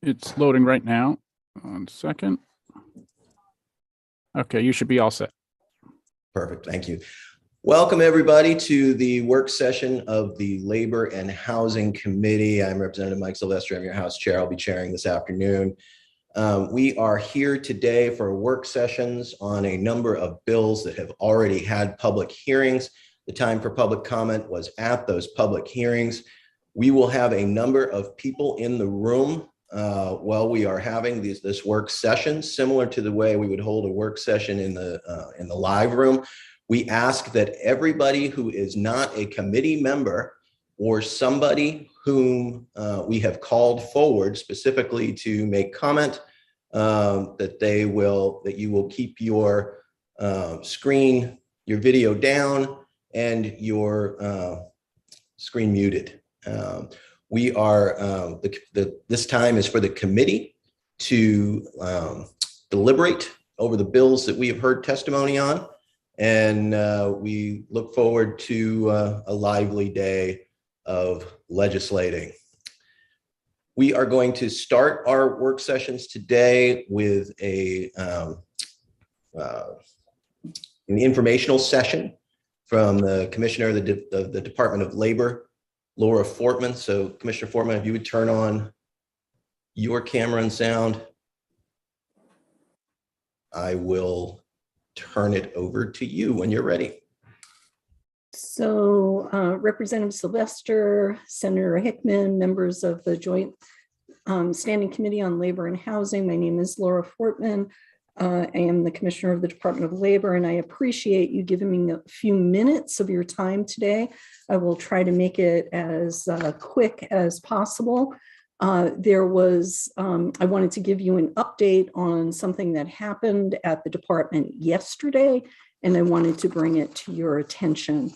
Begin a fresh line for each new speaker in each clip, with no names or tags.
It's loading right now. 1 second. Okay, you should be all set.
Perfect, thank you. Welcome everybody to the work session of the Labor and Housing Committee. I'm Representative Mike Sylvester. I'm your House Chair. I'll be chairing this afternoon. We are here today for work sessions on a number of bills that have already had public hearings. The time for public comment was at those public hearings. We will have a number of people in the room while we are having this work session, similar to the way we would hold a work session in the live room. We ask that everybody who is not a committee member or somebody whom we have called forward specifically to make comment, that you will keep your screen, your video down and your screen muted. We are, this time is for the committee to deliberate over the bills that we have heard testimony on. And we look forward to a lively day of legislating. We are going to start our work sessions today with an informational session from the Commissioner of the Department of Labor, Laura Fortman. So Commissioner Fortman, if you would turn on your camera and sound, I will turn it over to you when you're ready.
So Representative Sylvester, Senator Hickman, members of the Joint Standing Committee on Labor and Housing. My name is Laura Fortman. I am the Commissioner of the Department of Labor, and I appreciate you giving me a few minutes of your time today. I will try to make it as quick as possible. I wanted to give you an update on something that happened at the department yesterday, and I wanted to bring it to your attention.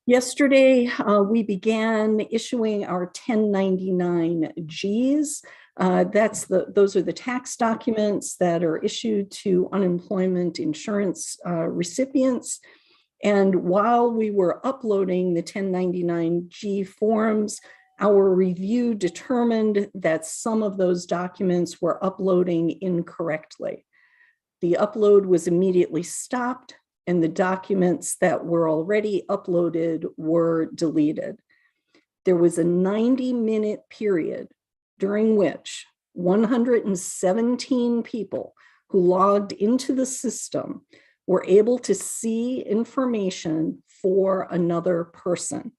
Yesterday, we began issuing our 1099-Gs. Those are the tax documents that are issued to unemployment insurance recipients. And while we were uploading the 1099-G forms, our review determined that some of those documents were uploading incorrectly. The upload was immediately stopped, and the documents that were already uploaded were deleted. There was a 90-minute period during which 117 people who logged into the system were able to see information for another person.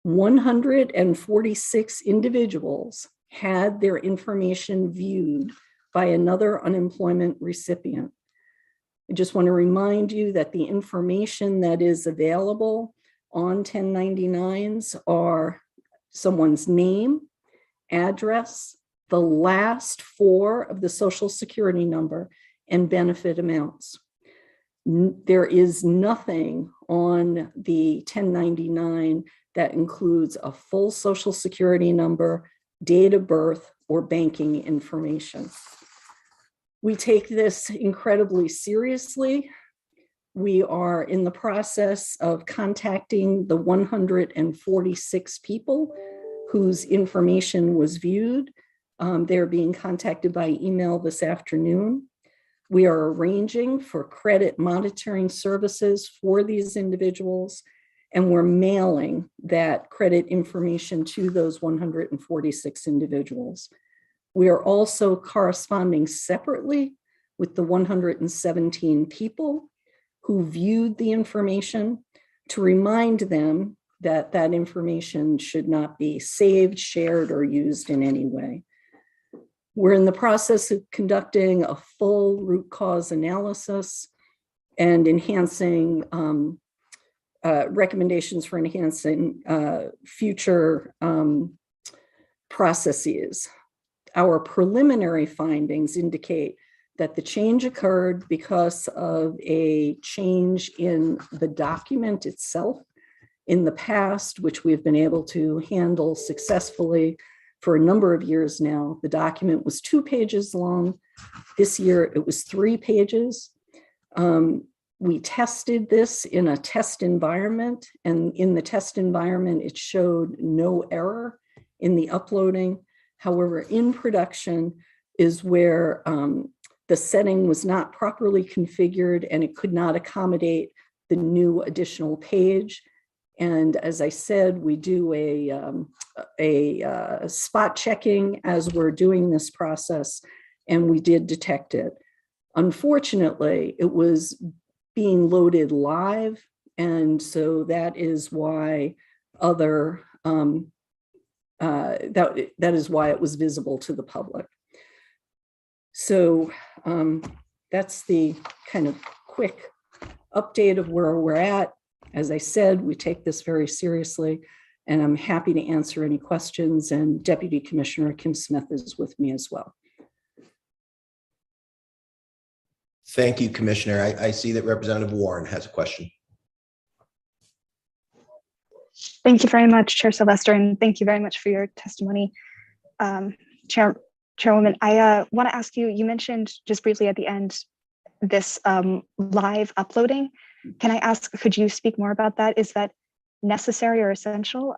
146 individuals had their information viewed by another unemployment recipient. I just want to remind you that the information that is available on 1099s are someone's name, address, the last four of the Social Security number, and benefit amounts. There is nothing on the 1099 that includes a full Social Security number, date of birth, or banking information. We take this incredibly seriously. We are in the process of contacting the 146 people whose information was viewed. They're being contacted by email this afternoon. We are arranging for credit monitoring services for these individuals, and we're mailing that credit information to those 146 individuals. We are also corresponding separately with the 117 people who viewed the information to remind them that that information should not be saved, shared, or used in any way. We're in the process of conducting a full root cause analysis and enhancing recommendations for enhancing future processes. Our preliminary findings indicate that the change occurred because of a change in the document itself. In the past, which we've been able to handle successfully for a number of years now, the document was 2 pages long. This year, it was 3 pages. We tested this in a test environment, and in the test environment, it showed no error in the uploading. However, in production is where the setting was not properly configured and it could not accommodate the new additional page. And as I said, we do a spot checking as we're doing this process, and we did detect it. Unfortunately, it was being loaded live, and so that is why that is why it was visible to the public. So that's the kind of quick update of where we're at. As I said, we take this very seriously, and I'm happy to answer any questions, and Deputy Commissioner Kim Smith is with me as well.
Thank you, Commissioner. I see that Representative Warren has a question.
Thank you very much, Chair Sylvester, and thank you very much for your testimony. Chairwoman, I want to ask you, you mentioned just briefly at the end this live uploading. Can I ask, could you speak more about that? Is that necessary or essential?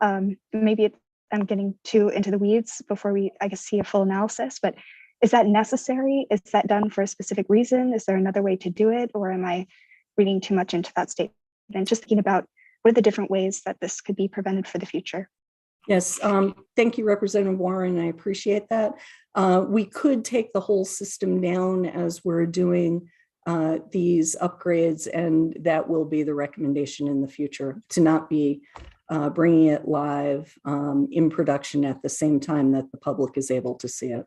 Maybe I'm getting too into the weeds before we, I guess, see a full analysis, but is that necessary? Is that done for a specific reason? Is there another way to do it? Or am I reading too much into that statement? And just thinking about what are the different ways that this could be prevented for the future?
Yes, thank you, Representative Warren. I appreciate that. We could take the whole system down as we're doing these upgrades, and that will be the recommendation in the future, to not be bringing it live in production at the same time that the public is able to see it.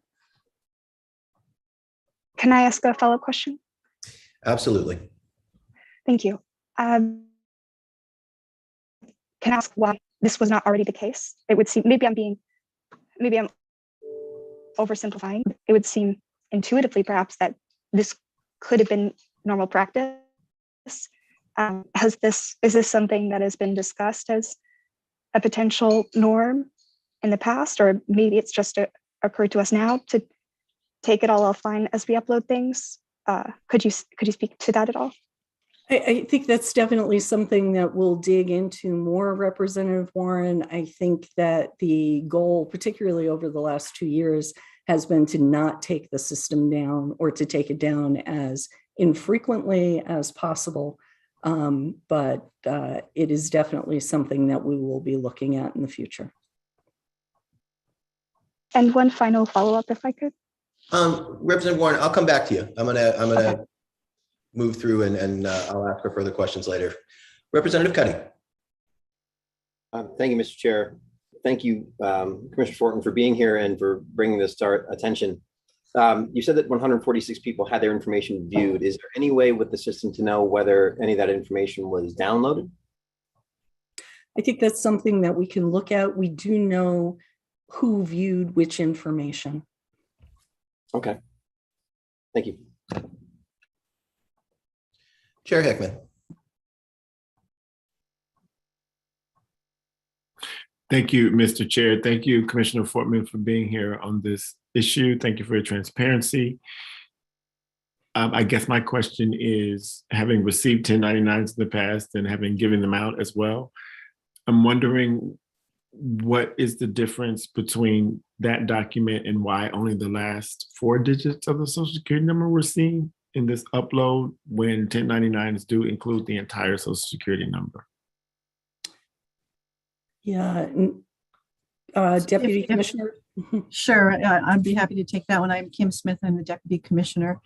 Can I ask a follow-up question?
Absolutely.
Thank you. Can I ask why this was not already the case? It would seem, maybe I'm oversimplifying. It would seem intuitively perhaps that this could have been normal practice. Is this something that has been discussed as a potential norm in the past, or maybe it's just occurred to us now to take it all offline as we upload things? Could you speak to that at all?
I think that's definitely something that we'll dig into more, Representative Warren. I think that the goal, particularly over the last 2 years, has been to not take the system down, or to take it down as infrequently as possible. But it is definitely something that we will be looking at in the future.
And one final follow-up, if I could.
Representative Warren, I'll come back to you. I'm gonna
Okay.
move through and I'll ask for further questions later. Representative Cuddy.
Thank you, Mr. Chair. Thank you, Commissioner Fortin, for being here and for bringing this to our attention. You said that 146 people had their information viewed. Is there any way with the system to know whether any of that information was downloaded?
I think that's something that we can look at. We do know who viewed which information.
Okay. Thank you.
Chair Hickman.
Thank you, Mr. Chair. Thank you, Commissioner Fortman, for being here on this issue. Thank you for your transparency. I guess my question is, having received 1099s in the past and having given them out as well, I'm wondering what is the difference between that document and why only the last 4 digits of the Social Security number we're seeing in this upload, when 1099s do include the entire Social Security number?
Yeah, Deputy Commissioner.
Sure, I'd be happy to take that one. I'm Kim Smith, I'm the Deputy Commissioner.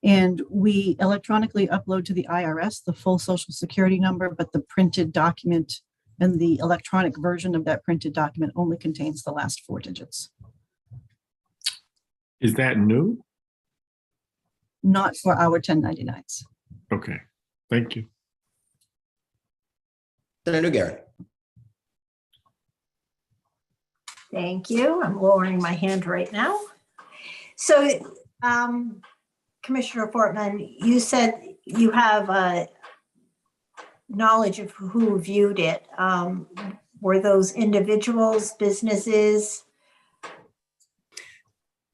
And we electronically upload to the IRS the full Social Security number, but the printed document and the electronic version of that printed document only contains the last 4 digits.
Is that new?
Not for our 1099s.
Okay, thank you.
Senator Garrett.
Thank you. I'm lowering my hand right now. So, Commissioner Fortman, you said you have knowledge of who viewed it. Were those individuals, businesses?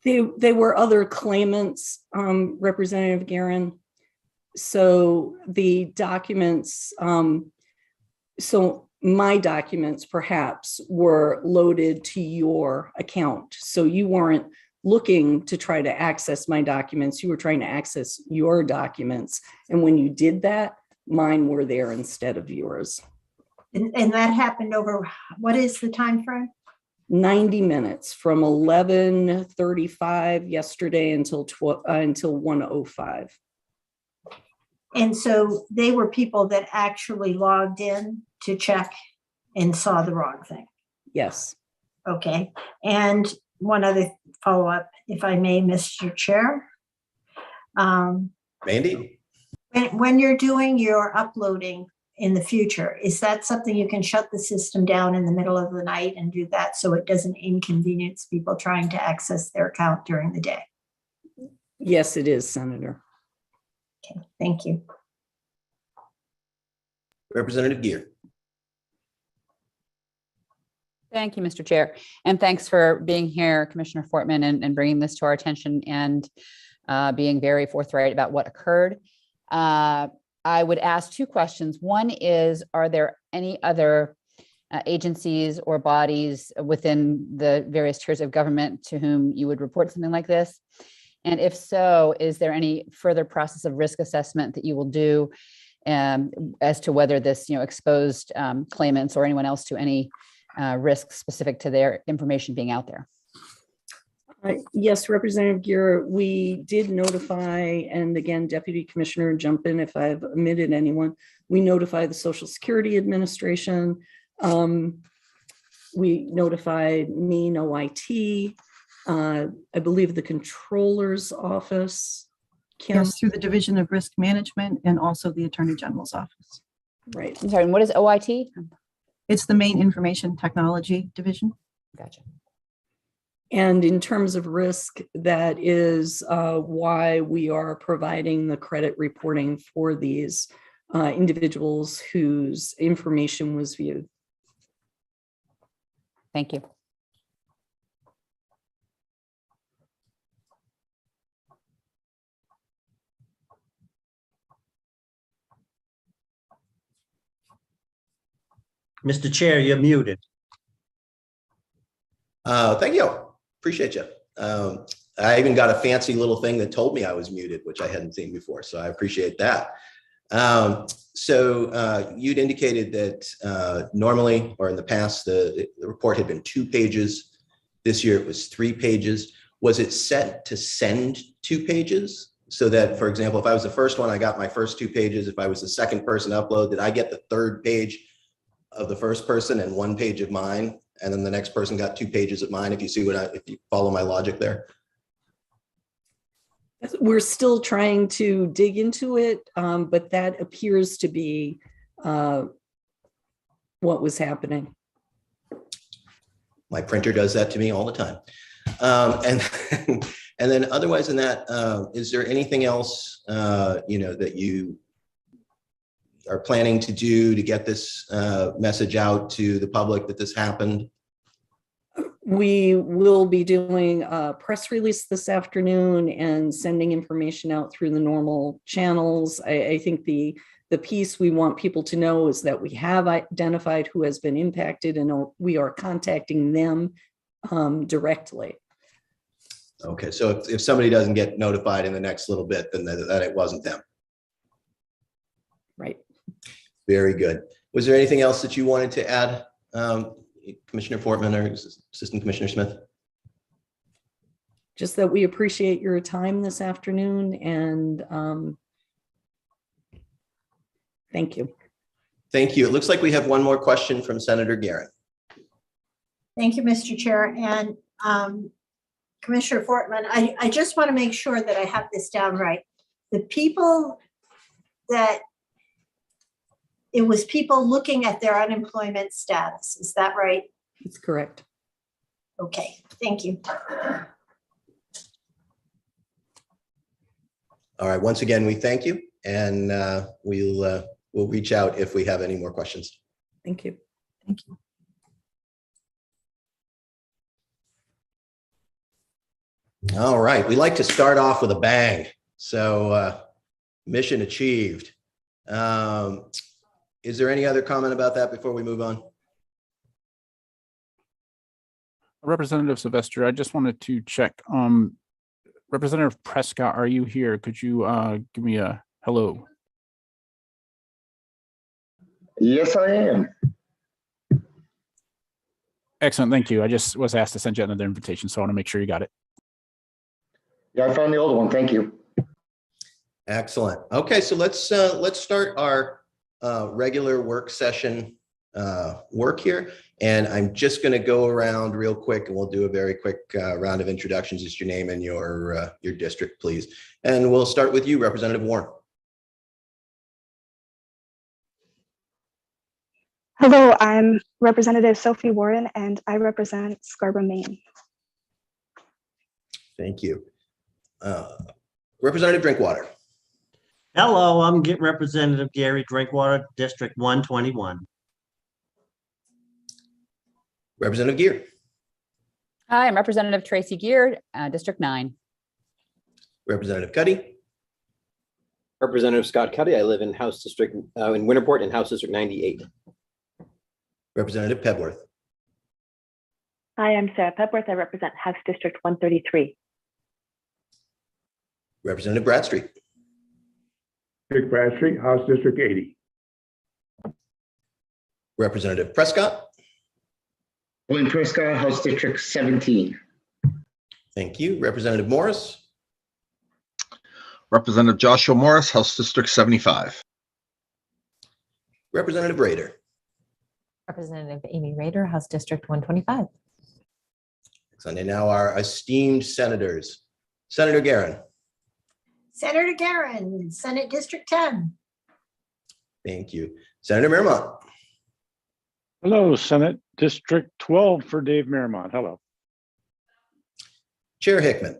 They were other claimants, Representative Guerin. So the documents, so my documents perhaps were loaded to your account. So you weren't looking to try to access my documents. You were trying to access your documents. And when you did that, mine were there instead of yours.
And that happened over, what is the time frame?
90 minutes from 11:35 yesterday until 1:05.
And so they were people that actually logged in to check and saw the wrong thing.
Yes.
Okay. And one other follow-up, if I may, Mr. Chair.
Mandy?
When you're doing your uploading in the future, is that something you can shut the system down in the middle of the night and do that so it doesn't inconvenience people trying to access their account during the day?
Yes, it is, Senator.
Okay, thank you.
Representative Gear.
Thank you, Mr. Chair. And thanks for being here, Commissioner Fortman, and bringing this to our attention and being very forthright about what occurred. I would ask two questions. One is, are there any other agencies or bodies within the various tiers of government to whom you would report something like this? And if so, is there any further process of risk assessment that you will do as to whether this, exposed claimants or anyone else to any risks specific to their information being out there?
Yes, Representative Gear, we did notify, and again, Deputy Commissioner, jump in if I've omitted anyone. We notified the Social Security Administration. We notified Maine OIT, I believe the Controller's Office. Kim?
Yes, through the Division of Risk Management and also the Attorney General's office.
Right.
I'm sorry, and what is OIT?
It's the Maine Information Technology Division.
Gotcha.
And in terms of risk, that is why we are providing the credit reporting for these individuals whose information was viewed.
Thank you.
Mr. Chair, you're muted.
Thank you. Appreciate you. I even got a fancy little thing that told me I was muted, which I hadn't seen before. So I appreciate that. You'd indicated that normally or in the past, the report had been 2 pages. This year it was 3 pages. Was it set to send 2 pages? So that, for example, if I was the first one, I got my first 2 pages. If I was the second person to upload, did I get the 3rd page of the first person and 1 page of mine? And then the next person got 2 pages of mine, if you see if you follow my logic there.
We're still trying to dig into it, but that appears to be what was happening.
My printer does that to me all the time. And then otherwise than that, is there anything else, that you are planning to do to get this message out to the public that this happened?
We will be doing a press release this afternoon and sending information out through the normal channels. I think the piece we want people to know is that we have identified who has been impacted and we are contacting them directly.
Okay, so if somebody doesn't get notified in the next little bit, then that it wasn't them.
Right.
Very good. Was there anything else that you wanted to add, Commissioner Fortman or Assistant Commissioner Smith?
Just that we appreciate your time this afternoon and thank you.
Thank you. It looks like we have one more question from Senator Garrett.
Thank you, Mr. Chair. And Commissioner Fortman, I just want to make sure that I have this down right. The people that it was people looking at their unemployment status. Is that right?
That's correct.
Okay, thank you.
All right, once again, we thank you and we'll reach out if we have any more questions.
Thank you.
Thank you.
All right, we like to start off with a bang. So mission achieved. Is there any other comment about that before we move on?
Representative Sylvester, I just wanted to check. Representative Prescott, are you here? Could you give me a hello?
Yes, I am.
Excellent, thank you. I just was asked to send you another invitation, so I want to make sure you got it.
Yeah, I found the old one. Thank you.
Excellent. Okay, so let's start our regular work session work here. And I'm just going to go around real quick, and we'll do a very quick round of introductions. Just your name and your district, please. And we'll start with you, Representative Warren.
Hello, I'm Representative Sophie Warren, and I represent Scarborough, Maine.
Thank you. Representative Drinkwater.
Hello, I'm Representative Gary Drinkwater, District 121.
Representative Gear.
Hi, I'm Representative Tracy Gear, District 9.
Representative Cuddy.
Representative Scott Cuddy. I live in House District in Winterport in House District 98.
Representative Pebworth.
Hi, I'm Sarah Pebworth. I represent House District 133.
Representative Bradstreet.
Dick Bradstreet, House District 80.
Representative Prescott.
William Prescott, House District 17.
Thank you. Representative Morris.
Representative Joshua Morris, House District 75.
Representative Rader.
Representative Amy Rader, House District 125.
Excellent. And now our esteemed senators. Senator Garin.
Senator Garin, Senate District 10.
Thank you. Senator Miramont.
Hello, Senate District 12 for Dave Miramont. Hello.
Chair Hickman.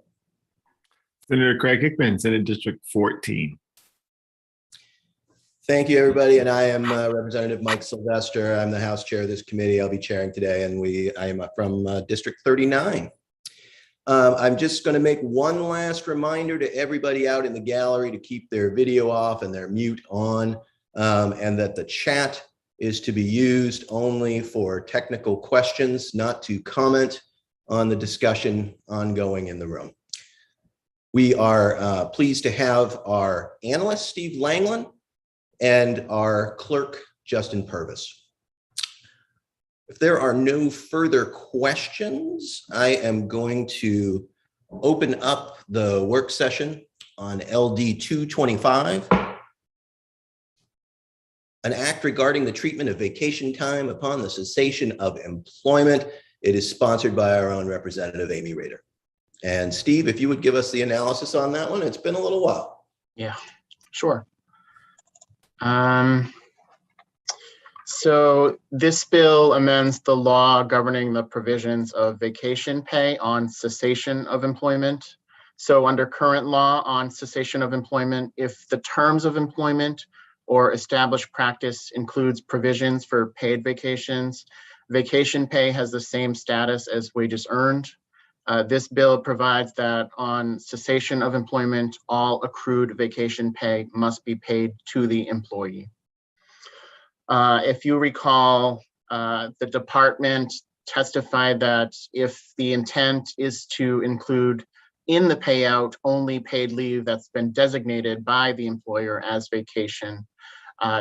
Senator Craig Hickman, Senate District 14.
Thank you, everybody. And I am Representative Mike Sylvester. I'm the House Chair of this committee. I'll be chairing today, and I am from District 39. I'm just going to make one last reminder to everybody out in the gallery to keep their video off and their mute on, and that the chat is to be used only for technical questions, not to comment on the discussion ongoing in the room. We are pleased to have our analyst, Steve Langland, and our clerk, Justin Purvis. If there are no further questions, I am going to open up the work session on LD 225, an act regarding the treatment of vacation time upon the cessation of employment. It is sponsored by our own Representative Amy Rader. And Steve, if you would give us the analysis on that one, it's been a little while.
Yeah, sure. So this bill amends the law governing the provisions of vacation pay on cessation of employment. So under current law on cessation of employment, if the terms of employment or established practice includes provisions for paid vacations, vacation pay has the same status as wages earned. This bill provides that on cessation of employment, all accrued vacation pay must be paid to the employee. If you recall, the department testified that if the intent is to include in the payout only paid leave that's been designated by the employer as vacation,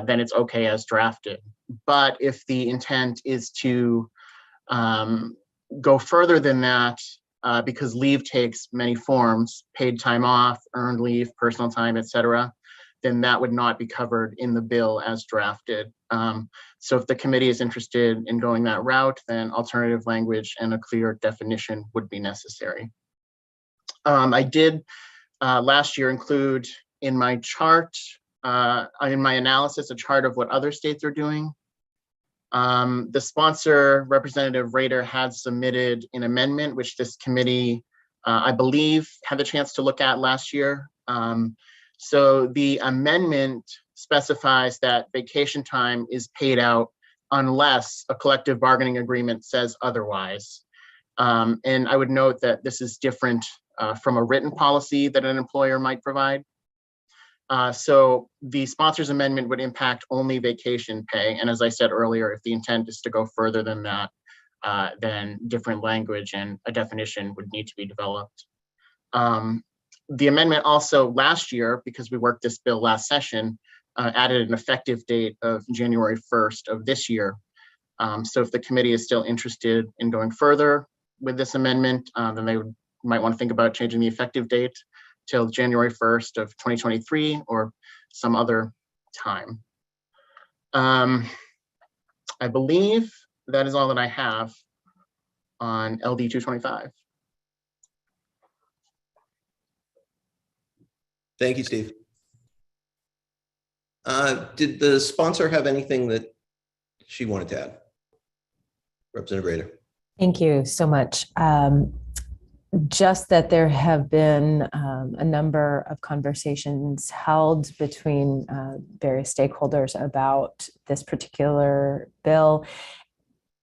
then it's okay as drafted. But if the intent is to go further than that, because leave takes many forms, paid time off, earned leave, personal time, etc., then that would not be covered in the bill as drafted. So if the committee is interested in going that route, then alternative language and a clear definition would be necessary. I did last year include in my chart, in my analysis, a chart of what other states are doing. The sponsor, Representative Rader, had submitted an amendment, which this committee, I believe, had the chance to look at last year. So the amendment specifies that vacation time is paid out unless a collective bargaining agreement says otherwise. And I would note that this is different from a written policy that an employer might provide. So the sponsor's amendment would impact only vacation pay. And as I said earlier, if the intent is to go further than that, then different language and a definition would need to be developed. The amendment also last year, because we worked this bill last session, added an effective date of January 1st of this year. So if the committee is still interested in going further with this amendment, then they might want to think about changing the effective date till January 1st of 2023 or some other time. I believe that is all that I have on LD 225.
Thank you, Steve. Did the sponsor have anything that she wanted to add? Representative Rader.
Thank you so much. Just that there have been a number of conversations held between various stakeholders about this particular bill,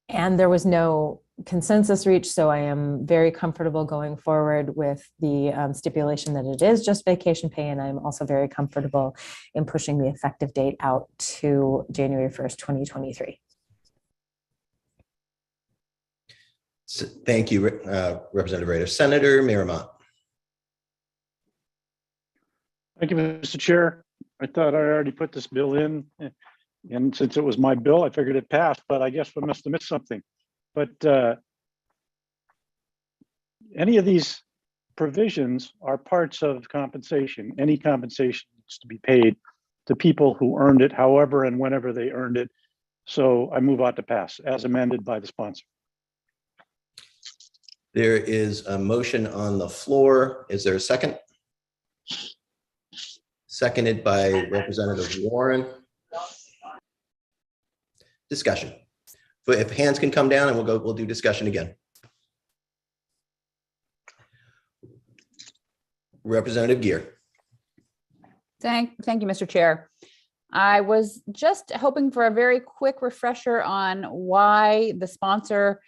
and there was no consensus reached. So I am very comfortable going forward with the stipulation that it is just vacation pay, and I'm also very comfortable in pushing the effective date out to January 1st, 2023.
Thank you, Representative Rader. Senator Miramont.
Thank you, Mr. Chair. I thought I already put this bill in, and since it was my bill, I figured it passed, but I guess we must have missed something. But any of these provisions are parts of compensation. Any compensation needs to be paid to people who earned it, however and whenever they earned it. So I move on to pass as amended by the sponsor.
There is a motion on the floor. Is there a second? Seconded by Representative Warren. Discussion. But if hands can come down, and we'll do discussion again. Representative Gear.
Thank you, Mr. Chair. I was just hoping for a very quick refresher on why the sponsor,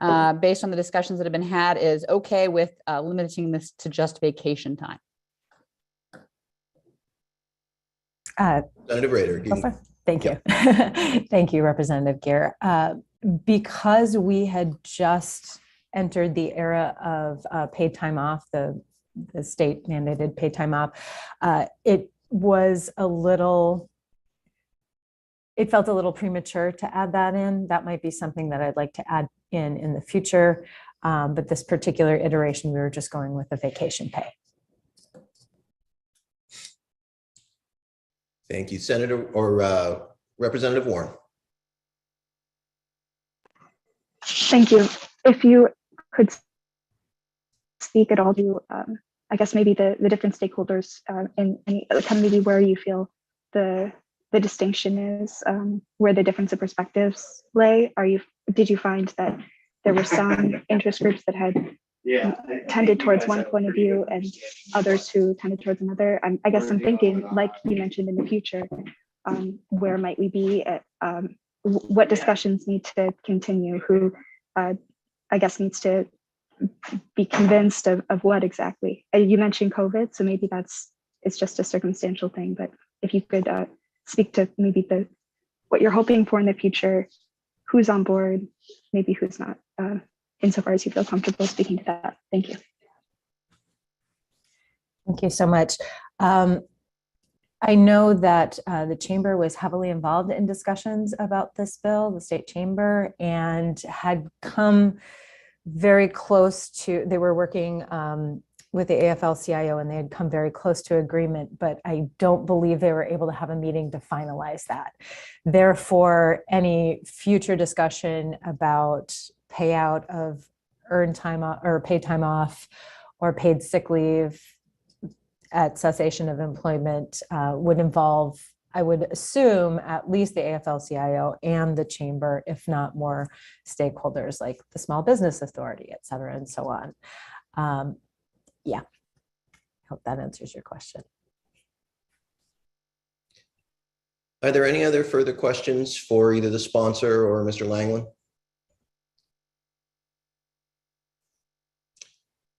based on the discussions that have been had, is okay with limiting this to just vacation time.
Representative Rader.
Thank you. Thank you, Representative Gear. Because we had just entered the era of paid time off, the state mandated paid time off, it felt a little premature to add that in. That might be something that I'd like to add in the future. But this particular iteration, we were just going with the vacation pay.
Thank you, Senator or Representative Warren.
Thank you. If you could speak at all to, I guess maybe the different stakeholders and kind of maybe where you feel the distinction is, where the difference of perspectives lay. Did you find that there were some interest groups that had tended towards one point of view and others who tended towards another? I guess I'm thinking, like you mentioned, in the future, where might we be at, what discussions need to continue, who I guess needs to be convinced of what exactly. You mentioned COVID, so maybe it's just a circumstantial thing, but if you could speak to maybe what you're hoping for in the future, who's on board, maybe who's not, insofar as you feel comfortable speaking to that. Thank you.
Thank you so much. I know that the chamber was heavily involved in discussions about this bill, the state chamber, and had come very close to, they were working with the AFL-CIO, and they had come very close to agreement, but I don't believe they were able to have a meeting to finalize that. Therefore, any future discussion about payout of earned time or paid time off or paid sick leave at cessation of employment would involve, I would assume, at least the AFL-CIO and the chamber, if not more stakeholders like the Small Business Authority, et cetera, and so on. Yeah, hope that answers your question.
Are there any other further questions for either the sponsor or Mr. Langland?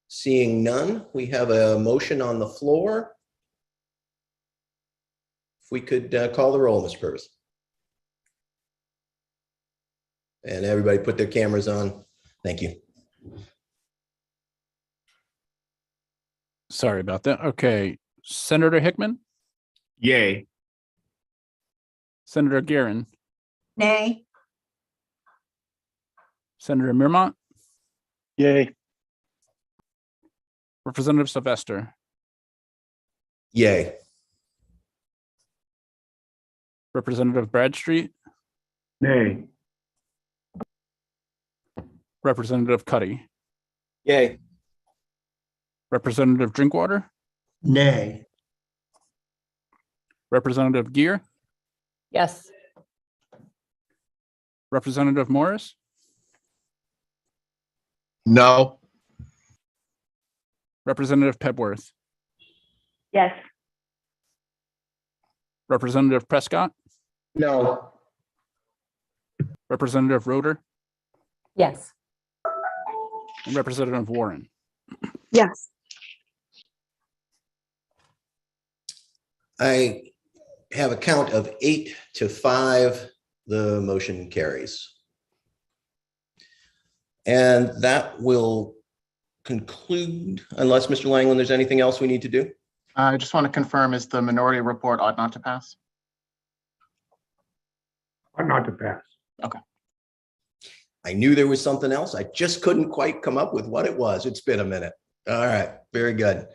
Seeing none, we have a motion on the floor. if we could call the roll, Mr. Purvis. And everybody put their cameras on. Thank you.
Sorry about that. Okay. Senator Hickman,
Yay.
Senator Guerin,
Nay.
Senator Mirmont,
Yay.
Representative Sylvester,
Yay.
Representative Bradstreet,
Nay.
Representative Cuddy,
Yay.
Representative Drinkwater,
Nay.
Representative Gear,
Yes.
Representative Morris,
No.
Representative Pebworth,
Yes.
Representative Prescott,
No.
Representative Roeder,
Yes.
and Representative Warren.
Yes.
I have a count of 8-5. The motion carries. And that will conclude, unless Mr. Langland, there's anything else we need to do?
I just want to confirm, is the minority report ought not to pass?
Ought not to pass.
Okay.
I knew there was something else. I just couldn't quite come up with what it was. It's been a minute. All right, very good.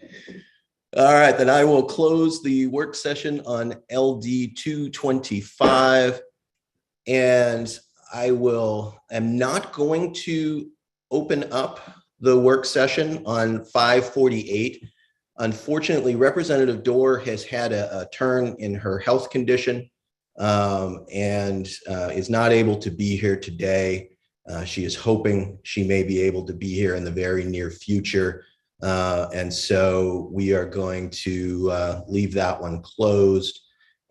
All right, then I will close the work session on LD 225. And am not going to open up the work session on 548. Unfortunately, Representative Dorr has had a turn in her health condition and is not able to be here today. She is hoping she may be able to be here in the very near future. And so we are going to leave that one closed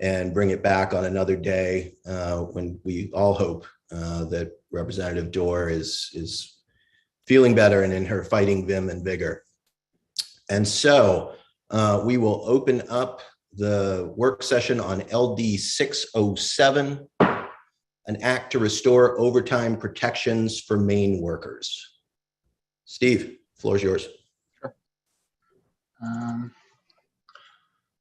and bring it back on another day when we all hope that Representative Dorr is feeling better and in her fighting vim and vigor. And so we will open up the work session on LD 607, an act to restore overtime protections for Maine workers. Steve, floor is yours.
Sure.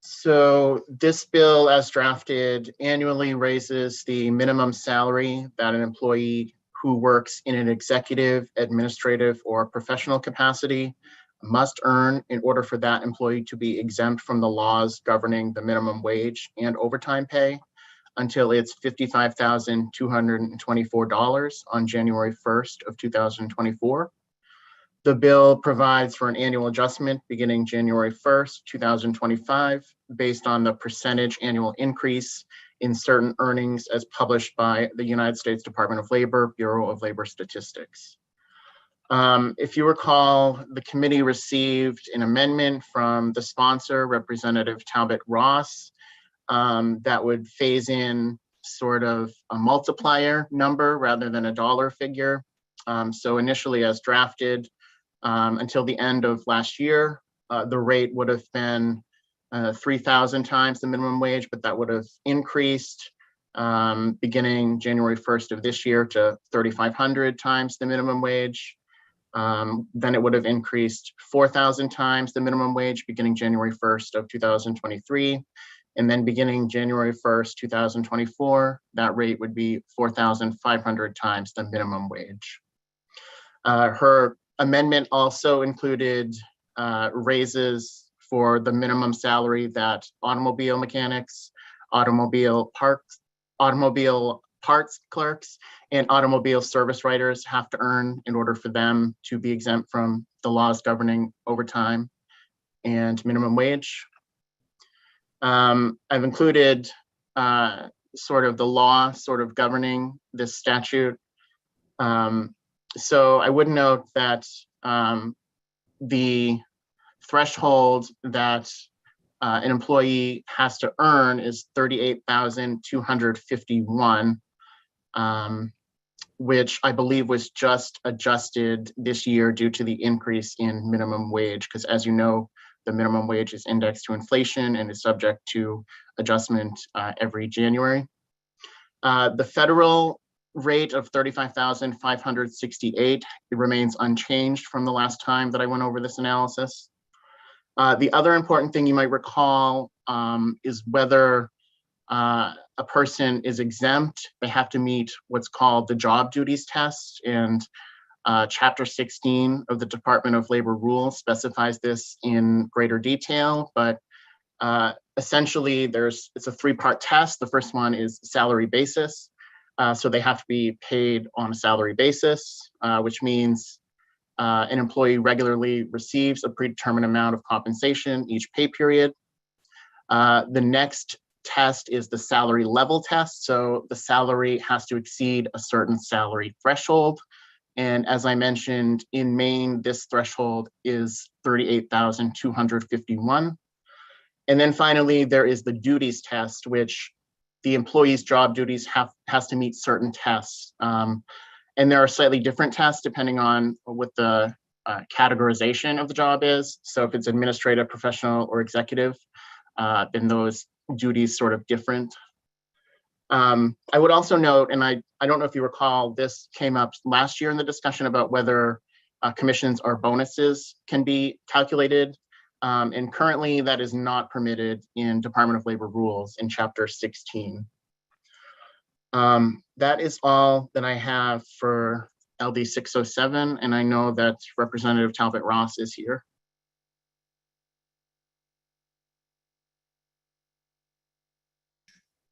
So this bill, as drafted, annually raises the minimum salary that an employee who works in an executive, administrative, or professional capacity must earn in order for that employee to be exempt from the laws governing the minimum wage and overtime pay until it's $55,224 on January 1st of 2024. The bill provides for an annual adjustment beginning January 1st, 2025, based on the percentage annual increase in certain earnings as published by the United States Department of Labor, Bureau of Labor Statistics. If you recall, the committee received an amendment from the sponsor, Representative Talbot Ross, that would phase in sort of a multiplier number rather than a dollar figure. So initially as drafted, until the end of last year, the rate would have been 3,000 times the minimum wage, but that would have increased beginning January 1st of this year to 3,500 times the minimum wage. Then it would have increased 4,000 times the minimum wage beginning January 1st of 2023. And then beginning January 1st, 2024, that rate would be 4,500 times the minimum wage. Her amendment also included raises for the minimum salary that automobile mechanics, automobile parts clerks, and automobile service writers have to earn in order for them to be exempt from the laws governing overtime and minimum wage. I've included sort of the law sort of governing this statute. So I would note that the threshold that an employee has to earn is $38,251, which I believe was just adjusted this year due to the increase in minimum wage, because as you know, the minimum wage is indexed to inflation and is subject to adjustment every January. The federal rate of $35,568 remains unchanged from the last time that I went over this analysis. The other important thing you might recall is whether a person is exempt. They have to meet what's called the job duties test, and Chapter 16 of the Department of Labor rules specifies this in greater detail, but essentially it's a three-part test. The first one is salary basis. So they have to be paid on a salary basis, which means an employee regularly receives a predetermined amount of compensation each pay period. The next test is the salary level test. So the salary has to exceed a certain salary threshold. And as I mentioned, in Maine, this threshold is $38,251. And then finally, there is the duties test, which the employee's job duties has to meet certain tests. And there are slightly different tests depending on what the categorization of the job is. So if it's administrative, professional, or executive, then those duties sort of different. I would also note, and I don't know if you recall, this came up last year in the discussion about whether commissions or bonuses can be calculated. And currently that is not permitted in Department of Labor rules in Chapter 16. That is all that I have for LD 607, and I know that Representative Talbot Ross is here.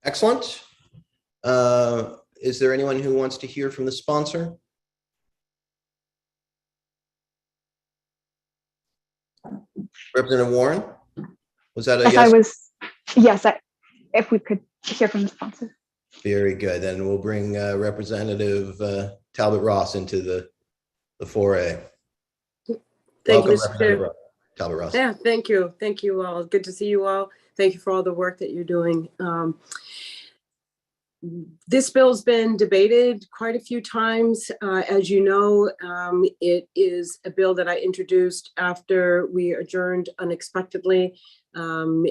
Excellent. Is there anyone who wants to hear from the sponsor? Representative Warren, was that a yes?
Yes, if we could hear from the sponsor.
Very good. Then we'll bring Representative Talbot Ross into the foray.
Thank
Welcome,
you, Mr. Chair.
Talbot Ross.
Yeah, thank you. Thank you all. Good to see you all. Thank you for all the work that you're doing. This bill's been debated quite a few times. As you know, it is a bill that I introduced after we adjourned unexpectedly. And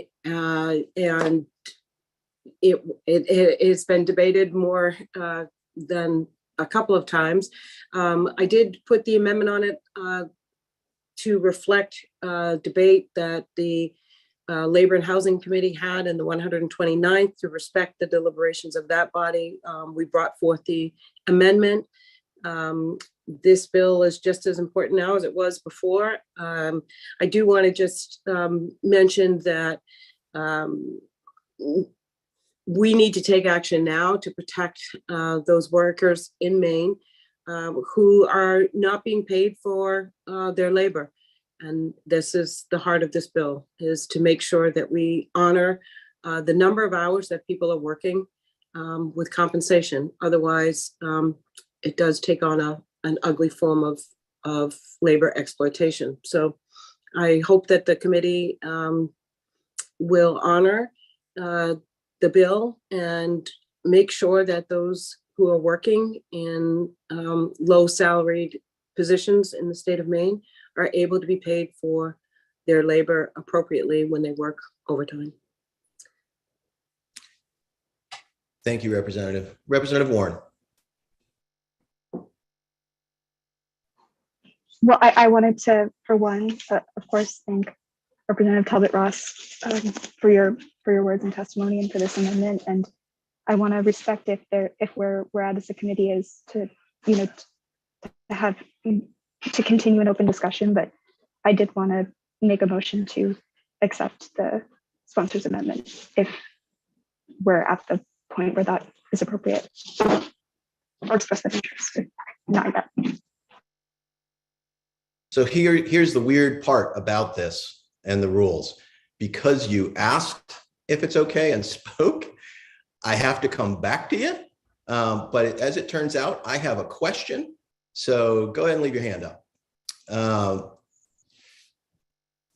it's been debated more than a couple of times. I did put the amendment on it to reflect debate that the Labor and Housing Committee had in the 129th. To respect the deliberations of that body, we brought forth the amendment. This bill is just as important now as it was before. I do want to just mention that we need to take action now to protect those workers in Maine who are not being paid for their labor. And this is the heart of this bill, is to make sure that we honor the number of hours that people are working with compensation. Otherwise, it does take on an ugly form of labor exploitation. So I hope that the committee will honor the bill and make sure that those who are working in low salaried positions in the state of Maine are able to be paid for their labor appropriately when they work overtime.
Thank you, Representative. Representative Warren.
Well, I wanted to, for one, of course, thank Representative Talbot Ross for your words and testimony and for this amendment. And I want to respect if where we're at as a committee is to, to continue an open discussion, but I did want to make a motion to accept the sponsor's amendment if we're at the point where that is appropriate, or express that interest. Not yet.
So here's the weird part about this and the rules. Because you asked if it's okay and spoke, I have to come back to you. But as it turns out, I have a question. So go ahead and leave your hand up.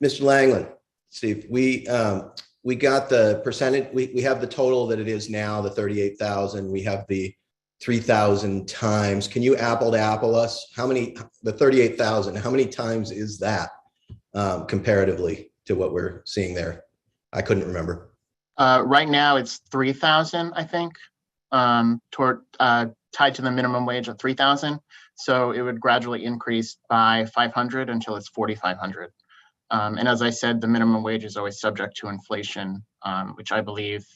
Mr. Langland, Steve, we got the percentage, we have the total that it is now, the 38,000. We have the 3,000 times. Can you apple to apple us? How many, the 38,000, how many times is that comparatively to what we're seeing there? I couldn't remember.
Right now, it's 3,000, I think, tied to the minimum wage of 3,000. So it would gradually increase by 500 until it's 4,500. And as I said, the minimum wage is always subject to inflation, which I believe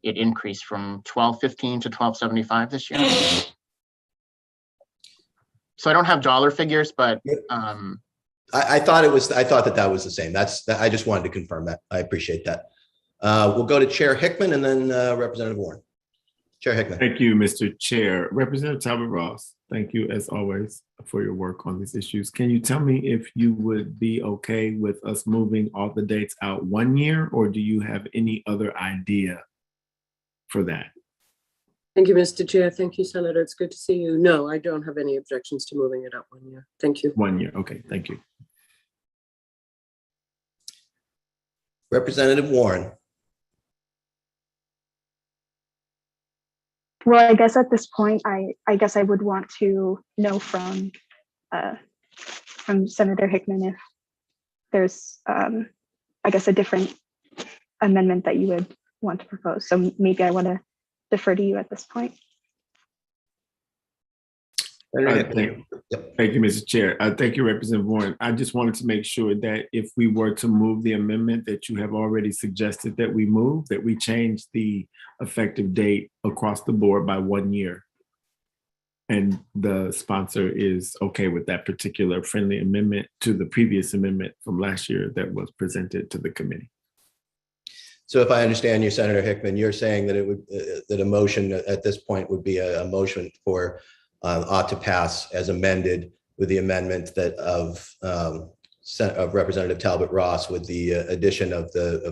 it increased from $12.15 to $12.75 this year. So I don't have dollar figures, but
I thought that was the same. I just wanted to confirm that. I appreciate that. We'll go to Chair Hickman and then Representative Warren. Chair Hickman.
Thank you, Mr. Chair. Representative Talbot Ross, thank you as always for your work on these issues. Can you tell me if you would be okay with us moving all the dates out 1 year, or do you have any other idea for that?
Thank you, Mr. Chair. Thank you, Senator. It's good to see you. No, I don't have any objections to moving it up 1 year. Thank you.
1 year. Okay, thank you.
Representative Warren.
Well, I guess at this point, I guess I would want to know from Senator Hickman if there's, I guess, a different amendment that you would want to propose. So maybe I want to defer to you at this point.
Thank you, Mr. Chair. Thank you, Representative Warren. I just wanted to make sure that if we were to move the amendment that you have already suggested that we move, that we change the effective date across the board by 1 year. And the sponsor is okay with that particular friendly amendment to the previous amendment from last year that was presented to the committee.
So if I understand you, Senator Hickman, you're saying that that a motion at this point would be a motion for ought to pass as amended with the amendment that of Representative Talbot Ross with the addition of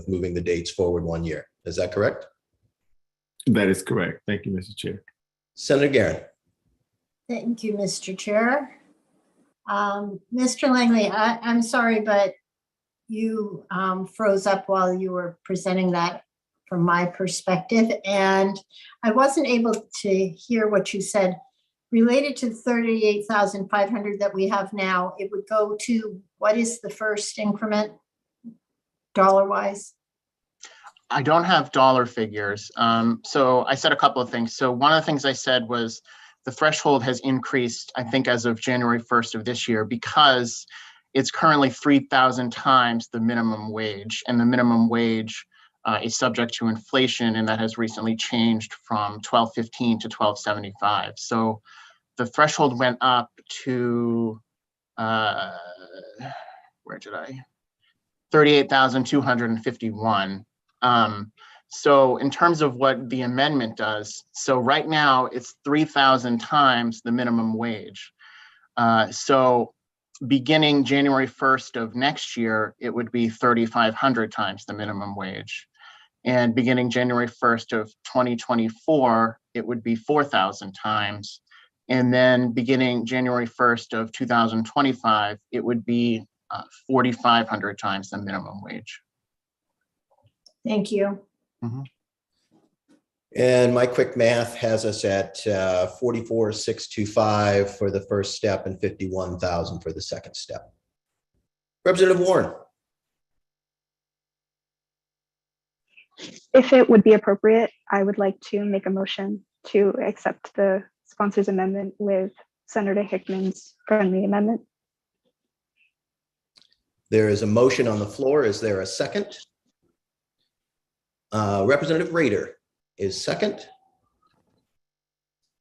moving the dates forward 1 year. Is that correct?
That is correct. Thank you, Mr. Chair.
Senator Guerin.
Thank you, Mr. Chair. Mr. Langley, I'm sorry, but you froze up while you were presenting that from my perspective, and I wasn't able to hear what you said. Related to the 38,500 that we have now, it would go to, what is the first increment dollar-wise?
I don't have dollar figures. So I said a couple of things. So one of the things I said was the threshold has increased, I think, as of January 1st of this year, because it's currently 3,000 times the minimum wage, and the minimum wage is subject to inflation, and that has recently changed from $12.15 to $12.75. So the threshold went up to 38,251. So in terms of what the amendment does, so right now it's 3,000 times the minimum wage. So beginning January 1st of next year, it would be 3,500 times the minimum wage. And beginning January 1st of 2024, it would be 4,000 times. And then beginning January 1st of 2025, it would be 4,500 times the minimum wage.
Thank you.
Mm-hmm.
And my quick math has us at 44,625 for the first step and 51,000 for the second step. Representative Warren.
If it would be appropriate, I would like to make a motion to accept the sponsor's amendment with Senator Hickman's friendly amendment.
There is a motion on the floor. Is there a second? Representative Rader is second.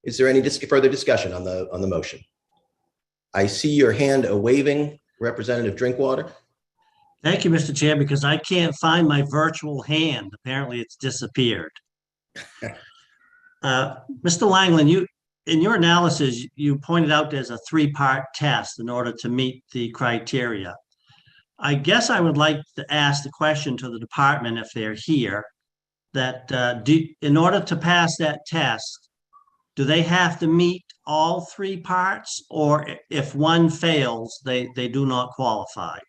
Is there any further discussion on the motion? I see your hand waving, Representative Drinkwater.
Thank you, Mr. Chair, because I can't find my virtual hand. Apparently it's disappeared. Mr. Langland, in your analysis, you pointed out there's a three-part test in order to meet the criteria. I guess I would like to ask the question to the department, if they're here, that in order to pass that test, do they have to meet all three parts, or if one fails, they do not qualify?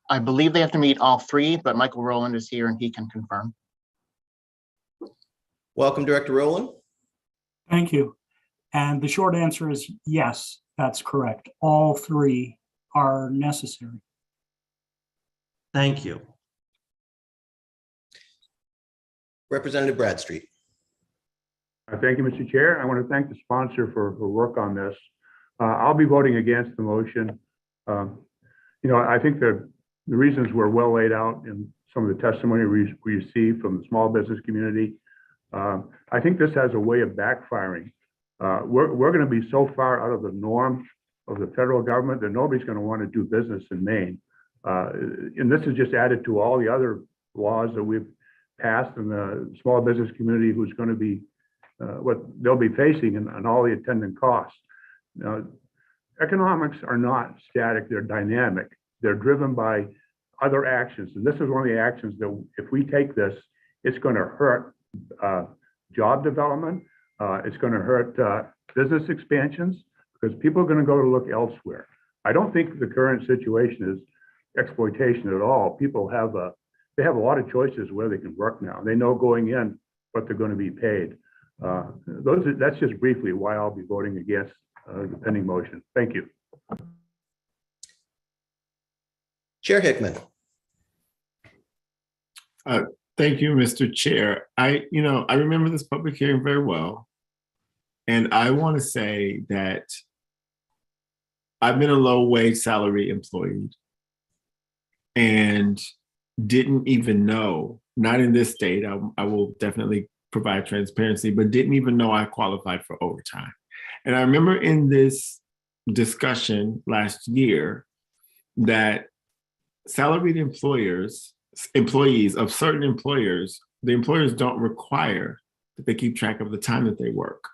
I believe they have to meet all three, but Michael Rowland is here and he can confirm.
Welcome, Director Rowland.
Thank you. And the short answer is yes, that's correct. All three are necessary.
Thank you.
Representative Bradstreet.
Thank you, Mr. Chair. I want to thank the sponsor for work on this. I'll be voting against the motion. I think the reasons were well laid out in some of the testimony we received from the small business community. I think this has a way of backfiring. We're going to be so far out of the norm of the federal government that nobody's going to want to do business in Maine. And this is just added to all the other laws that we've passed in the small business community who's going to be what they'll be facing and all the attendant costs. Now, economics are not static, they're dynamic. They're driven by other actions. And this is one of the actions that if we take this, it's going to hurt job development. It's going to hurt business expansions because people are going to go to look elsewhere. I don't think the current situation is exploitation at all. People have they have a lot of choices where they can work now. They know going in what they're going to be paid. That's just briefly why I'll be voting against the pending motion. Thank you.
Chair Hickman.
Thank you, Mr. Chair. I remember this public hearing very well. And I want to say that I've been a low wage salary employee and didn't even know, not in this state, I will definitely provide transparency, but didn't even know I qualified for overtime. And I remember in this discussion last year that salaried employees of certain employers, the employers don't require that they keep track of the time that they work.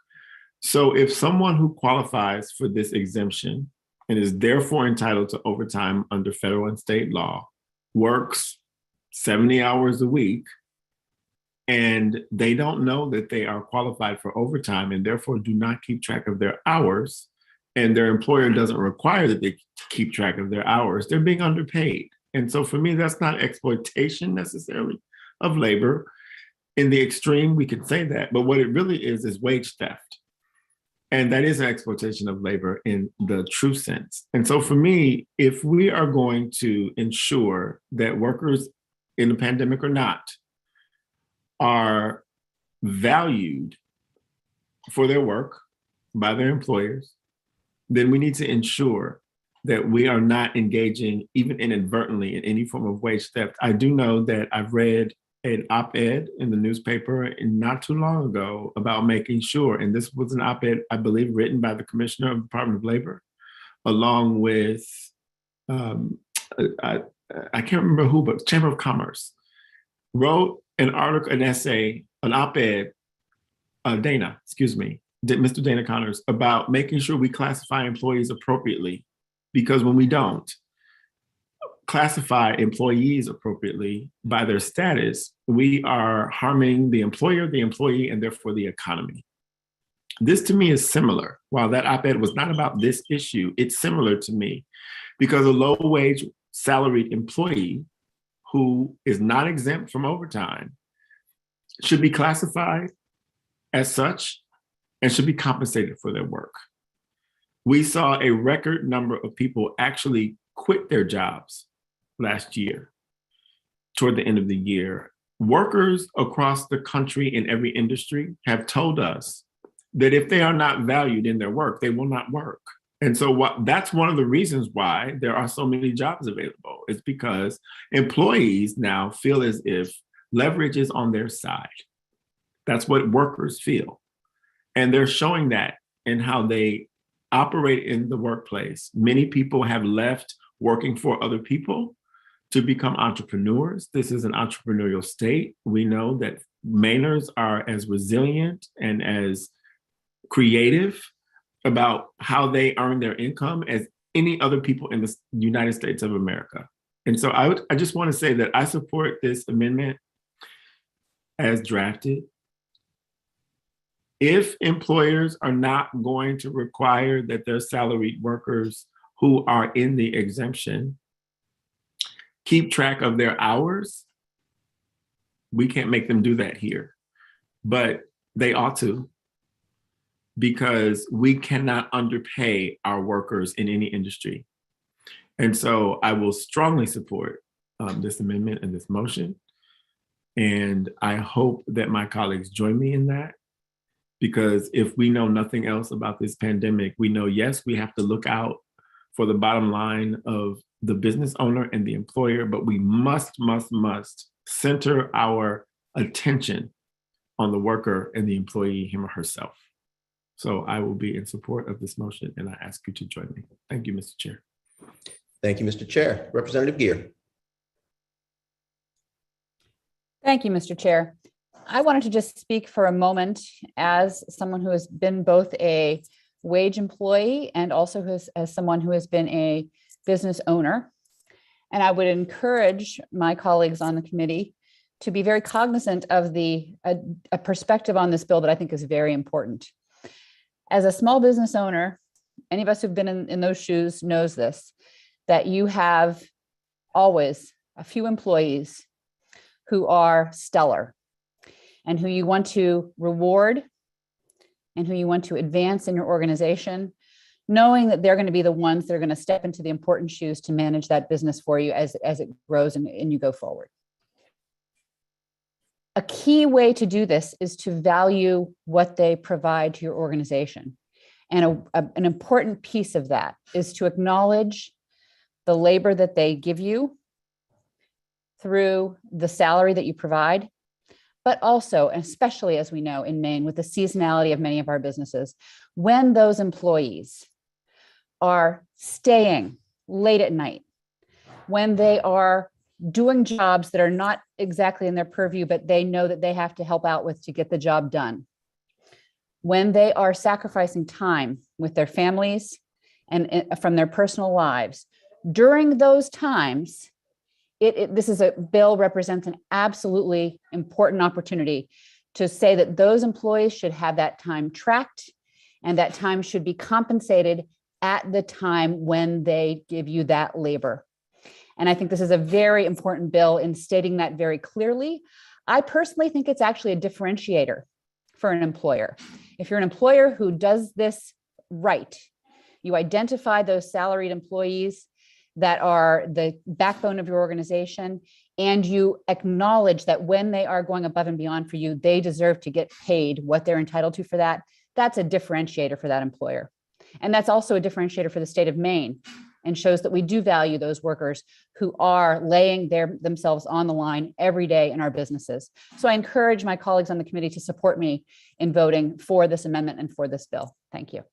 So if someone who qualifies for this exemption and is therefore entitled to overtime under federal and state law works 70 hours a week, and they don't know that they are qualified for overtime and therefore do not keep track of their hours, and their employer doesn't require that they keep track of their hours, they're being underpaid. And so for me, that's not exploitation necessarily of labor. In the extreme, we could say that, but what it really is wage theft. And that is an exploitation of labor in the true sense. And so for me, if we are going to ensure that workers in the pandemic or not are valued for their work by their employers, then we need to ensure that we are not engaging even inadvertently in any form of wage theft. I do know that I've read an op-ed in the newspaper not too long ago about making sure, and this was an op-ed, I believe, written by the Commissioner of the Department of Labor, along with, I can't remember who, but Chamber of Commerce, wrote an article, an essay, an op-ed, Mr. Dana Connors, about making sure we classify employees appropriately. Because when we don't classify employees appropriately by their status, we are harming the employer, the employee, and therefore the economy. This to me is similar. While that op-ed was not about this issue, it's similar to me because a low-wage salaried employee who is not exempt from overtime should be classified as such and should be compensated for their work. We saw a record number of people actually quit their jobs last year, toward the end of the year. Workers across the country in every industry have told us that if they are not valued in their work, they will not work. And so that's one of the reasons why there are so many jobs available. It's because employees now feel as if leverage is on their side. That's what workers feel. And they're showing that in how they operate in the workplace. Many people have left working for other people to become entrepreneurs. This is an entrepreneurial state. We know that Mainers are as resilient and as creative about how they earn their income as any other people in the United States of America. And so I just want to say that I support this amendment as drafted. If employers are not going to require that their salaried workers who are in the exemption keep track of their hours, we can't make them do that here. But they ought to, because we cannot underpay our workers in any industry. And so I will strongly support this amendment and this motion. And I hope that my colleagues join me in that, because if we know nothing else about this pandemic, we know, yes, we have to look out for the bottom line of the business owner and the employer, but we must center our attention on the worker and the employee, him or herself. So I will be in support of this motion, and I ask you to join me. Thank you, Mr. Chair.
Thank you, Mr. Chair. Representative Gear.
Thank you, Mr. Chair. I wanted to just speak for a moment as someone who has been both a wage employee and also as someone who has been a business owner. And I would encourage my colleagues on the committee to be very cognizant of a perspective on this bill that I think is very important. As a small business owner, any of us who've been in those shoes knows this, that you have always a few employees who are stellar and who you want to reward and who you want to advance in your organization, knowing that they're going to be the ones that are going to step into the important shoes to manage that business for you as it grows and you go forward. A key way to do this is to value what they provide to your organization. And an important piece of that is to acknowledge the labor that they give you through the salary that you provide, but also, and especially as we know in Maine, with the seasonality of many of our businesses, when those employees are staying late at night, when they are doing jobs that are not exactly in their purview, but they know that they have to help out with to get the job done, when they are sacrificing time with their families and from their personal lives, during those times, this is a bill represents an absolutely important opportunity to say that those employees should have that time tracked and that time should be compensated at the time when they give you that labor. And I think this is a very important bill in stating that very clearly. I personally think it's actually a differentiator for an employer. If you're an employer who does this right, you identify those salaried employees that are the backbone of your organization, and you acknowledge that when they are going above and beyond for you, they deserve to get paid what they're entitled to for that. That's a differentiator for that employer. And that's also a differentiator for the state of Maine, and shows that we do value those workers who are laying themselves on the line every day in our businesses. So I encourage my colleagues on the committee to support me in voting for this amendment and for this bill. Thank you.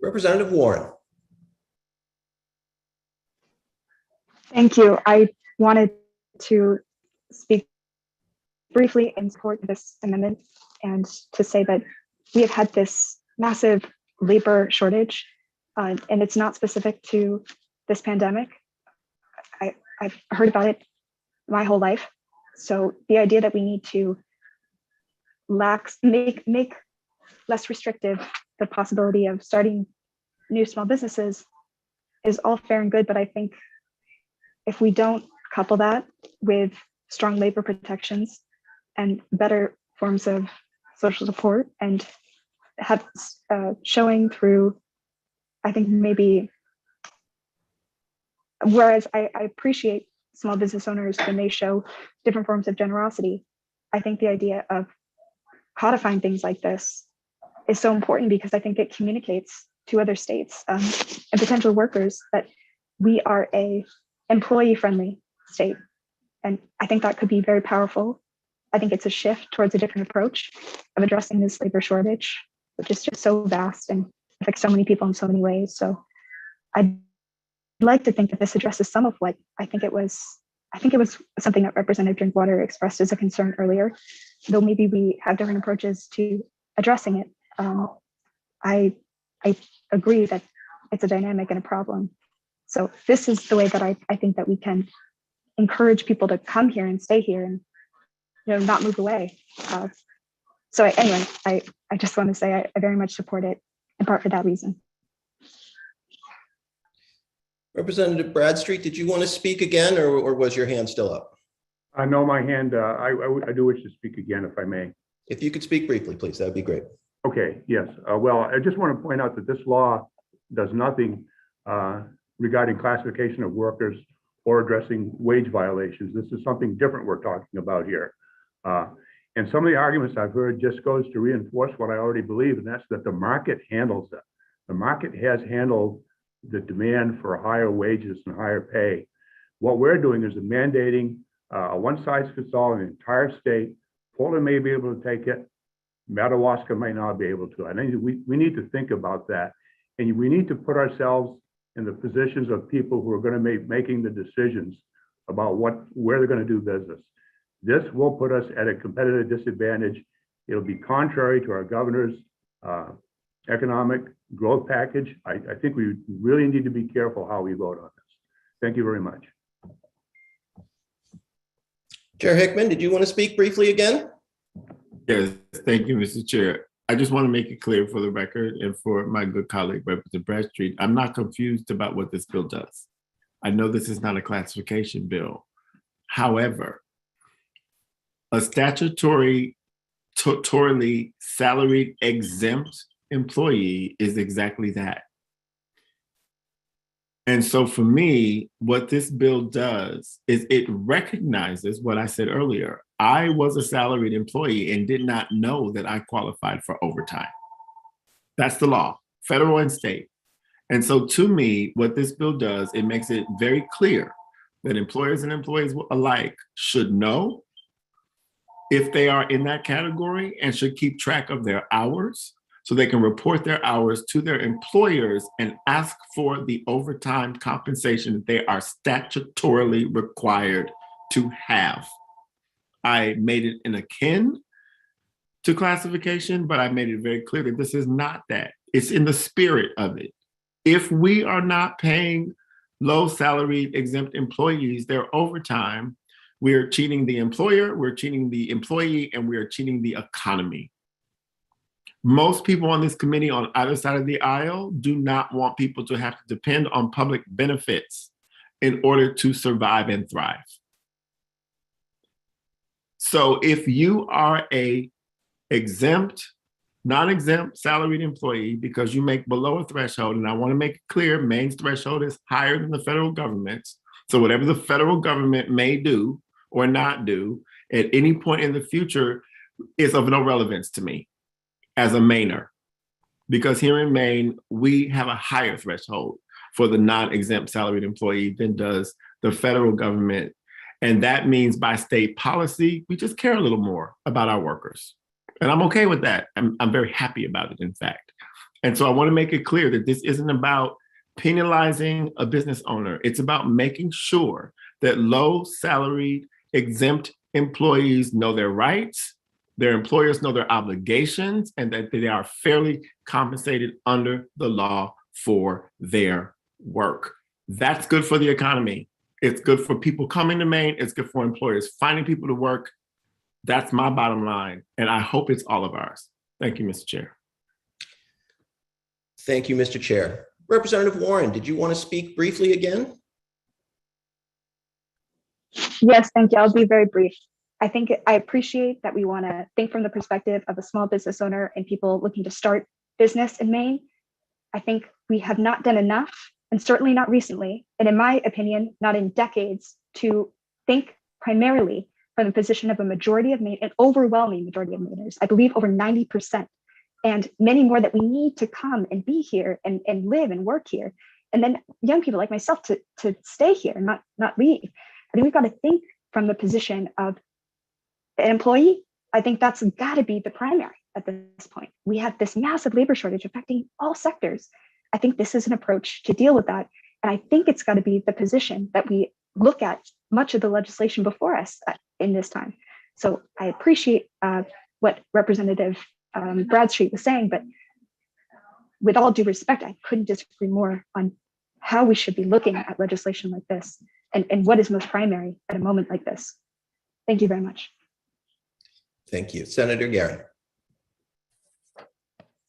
Representative Warren.
Thank you. I wanted to speak briefly in support of this amendment and to say that we have had this massive labor shortage, and it's not specific to this pandemic. I've heard about it my whole life. So the idea that we need to make less restrictive the possibility of starting new small businesses is all fair and good, but I think if we don't couple that with strong labor protections and better forms of social support and have showing through, I think maybe, whereas I appreciate small business owners when they show different forms of generosity, I think the idea of codifying things like this is so important because I think it communicates to other states and potential workers that we are a employee-friendly state. And I think that could be very powerful. I think it's a shift towards a different approach of addressing this labor shortage, which is just so vast and affects so many people in so many ways. So I'd like to think that this addresses some of what I think it was something that Representative Drinkwater expressed as a concern earlier, though maybe we have different approaches to addressing it. I agree that it's a dynamic and a problem. So this is the way that I think that we can encourage people to come here and stay here and not move away. So anyway, I just want to say I very much support it, in part for that reason.
Representative Bradstreet, did you want to speak again, or was your hand still up?
No, my hand, I do wish to speak again, if I may.
If you could speak briefly, please, that'd be great.
Okay, yes. Well, I just want to point out that this law does nothing regarding classification of workers or addressing wage violations. This is something different we're talking about here. And some of the arguments I've heard just goes to reinforce what I already believe, and that's that the market handles it. The market has handled the demand for higher wages and higher pay. What we're doing is mandating a one-size-fits-all in the entire state. Portland may be able to take it. Madawaska might not be able to. I think we need to think about that. And we need to put ourselves in the positions of people who are going to be making the decisions about where they're going to do business. This will put us at a competitive disadvantage. It'll be contrary to our governor's economic growth package. I think we really need to be careful how we vote on this. Thank you very much.
Chair Hickman, did you want to speak briefly again?
Yes, thank you, Mr. Chair. I just want to make it clear for the record and for my good colleague, Representative Bradstreet, I'm not confused about what this bill does. I know this is not a classification bill. However, a statutorily salaried exempt employee is exactly that. And so for me, what this bill does is it recognizes what I said earlier. I was a salaried employee and did not know that I qualified for overtime. That's the law, federal and state. And so to me, what this bill does, it makes it very clear that employers and employees alike should know if they are in that category and should keep track of their hours so they can report their hours to their employers and ask for the overtime compensation that they are statutorily required to have. I made it in akin to classification, but I made it very clear that this is not that. It's in the spirit of it. If we are not paying low salaried exempt employees their overtime, we're cheating the employer, we're cheating the employee, and we are cheating the economy. Most people on this committee on either side of the aisle do not want people to have to depend on public benefits in order to survive and thrive. So if you are a exempt, non-exempt salaried employee because you make below a threshold, and I want to make it clear, Maine's threshold is higher than the federal government's. So whatever the federal government may do or not do at any point in the future is of no relevance to me as a Mainer, because here in Maine, we have a higher threshold for the non-exempt salaried employee than does the federal government. And that means by state policy, we just care a little more about our workers. And I'm okay with that. I'm very happy about it, in fact. And so I want to make it clear that this isn't about penalizing a business owner. It's about making sure that low salaried exempt employees know their rights, their employers know their obligations, and that they are fairly compensated under the law for their work. That's good for the economy. It's good for people coming to Maine. It's good for employers finding people to work. That's my bottom line, and I hope it's all of ours. Thank you, Mr. Chair.
Thank you, Mr. Chair. Representative Warren, did you want to speak briefly again?
Yes, thank you. I'll be very brief. I appreciate that we want to think from the perspective of a small business owner and people looking to start business in Maine. I think we have not done enough, and certainly not recently, and in my opinion, not in decades, to think primarily from the position of a majority of Maine, an overwhelming majority of Mainers, I believe over 90%, and many more that we need to come and be here and live and work here. And then young people like myself to stay here and not leave. I think we've got to think from the position of an employee. I think that's got to be the primary at this point. We have this massive labor shortage affecting all sectors. I think this is an approach to deal with that. And I think it's got to be the position that we look at much of the legislation before us in this time. So I appreciate what Representative Bradstreet was saying, but with all due respect, I couldn't disagree more on how we should be looking at legislation like this and what is most primary at a moment like this. Thank you very much.
Thank you. Senator Guerin.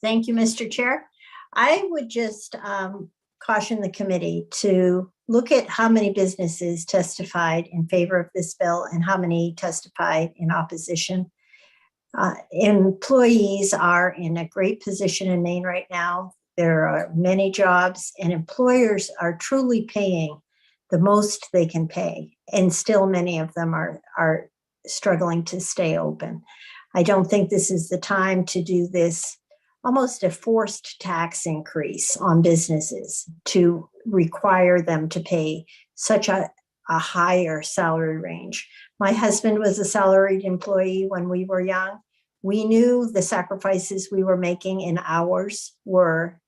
Thank you, Mr. Chair. I would just caution the committee to look at how many businesses testified in favor of this bill and how many testified in opposition. Employees are in a great position in Maine right now. There are many jobs, and employers are truly paying the most they can pay. And still many of them are struggling to stay open. I don't think this is the time to do this almost a forced tax increase on businesses to require them to pay such a higher salary range. My husband was a salaried employee when we were young. We knew the sacrifices we were making in hours were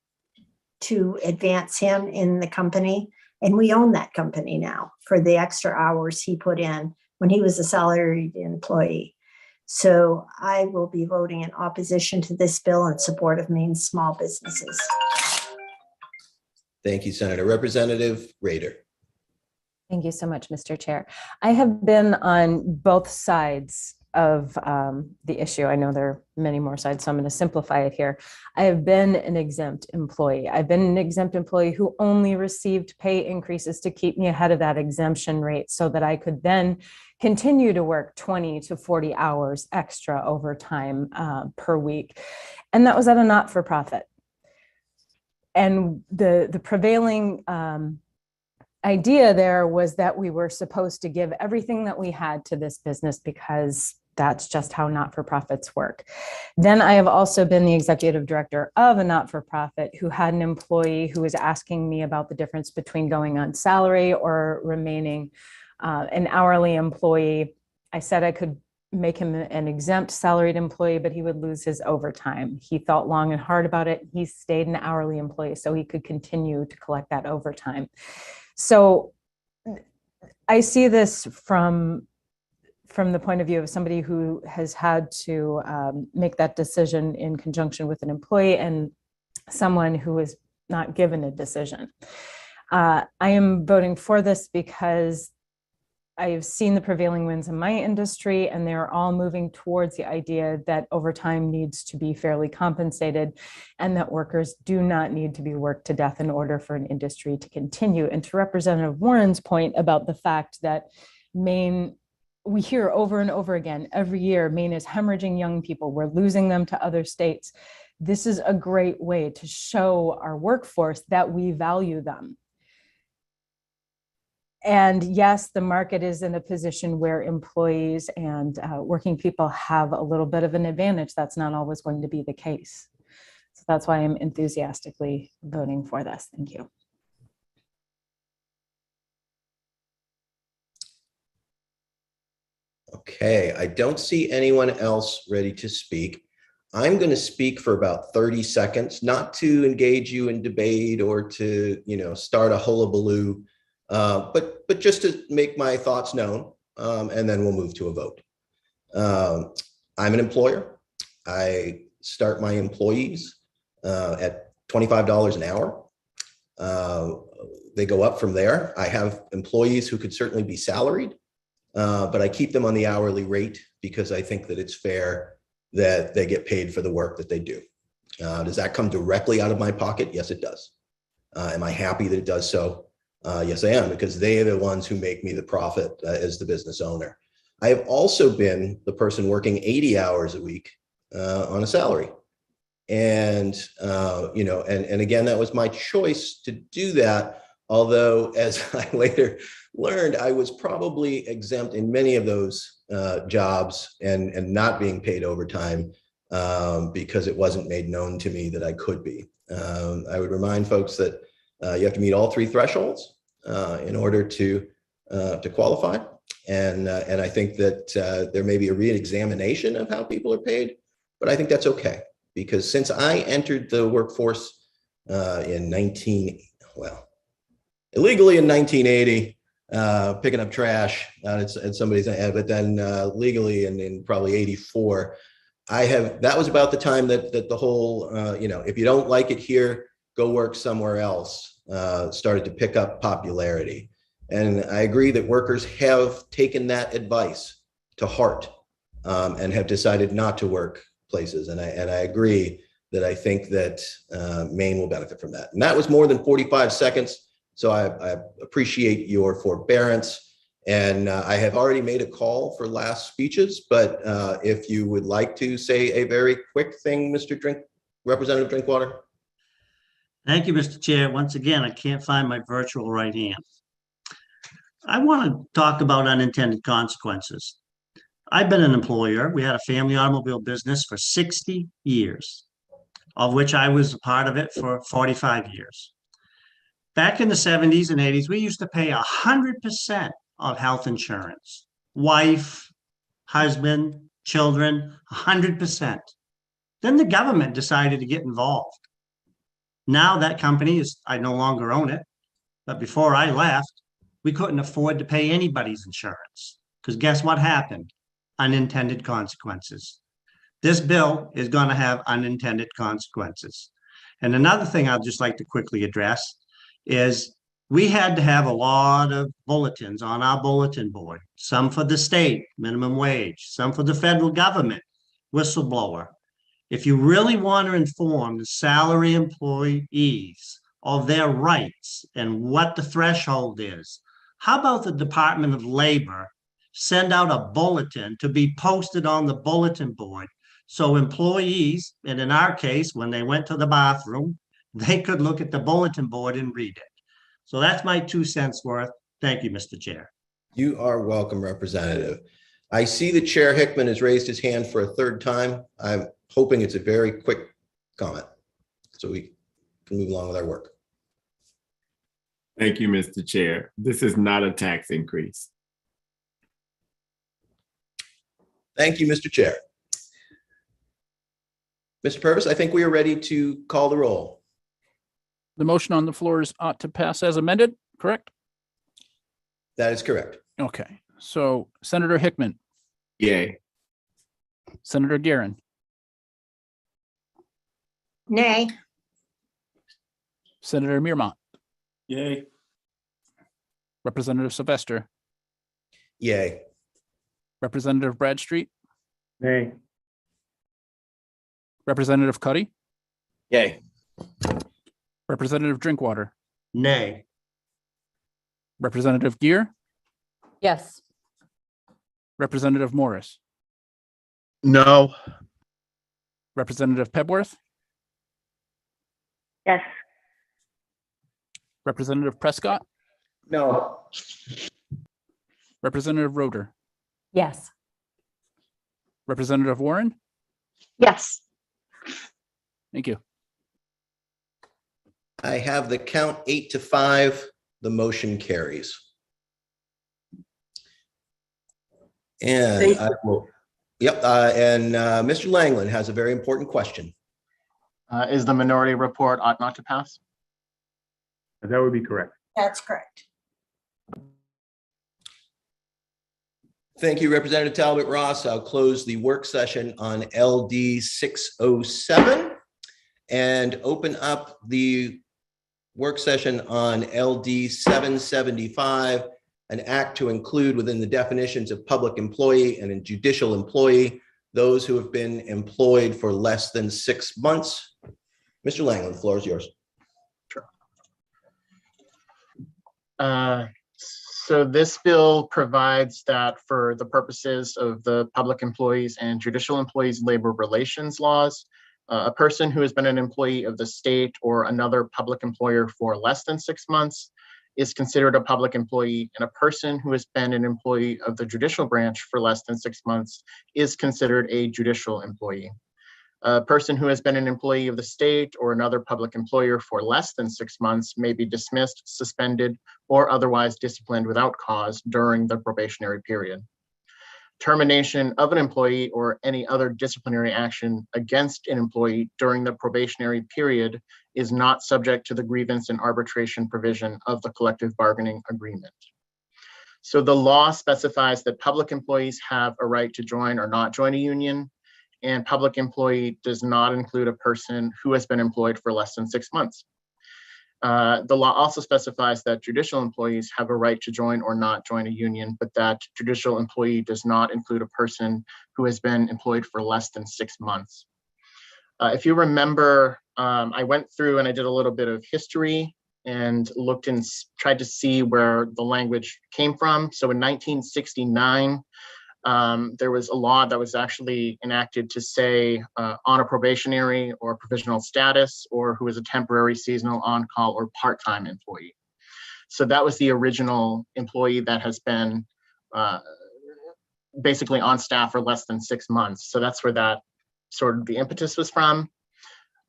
to advance him in the company. And we own that company now for the extra hours he put in when he was a salaried employee. So I will be voting in opposition to this bill in support of Maine's small businesses.
Thank you, Senator. Representative Rader.
Thank you so much, Mr. Chair. I have been on both sides of the issue. I know there are many more sides, so I'm going to simplify it here. I have been an exempt employee. I've been an exempt employee who only received pay increases to keep me ahead of that exemption rate so that I could then continue to work 20 to 40 hours extra overtime per week. And that was at a not-for-profit. And the prevailing idea there was that we were supposed to give everything that we had to this business because that's just how not-for-profits work. Then I have also been the executive director of a not-for-profit who had an employee who was asking me about the difference between going on salary or remaining an hourly employee. I said I could make him an exempt salaried employee, but he would lose his overtime. He thought long and hard about it. He stayed an hourly employee so he could continue to collect that overtime. So I see this from the point of view of somebody who has had to make that decision in conjunction with an employee and someone who is not given a decision. I am voting for this because I've seen the prevailing winds in my industry, and they're all moving towards the idea that overtime needs to be fairly compensated and that workers do not need to be worked to death in order for an industry to continue. And to Representative Warren's point about the fact that Maine, we hear over and over again, every year, Maine is hemorrhaging young people. We're losing them to other states. This is a great way to show our workforce that we value them. And yes, the market is in a position where employees and working people have a little bit of an advantage. That's not always going to be the case. So that's why I'm enthusiastically voting for this. Thank you.
Okay, I don't see anyone else ready to speak. I'm going to speak for about 30 seconds, not to engage you in debate or to, start a hullabaloo. But just to make my thoughts known, and then we'll move to a vote. I'm an employer. I start my employees at $25 an hour. They go up from there. I have employees who could certainly be salaried, but I keep them on the hourly rate because I think that it's fair that they get paid for the work that they do. Does that come directly out of my pocket? Yes, it does. Am I happy that it does so? Yes, I am, because they are the ones who make me the profit as the business owner. I have also been the person working 80 hours a week on a salary. And, and again, that was my choice to do that. Although, as I later learned, I was probably exempt in many of those jobs and not being paid overtime because it wasn't made known to me that I could be. I would remind folks that you have to meet all three thresholds in order to qualify, and I think that there may be a re-examination of how people are paid, but I think that's okay because since I entered the workforce illegally in 1980, picking up trash at somebody's, but then legally in probably 84, that was about the time that the whole if you don't like it here, go work somewhere else. Started to pick up popularity. And I agree that workers have taken that advice to heart and have decided not to work places. And I agree that I think that Maine will benefit from that. And that was more than 45 seconds. So I appreciate your forbearance. And I have already made a call for last speeches, but if you would like to say a very quick thing, Representative Drinkwater.
Thank you, Mr. Chair. Once again, I can't find my virtual right hand. I want to talk about unintended consequences. I've been an employer. We had a family automobile business for 60 years, of which I was a part of it for 45 years. Back in the 70s and 80s, we used to pay 100% of health insurance. Wife, husband, children, 100%. Then the government decided to get involved. Now that company I no longer own it, but before I left, we couldn't afford to pay anybody's insurance because guess what happened? Unintended consequences. This bill is going to have unintended consequences. And another thing I'd just like to quickly address is we had to have a lot of bulletins on our bulletin board, some for the state, minimum wage, some for the federal government, whistleblower. If you really want to inform the salary employees of their rights and what the threshold is, how about the Department of Labor send out a bulletin to be posted on the bulletin board so employees, and in our case, when they went to the bathroom, they could look at the bulletin board and read it. So that's my 2 cents worth. Thank you, Mr. Chair.
You are welcome, Representative. I see that Chair Hickman has raised his hand for a third time. I'm hoping it's a very quick comment so we can move along with our work.
Thank you, Mr. Chair. This is not a tax increase.
Thank you, Mr. Chair. Mr. Purvis, I think we are ready to call the roll.
The motion on the floor is ought to pass as amended, correct?
That is correct.
Okay, so Senator Hickman,
Yay.
Senator Guerin,
Nay.
Senator Mearmont,
Yay.
Representative Sylvester,
Yay.
Representative Bradstreet,
Nay.
Representative Cuddy,
Yay.
Representative Drinkwater,
Nay.
Representative Gear,
Yes.
Representative Morris,
No.
Representative Pebworth,
Yes.
Representative Prescott,
No.
Representative Roeder,
Yes.
Representative Warren.
Yes.
Thank you.
I have the count 8-5. The motion carries. And
Thank
I will, and Mr. Langland has a very important question.
Is the minority report ought not to pass?
That would be correct.
That's correct.
Thank you, Representative Talbot Ross. I'll close the work session on LD 607 and open up the work session on LD 775, an act to include within the definitions of public employee and a judicial employee those who have been employed for less than 6 months. Mr. Langland, the floor is yours.
So this bill provides that for the purposes of the public employees and judicial employees labor relations laws, a person who has been an employee of the state or another public employer for less than 6 months is considered a public employee, and a person who has been an employee of the judicial branch for less than 6 months is considered a judicial employee. A person who has been an employee of the state or another public employer for less than 6 months may be dismissed, suspended, or otherwise disciplined without cause during the probationary period. Termination of an employee or any other disciplinary action against an employee during the probationary period is not subject to the grievance and arbitration provision of the collective bargaining agreement. So the law specifies that public employees have a right to join or not join a union, and public employee does not include a person who has been employed for less than 6 months. The law also specifies that judicial employees have a right to join or not join a union, but that judicial employee does not include a person who has been employed for less than 6 months. If you remember, I went through and I did a little bit of history and looked and tried to see where the language came from. So in 1969, There was a law that was actually enacted to say on a probationary or provisional status, or who is a temporary, seasonal, on-call, or part-time employee. So that was the original employee that has been basically on staff for less than 6 months. So that's where that sort of the impetus was from.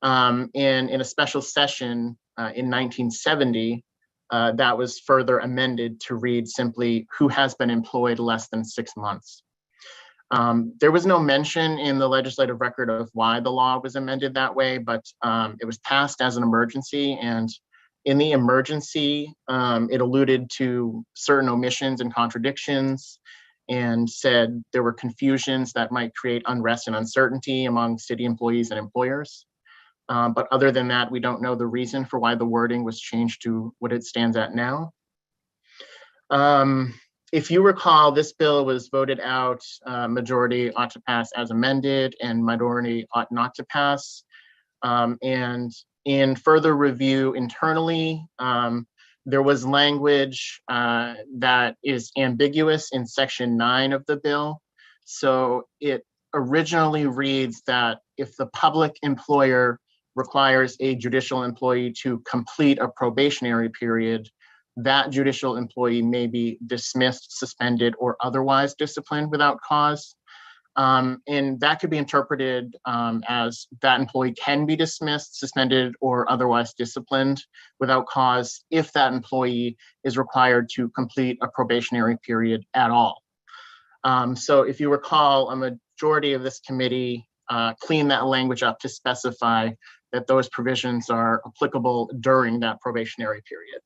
And in a special session in 1970, that was further amended to read simply who has been employed less than 6 months. There was no mention in the legislative record of why the law was amended that way, but it was passed as an emergency. And in the emergency, it alluded to certain omissions and contradictions and said there were confusions that might create unrest and uncertainty among city employees and employers. But other than that, we don't know the reason for why the wording was changed to what it stands at now. If you recall, this bill was voted out, majority ought to pass as amended and minority ought not to pass. And in further review internally, there was language that is ambiguous in section 9 of the bill. So it originally reads that if the public employer requires a judicial employee to complete a probationary period, that judicial employee may be dismissed, suspended, or otherwise disciplined without cause. And that could be interpreted as that employee can be dismissed, suspended, or otherwise disciplined without cause if that employee is required to complete a probationary period at all. So if you recall, a majority of this committee cleaned that language up to specify that those provisions are applicable during that probationary period.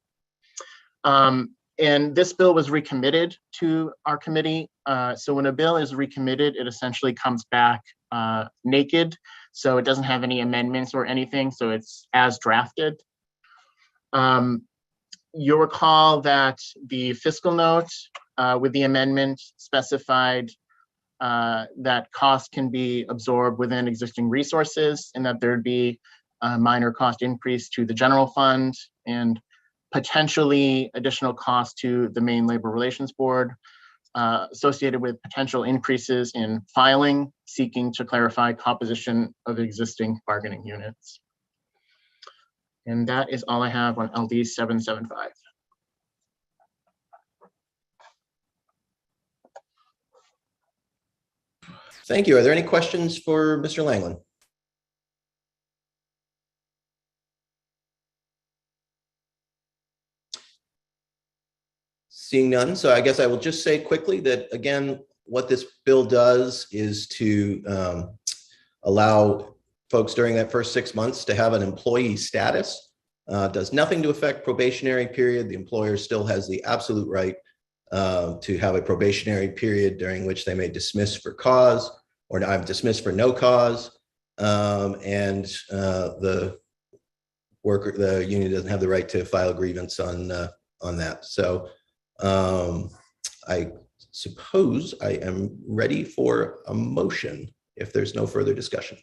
And this bill was recommitted to our committee. So when a bill is recommitted, it essentially comes back naked. So it doesn't have any amendments or anything. So it's as drafted. You'll recall that the fiscal note with the amendment specified that costs can be absorbed within existing resources and that there'd be a minor cost increase to the general fund and potentially additional costs to the Maine Labor Relations Board associated with potential increases in filing, seeking to clarify composition of existing bargaining units. And that is all I have on LD 775.
Thank you. Are there any questions for Mr. Langland? Seeing none, so I guess I will just say quickly that, again, what this bill does is to allow folks during that first 6 months to have an employee status. Does nothing to affect probationary period. The employer still has the absolute right to have a probationary period during which they may dismiss for cause or I'm dismissed for no cause. And the worker, the union doesn't have the right to file a grievance on that. So I suppose I am ready for a motion if there's no further discussion.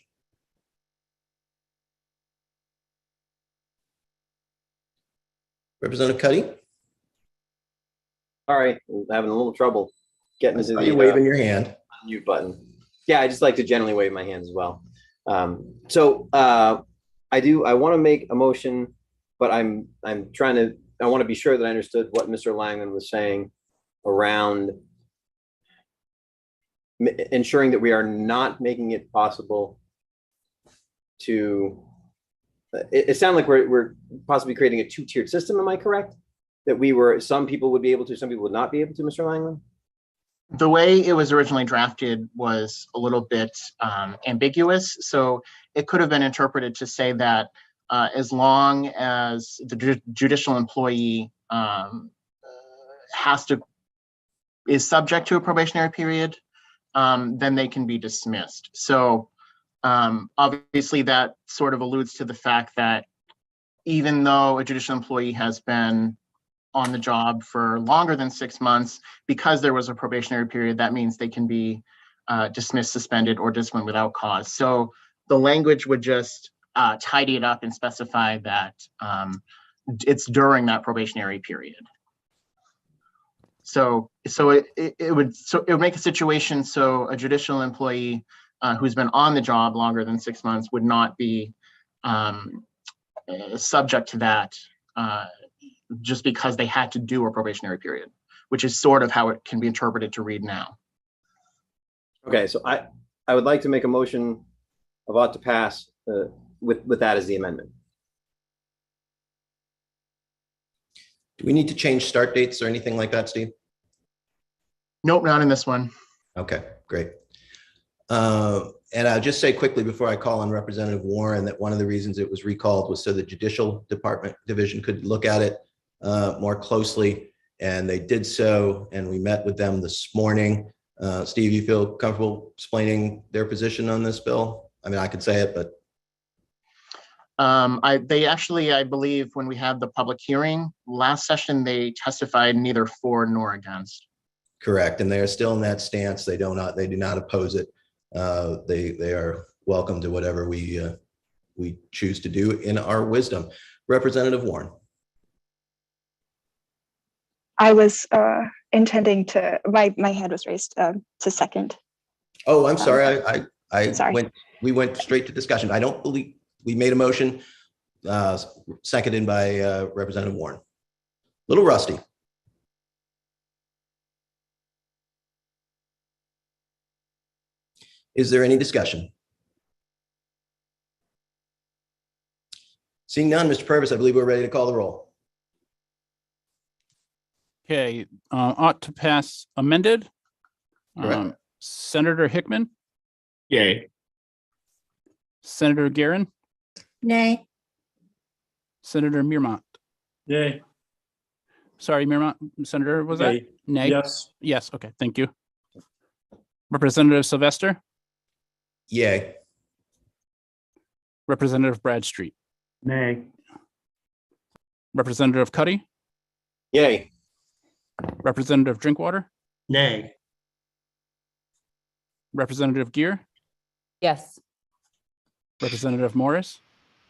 Representative Cuddy?
All right, I'm having a little trouble getting into the
waving your hand.
Mute button. Yeah, I just like to generally wave my hands as well. I want to make a motion, but I want to be sure that I understood what Mr. Langland was saying around ensuring that we are not making it possible to, it sounded like we're possibly creating a two-tiered system. Am I correct? That some people would be able to, some people would not be able to, Mr. Langland?
The way it was originally drafted was a little bit ambiguous. So it could have been interpreted to say that as long as the judicial employee is subject to a probationary period, then they can be dismissed. So obviously that sort of alludes to the fact that even though a judicial employee has been on the job for longer than 6 months, because there was a probationary period, that means they can be dismissed, suspended, or disciplined without cause. So the language would just tidy it up and specify that it's during that probationary period. So it would make a situation so a judicial employee who's been on the job longer than 6 months would not be subject to that just because they had to do a probationary period, which is sort of how it can be interpreted to read now.
Okay, so I would like to make a motion of ought to pass with that as the amendment.
Do we need to change start dates or anything like that, Steve?
Nope, not in this one.
Okay, great. And I'll just say quickly before I call on Representative Warren that one of the reasons it was recalled was so the Judicial Department Division could look at it more closely, and they did so, and we met with them this morning. Steve, you feel comfortable explaining their position on this bill? I mean, I could say it, but
they actually, I believe, when we had the public hearing last session, they testified neither for nor against.
correct, and they are still in that stance. They do not oppose it. They are welcome to whatever we choose to do in our wisdom. Representative Warren.
I was intending to, my hand was raised to second.
Oh, I'm sorry.
Sorry.
We went straight to discussion. I don't believe we made a motion, seconded by Representative Warren. Little rusty. Is there any discussion? Seeing none, Mr. Purvis, I believe we're ready to call the roll.
Okay, ought to pass amended.
Correct.
Senator Hickman,
Yay.
Senator Guerin,
Nay.
Senator Mearmont.
Yay.
Sorry, Mearmont, Senator, was that?
Nay.
Nay?
Yes.
Yes, okay, thank you. Representative Sylvester,
Yay.
Representative Bradstreet,
Nay.
Representative Cuddy,
Yay.
Representative Drinkwater,
Nay.
Representative Gear,
Yes.
Representative Morris,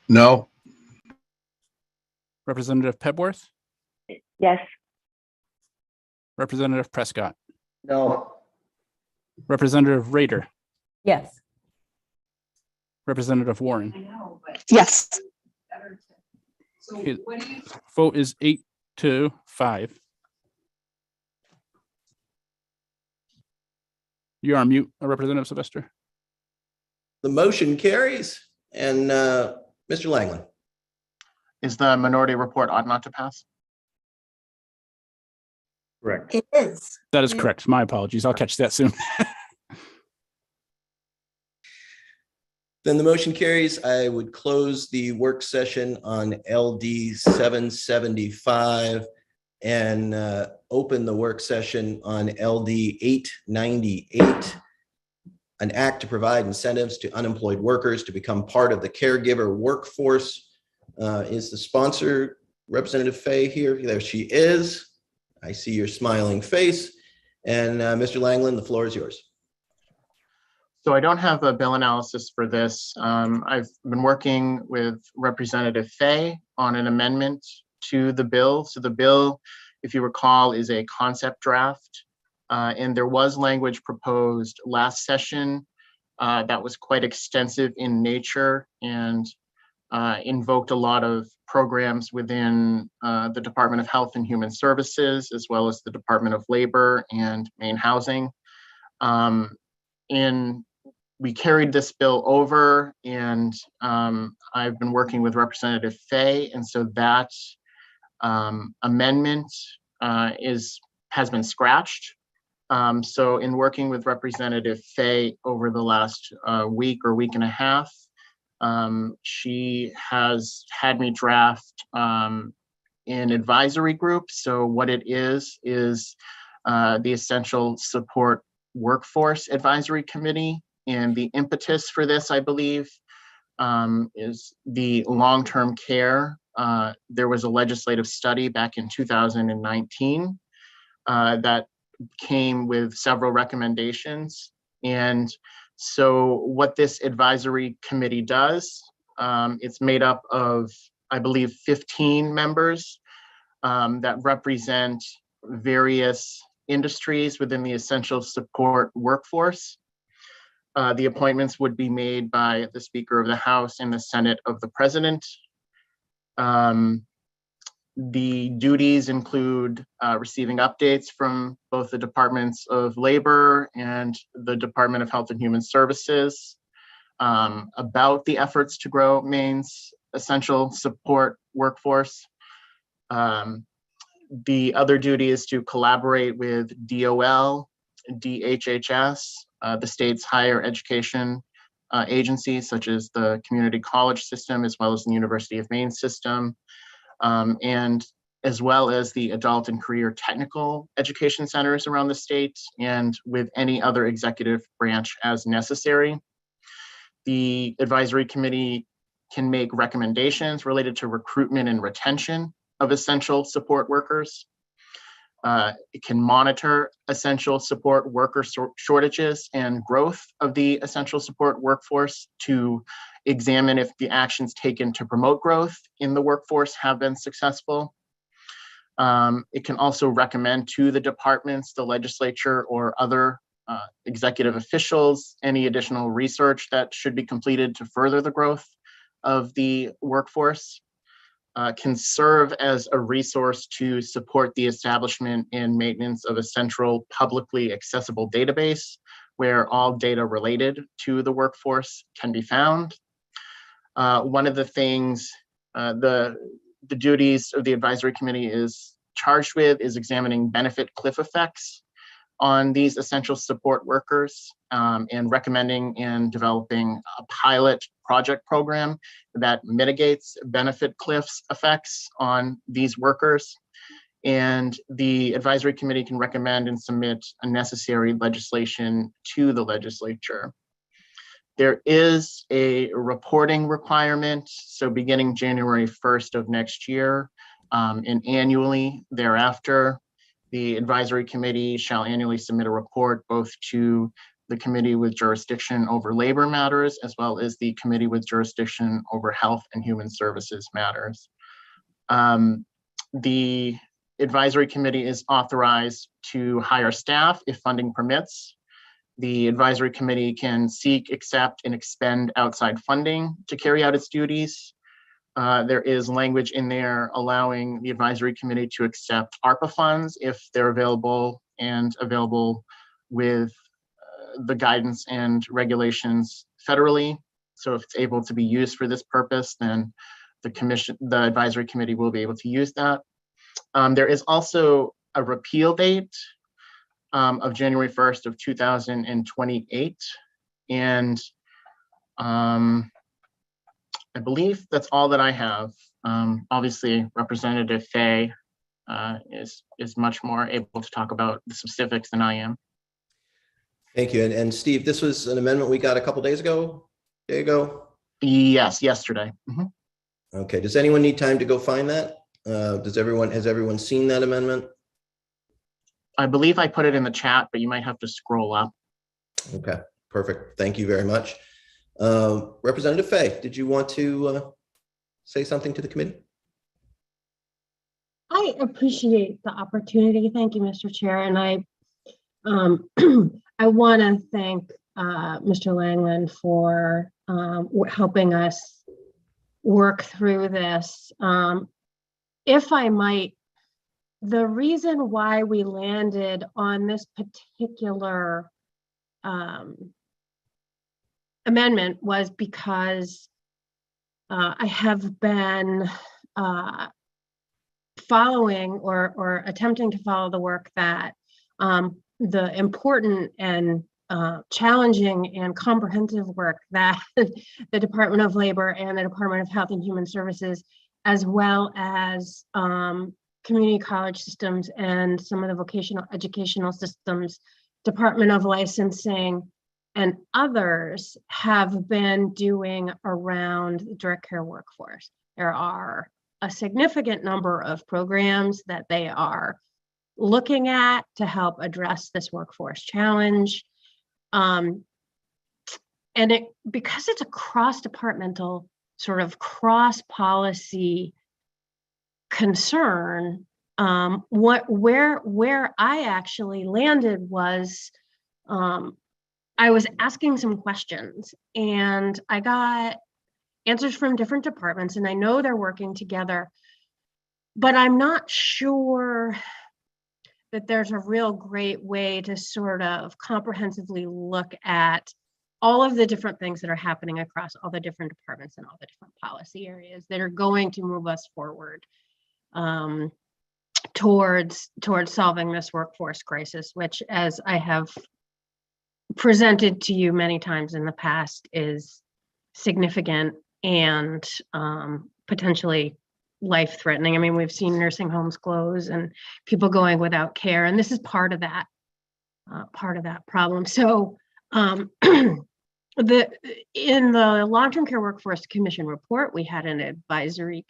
No.
Representative Pebworth,
Yes.
Representative Prescott,
No.
Representative Rader,
Yes.
Representative Warren.
Yes.
Okay, vote is 8-5. You're on mute, Representative Sylvester.
The motion carries. And Mr. Langland.
Is the minority report ought not to pass?
Correct.
It is.
That is correct. My apologies. I'll catch that soon.
Then the motion carries. I would close the work session on LD 775 and open the work session on LD 898, an act to provide incentives to unemployed workers to become part of the caregiver workforce. Is the sponsor, Representative Fay, here? There she is. I see your smiling face. And Mr. Langland, the floor is yours.
So I don't have a bill analysis for this. I've been working with Representative Fay on an amendment to the bill. So the bill, if you recall, is a concept draft. And there was language proposed last session that was quite extensive in nature and invoked a lot of programs within the Department of Health and Human Services, as well as the Department of Labor and Maine Housing. We carried this bill over, and I've been working with Representative Fay, and so that amendment has been scratched. So in working with Representative Fay over the last week or week and a half, she has had me draft an advisory group. So what it is the Essential Support Workforce Advisory Committee. And the impetus for this, I believe, is the long-term care. There was a legislative study back in 2019 that came with several recommendations. And so what this advisory committee does, it's made up of, I believe, 15 members that represent various industries within the essential support workforce. The appointments would be made by the Speaker of the House and the Senate of the President. The duties include receiving updates from both the Departments of Labor and the Department of Health and Human Services about the efforts to grow Maine's essential support workforce. The other duty is to collaborate with DOL, DHHS, the state's higher education agencies, such as the community college system, as well as the University of Maine system, and as well as the adult and career technical education centers around the state, and with any other executive branch as necessary. The advisory committee can make recommendations related to recruitment and retention of essential support workers. It can monitor essential support worker shortages and growth of the essential support workforce to examine if the actions taken to promote growth in the workforce have been successful. It can also recommend to the departments, the legislature, or other executive officials any additional research that should be completed to further the growth of the workforce. Can serve as a resource to support the establishment and maintenance of a central publicly accessible database where all data related to the workforce can be found. One of the things the duties of the advisory committee is charged with is examining benefit cliff effects on these essential support workers, and recommending and developing a pilot project program that mitigates benefit cliffs effects on these workers. And the advisory committee can recommend and submit a necessary legislation to the legislature. There is a reporting requirement, so beginning January 1st of next year, and annually thereafter, the advisory committee shall annually submit a report both to the committee with jurisdiction over labor matters, as well as the committee with jurisdiction over health and human services matters. The advisory committee is authorized to hire staff if funding permits. The advisory committee can seek, accept, and expend outside funding to carry out its duties. There is language in there allowing the advisory committee to accept ARPA funds if they're available, and available with the guidance and regulations federally. So if it's able to be used for this purpose, then the advisory committee will be able to use that. There is also a repeal date of January 1st of 2028. And I believe that's all that I have. Obviously, Representative Fay is much more able to talk about the specifics than I am.
Thank you. And Steve, this was an amendment we got a couple days ago?
Yes, yesterday. Mm-hmm.
Okay. Does anyone need time to go find that? Has everyone seen that amendment?
I believe I put it in the chat, but you might have to scroll up.
Okay, perfect. Thank you very much. Representative Fay, did you want to say something to the committee?
I appreciate the opportunity. Thank you, Mr. Chair. And I want to thank Mr. Langland for helping us work through this. If I might, the reason why we landed on this particular amendment was because I have been following or attempting to follow the work that the important and challenging and comprehensive work that the Department of Labor and the Department of Health and Human Services, as well as community college systems and some of the vocational educational systems, Department of Licensing, and others have been doing around the direct care workforce. There are a significant number of programs that they are looking at to help address this workforce challenge. And because it's a cross-departmental, sort of cross-policy concern, where I actually landed was, I was asking some questions and I got answers from different departments, and I know they're working together, but I'm not sure that there's a real great way to sort of comprehensively look at all of the different things that are happening across all the different departments and all the different policy areas that are going to move us forward towards solving this workforce crisis, which, as I have presented to you many times in the past, is significant and potentially life-threatening. I mean, we've seen nursing homes close and people going without care, and this is part of that problem. So in the Long-Term Care Workforce Commission report, we had an advisory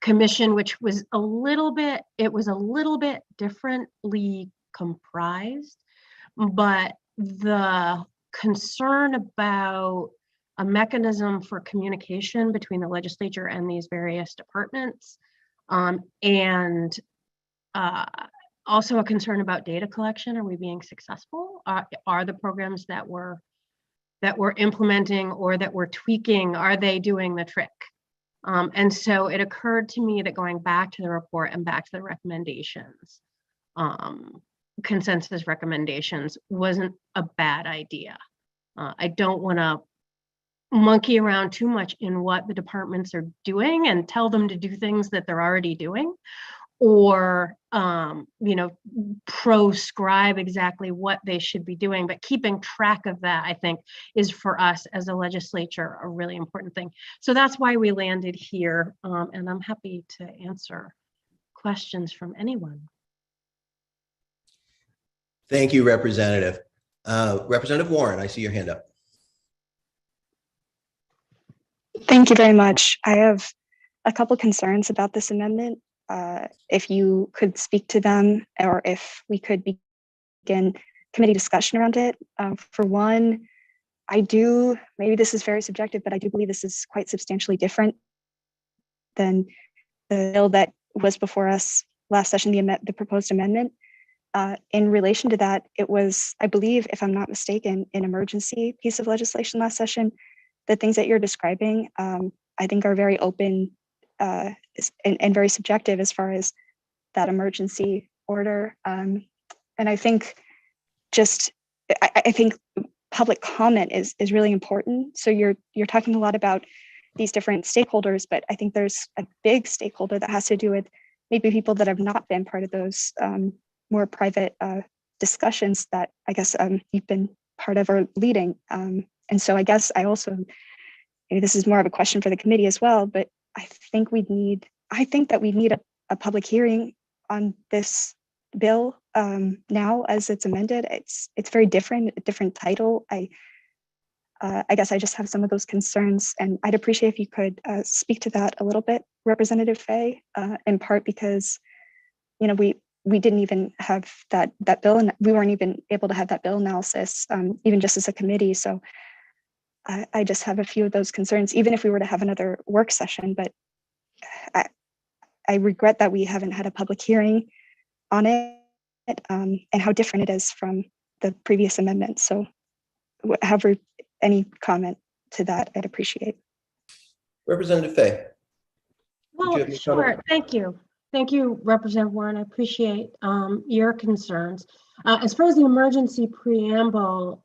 commission, which was a little bit differently comprised, but the concern about a mechanism for communication between the legislature and these various departments, and also a concern about data collection. Are we being successful? Are the programs that we're implementing or that we're tweaking, are they doing the trick? And so it occurred to me that going back to the report and back to the recommendations, consensus recommendations, wasn't a bad idea. I don't want to monkey around too much in what the departments are doing and tell them to do things that they're already doing, or proscribe exactly what they should be doing. But keeping track of that, I think, is for us as a legislature a really important thing. So that's why we landed here, and I'm happy to answer questions from anyone.
Thank you, Representative. Representative Warren, I see your hand up.
Thank you very much. I have a couple concerns about this amendment. If you could speak to them, or if we could begin committee discussion around it. For one, maybe this is very subjective, but I do believe this is quite substantially different than the bill that was before us last session, the proposed amendment. In relation to that, it was, I believe, if I'm not mistaken, an emergency piece of legislation last session. The things that you're describing, I think, are very open and very subjective as far as that emergency order. And I think I think public comment is really important. So you're talking a lot about these different stakeholders, but I think there's a big stakeholder that has to do with maybe people that have not been part of those more private discussions that I guess you've been part of or leading. And so I guess maybe this is more of a question for the committee as well, but I think that we need a public hearing on this bill now as it's amended. It's very different, a different title. I guess I just have some of those concerns, and I'd appreciate if you could speak to that a little bit, Representative Fay, in part because, we didn't even have that bill, and we weren't even able to have that bill analysis, even just as a committee. So I just have a few of those concerns, even if we were to have another work session. But I regret that we haven't had a public hearing on it, and how different it is from the previous amendment. So however, any comment to that, I'd appreciate.
Representative Fay.
Well, sure. Thank you. Thank you, Representative Warren. I appreciate your concerns. As far as the emergency preamble,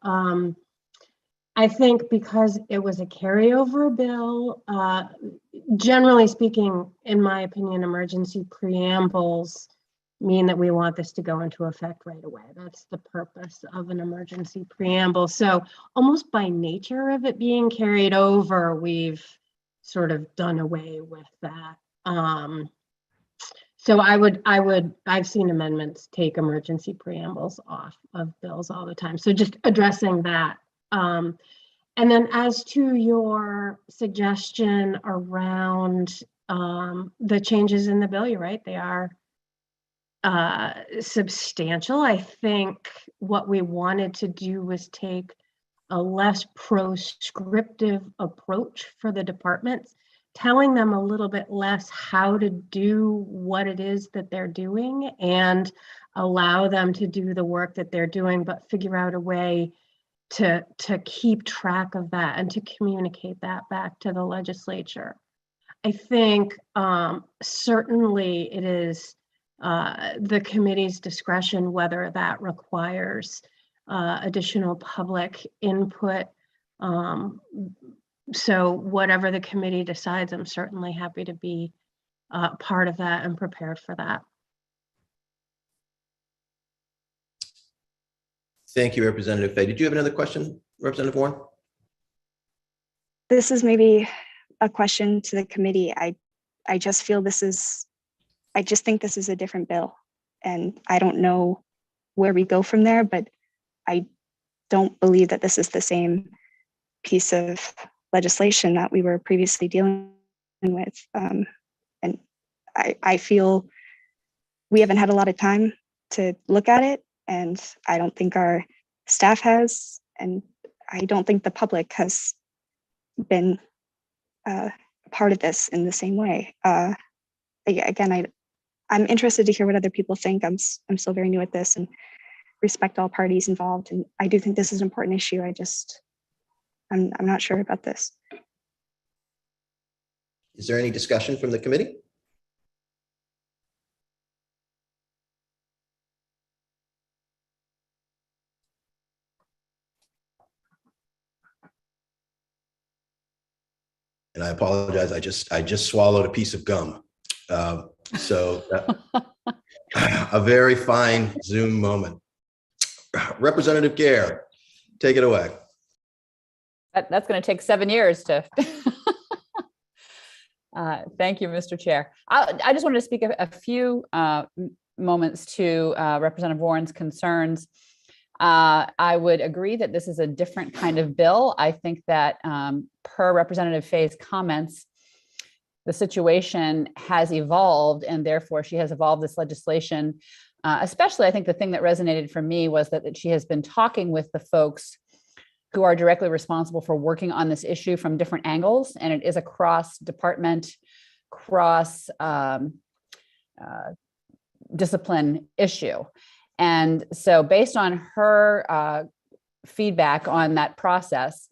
I think because it was a carryover bill, generally speaking, in my opinion, emergency preambles mean that we want this to go into effect right away. That's the purpose of an emergency preamble. So almost by nature of it being carried over, we've sort of done away with that. So I've seen amendments take emergency preambles off of bills all the time. So just addressing that. And then as to your suggestion around the changes in the bill, you're right, they are substantial. I think what we wanted to do was take a less proscriptive approach for the departments telling them a little bit less how to do what it is that they're doing and allow them to do the work that they're doing, but figure out a way to keep track of that and to communicate that back to the legislature. I think certainly it is the committee's discretion whether that requires additional public input. So whatever the committee decides, I'm certainly happy to be part of that and prepared for that.
Thank you, Representative Fay. Did you have another question, Representative Warren?
This is maybe a question to the committee. I just feel I just think this is a different bill, and I don't know where we go from there, but I don't believe that this is the same piece of legislation that we were previously dealing with. And I feel we haven't had a lot of time to look at it, and I don't think our staff has, and I don't think the public has been part of this in the same way. Again, I'm interested to hear what other people think. I'm still very new at this and respect all parties involved. And I do think this is an important issue. I'm not sure about this.
Is there any discussion from the committee? And I apologize, I just swallowed a piece of gum. A very fine Zoom moment. Representative Gare, take it away.
That's going to take 7 years to. Thank you, Mr. Chair. I just wanted to speak a few moments to Representative Warren's concerns. I would agree that this is a different kind of bill. I think that per Representative Fay's comments, the situation has evolved, and therefore she has evolved this legislation. Especially, I think the thing that resonated for me was that she has been talking with the folks who are directly responsible for working on this issue from different angles, and it is a cross-department, cross-discipline issue. And so based on her feedback on that process,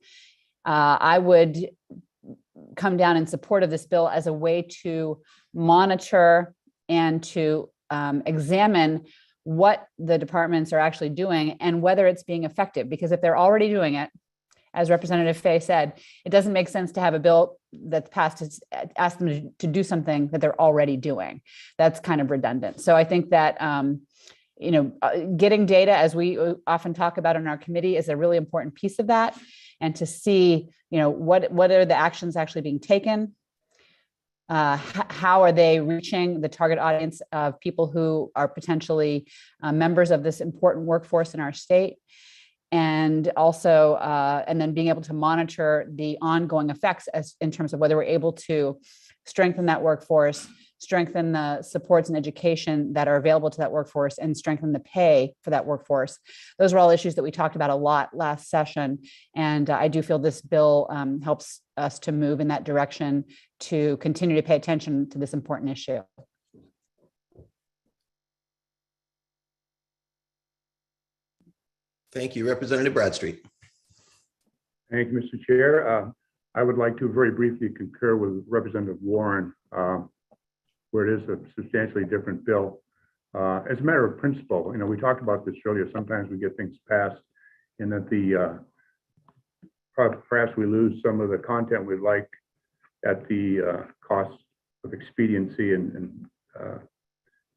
I would come down in support of this bill as a way to monitor and to examine what the departments are actually doing and whether it's being effective. Because if they're already doing it, as Representative Fay said, it doesn't make sense to have a bill that's passed to ask them to do something that they're already doing. That's kind of redundant. So I think that getting data, as we often talk about in our committee, is a really important piece of that. And to see, what are the actions actually being taken? How are they reaching the target audience of people who are potentially members of this important workforce in our state? And also, and then being able to monitor the ongoing effects in terms of whether we're able to strengthen that workforce, strengthen the supports and education that are available to that workforce, and strengthen the pay for that workforce. Those are all issues that we talked about a lot last session. And I do feel this bill helps us to move in that direction to continue to pay attention to this important issue.
Thank you, Representative Bradstreet.
Thank you, Mr. Chair. I would like to very briefly concur with Representative Warren, where it is a substantially different bill. As a matter of principle, we talked about this earlier. Sometimes we get things passed, and that perhaps we lose some of the content we'd like at the cost of expediency and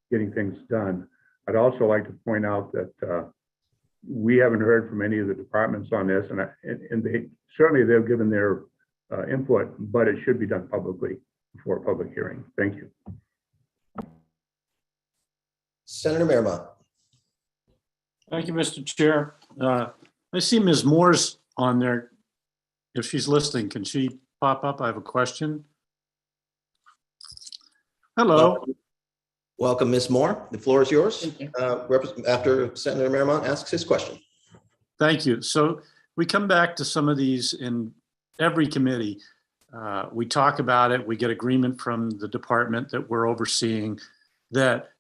getting things done. I'd also like to point out that we haven't heard from any of the departments on this, and they've given their input, but it should be done publicly before a public hearing. Thank you.
Senator Merrimont.
Thank you, Mr. Chair. I see Ms. Moore's on there. If she's listening, can she pop up? I have a question. Hello.
Welcome, Ms. Moore. The floor is yours. After Senator Merrimont asks his question.
Thank you. So we come back to some of these in every committee. we talk about it, we get agreement from the department that we're overseeing, that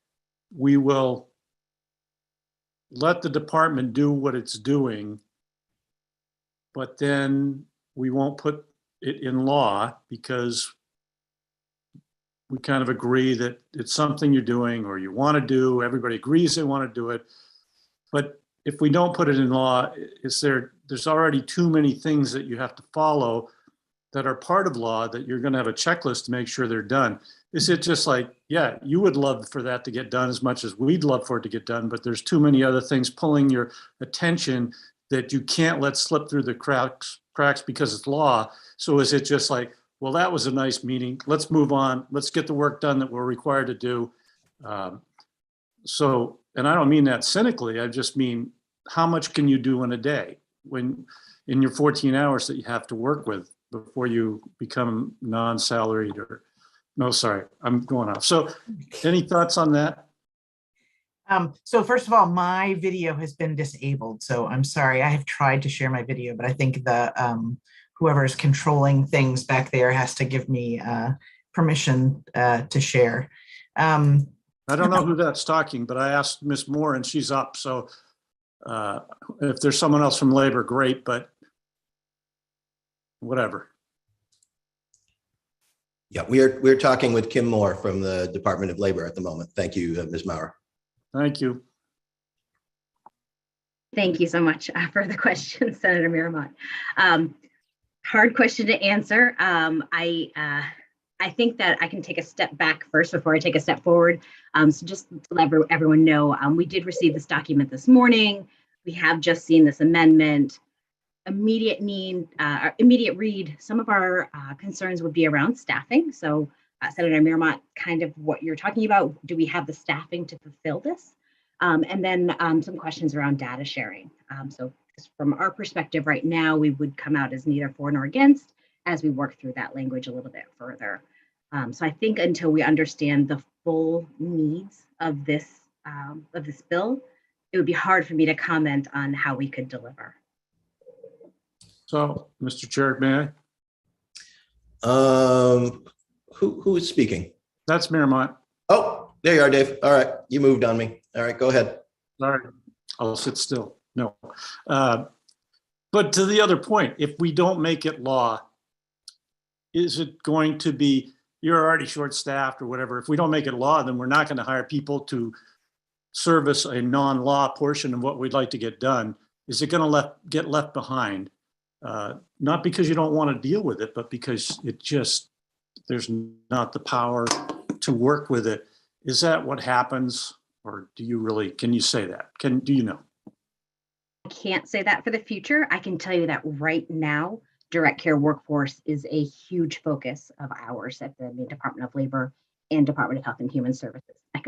we will let the department do what it's doing, but then we won't put it in law because we kind of agree that it's something you're doing or you want to do. Everybody agrees they want to do it. But if we don't put it in law, there's already too many things that you have to follow that are part of law that you're going to have a checklist to make sure they're done. Is it just like, yeah, you would love for that to get done as much as we'd love for it to get done, but there's too many other things pulling your attention that you can't let slip through the cracks because it's law. So is it just like, well, that was a nice meeting. Let's move on. Let's get the work done that we're required to do. And I don't mean that cynically. I just mean, how much can you do in a day when in your 14 hours that you have to work with before you become non-salaried or, no, sorry, I'm going off. So any thoughts on that?
So first of all, my video has been disabled. So I'm sorry, I have tried to share my video, but I think the whoever is controlling things back there has to give me permission to share.
I don't know who that's talking, but I asked Ms. Moore and she's up. So if there's someone else from labor, great, but whatever.
Yeah, we're talking with Kim Moore from the Department of Labor at the moment. Thank you, Ms. Maurer.
Thank you.
Thank you so much for the question, Senator Miramont. Hard question to answer. I think that I can take a step back first before I take a step forward. So just to let everyone know, we did receive this document this morning. We have just seen this amendment. Immediate need, immediate read, some of our concerns would be around staffing. So Senator Miramont, kind of what you're talking about, do we have the staffing to fulfill this? And then some questions around data sharing. So from our perspective right now, we would come out as neither for nor against as we work through that language a little bit further. So I think until we understand the full needs of this bill, it would be hard for me to comment on how we could deliver.
So, Mr. Chair, may I?
Who is speaking?
That's Miramont.
Oh, there you are, Dave. All right, you moved on me. All right, go ahead.
All right, I'll sit still. No. But to the other point, if we don't make it law, is it going to be, you're already short-staffed or whatever. If we don't make it law, then we're not going to hire people to service a non-law portion of what we'd like to get done. Is it going to get left behind? Not because you don't want to deal with it, but because it just, there's not the power to work with it. Is that what happens? Or do you really, can you say that? Do you know?
I can't say that for the future. I can tell you that right now, direct care workforce is a huge focus of ours at the Maine Department of Labor and Department of Health and Human Services. I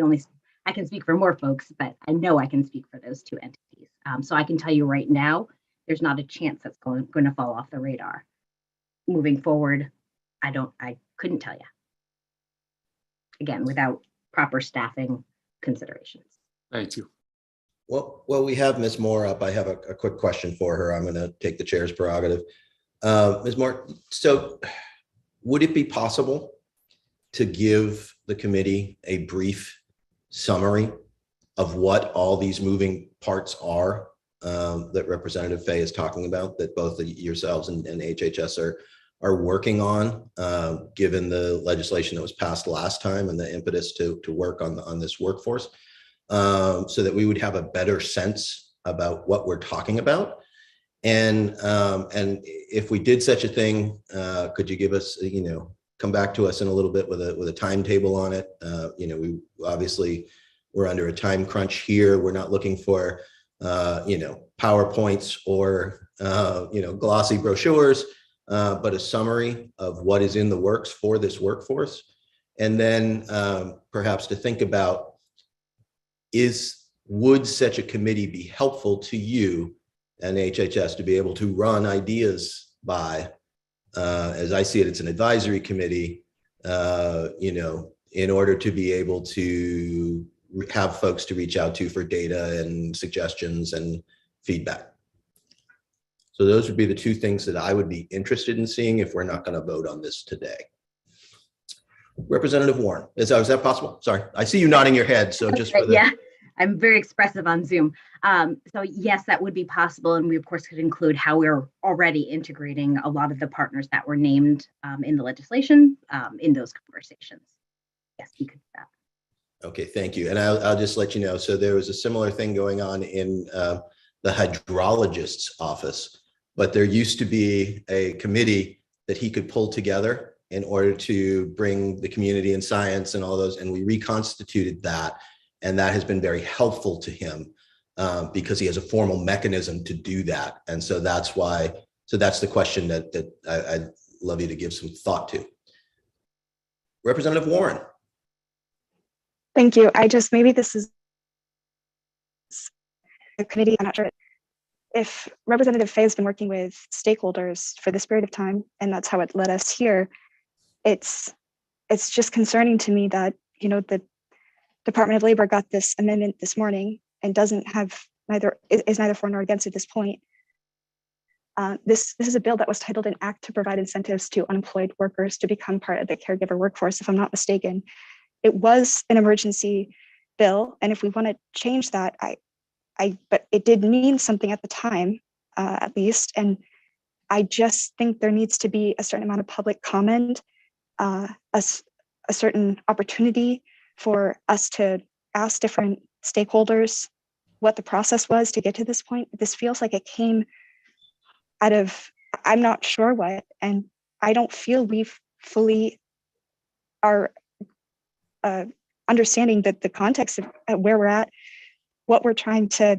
can speak for more folks, but I know I can speak for those two entities. So I can tell you right now, there's not a chance that's going to fall off the radar. Moving forward, I couldn't tell you. Again, without proper staffing considerations.
Thank you.
Well, we have Ms. Moore up. I have a quick question for her. I'm going to take the chair's prerogative. Ms. Moore, so would it be possible to give the committee a brief summary of what all these moving parts are that Representative Fay is talking about, that both yourselves and HHS are working on, given the legislation that was passed last time and the impetus to work on this workforce, so that we would have a better sense about what we're talking about? And if we did such a thing, could you give us, come back to us in a little bit with a timetable on it? We obviously, we're under a time crunch here. We're not looking for PowerPoints or glossy brochures, but a summary of what is in the works for this workforce. And then perhaps to think about, would such a committee be helpful to you and HHS to be able to run ideas by? As I see it, it's an advisory committee, in order to be able to have folks to reach out to for data and suggestions and feedback. So those would be the two things that I would be interested in seeing if we're not going to vote on this today. Representative Warren, is that possible? Sorry, I see you nodding your head. So just for the
Yeah, I'm very expressive on Zoom. So yes, that would be possible. And we of course could include how we're already integrating a lot of the partners that were named in the legislation in those conversations. Yes, we could do that.
Okay, thank you. And I'll just let you know. So there was a similar thing going on in the hydrologist's office, but there used to be a committee that he could pull together in order to bring the community and science and all those, and we reconstituted that. And that has been very helpful to him because he has a formal mechanism to do that. And so that's why, so that's the question that I'd love you to give some thought to. Representative Warren.
Thank you. Maybe this is a committee, I'm not sure. If Representative Fay has been working with stakeholders for this period of time, and that's how it led us here, it's just concerning to me that, you know, the Department of Labor got this amendment this morning and doesn't have is neither for nor against at this point. This is a bill that was titled an act to provide incentives to unemployed workers to become part of the caregiver workforce, if I'm not mistaken. It was an emergency bill, and if we want to change that, but it did mean something at the time, at least, and I just think there needs to be a certain amount of public comment, a certain opportunity for us to ask different stakeholders what the process was to get to this point. This feels like it came out of, I'm not sure what, and I don't feel we've fully are understanding that the context of where we're at, what we're trying to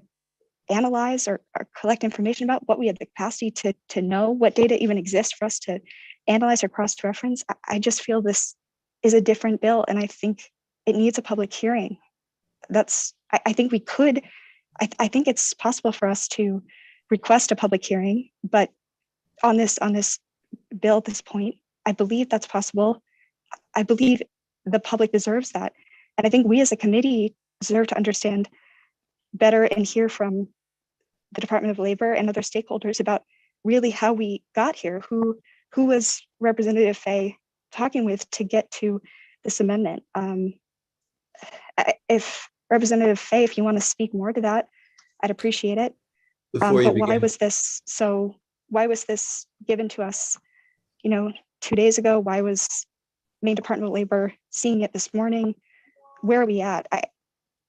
analyze or collect information about, what we have the capacity to know, what data even exists for us to analyze or cross-reference. I just feel this is a different bill, and I think it needs a public hearing. I think we could, I think it's possible for us to request a public hearing, but on this bill at this point, I believe that's possible. I believe the public deserves that. And I think we as a committee deserve to understand better and hear from the Department of Labor and other stakeholders about really how we got here. Who was Representative Fay talking with to get to this amendment? If Representative Fay, if you want to speak more to that, I'd appreciate it. But why was this given to us, 2 days ago? Why was Maine Department of Labor seeing it this morning? Where are we at?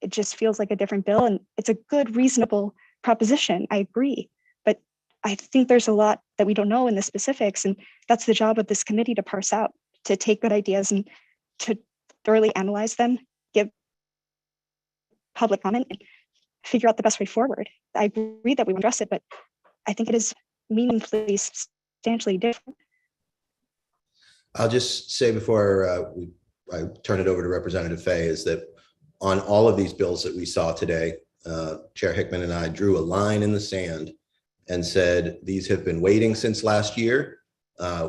It just feels like a different bill, and it's a good, reasonable proposition. I agree, but I think there's a lot that we don't know in the specifics, and that's the job of this committee to parse out, to take good ideas and to thoroughly analyze them, give public comment, and figure out the best way forward. I agree that we will address it, but I think it is meaningfully, substantially different.
I'll just say before I turn it over to Representative Fay is that on all of these bills that we saw today, Chair Hickman and I drew a line in the sand and said, these have been waiting since last year.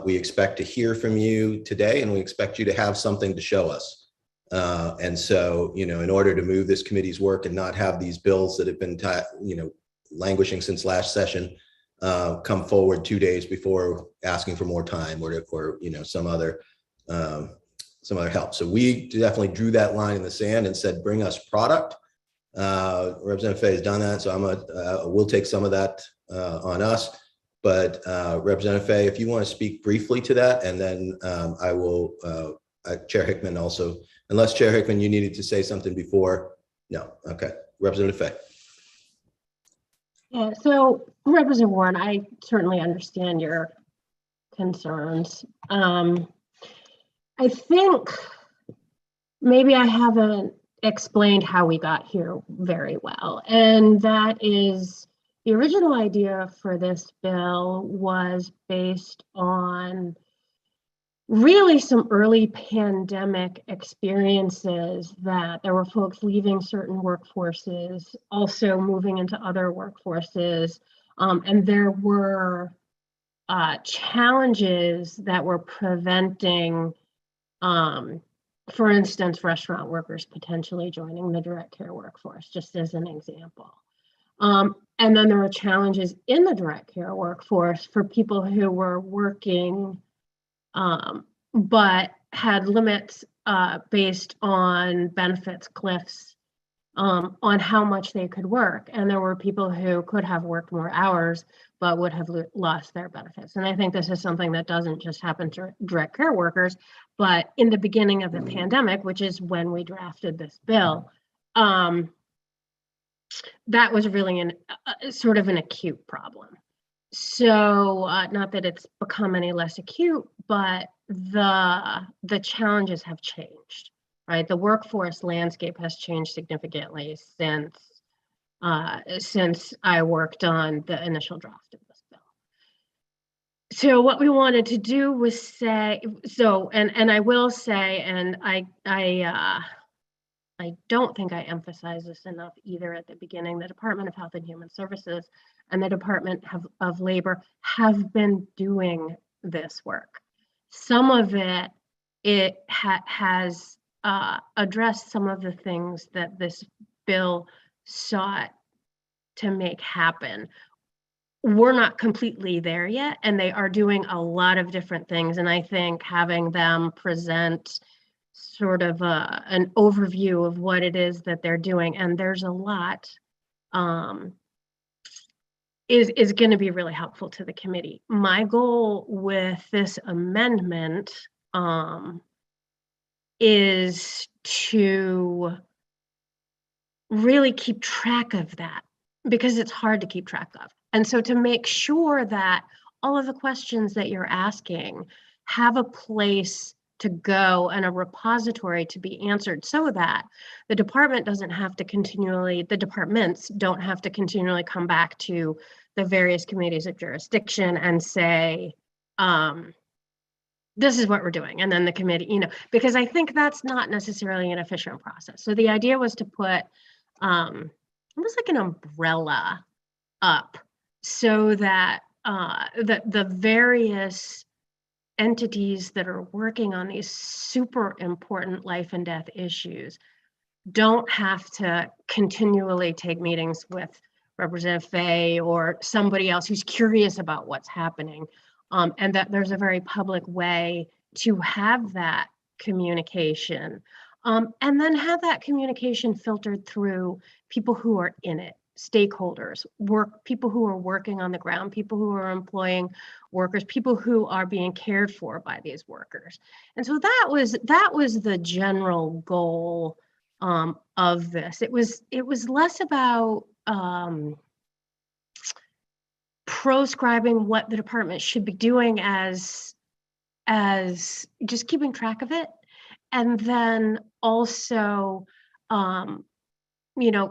We expect to hear from you today, and we expect you to have something to show us. And so, in order to move this committee's work and not have these bills that have been, languishing since last session, come forward 2 days before asking for more time or some other help. So we definitely drew that line in the sand and said, bring us product. Representative Fay has done that, so we'll take some of that on us. But Representative Fay, if you want to speak briefly to that, and then I will, Chair Hickman also, unless Chair Hickman, you needed to say something before. No, okay. Representative Fay.
Yeah, so Representative Warren, I certainly understand your concerns. I think maybe I haven't explained how we got here very well. And that is, the original idea for this bill was based on really some early pandemic experiences, that there were folks leaving certain workforces, also moving into other workforces. And there were challenges that were preventing, for instance, restaurant workers potentially joining the direct care workforce, just as an example. And then there were challenges in the direct care workforce for people who were working, but had limits based on benefits cliffs on how much they could work. And there were people who could have worked more hours, but would have lost their benefits. And I think this is something that doesn't just happen to direct care workers, but in the beginning of the pandemic, which is when we drafted this bill, that was really sort of an acute problem. So not that it's become any less acute, but the challenges have changed, right? The workforce landscape has changed significantly since I worked on the initial draft of this bill. So what we wanted to do was say, and I will say, and I don't think I emphasized this enough either at the beginning, the Department of Health and Human Services and the Department of Labor have been doing this work. Some of it has addressed some of the things that this bill sought to make happen. We're not completely there yet, and they are doing a lot of different things. And I think having them present sort of an overview of what it is that they're doing, and there's a lot, is going to be really helpful to the committee. My goal with this amendment is to really keep track of that, because it's hard to keep track of. And so to make sure that all of the questions that you're asking have a place to go and a repository to be answered, so that the department doesn't have to continually, the departments don't have to continually come back to the various committees of jurisdiction and say, this is what we're doing. And then the committee, because I think that's not necessarily an efficient process. So the idea was to put almost like an umbrella up, so that the various entities that are working on these super important life and death issues don't have to continually take meetings with Representative Fay or somebody else who's curious about what's happening, and that there's a very public way to have that communication, and then have that communication filtered through people who are in it, stakeholders, people who are working on the ground, people who are employing workers, people who are being cared for by these workers. And so that was the general goal of this. It was less about proscribing what the department should be doing as just keeping track of it, and then also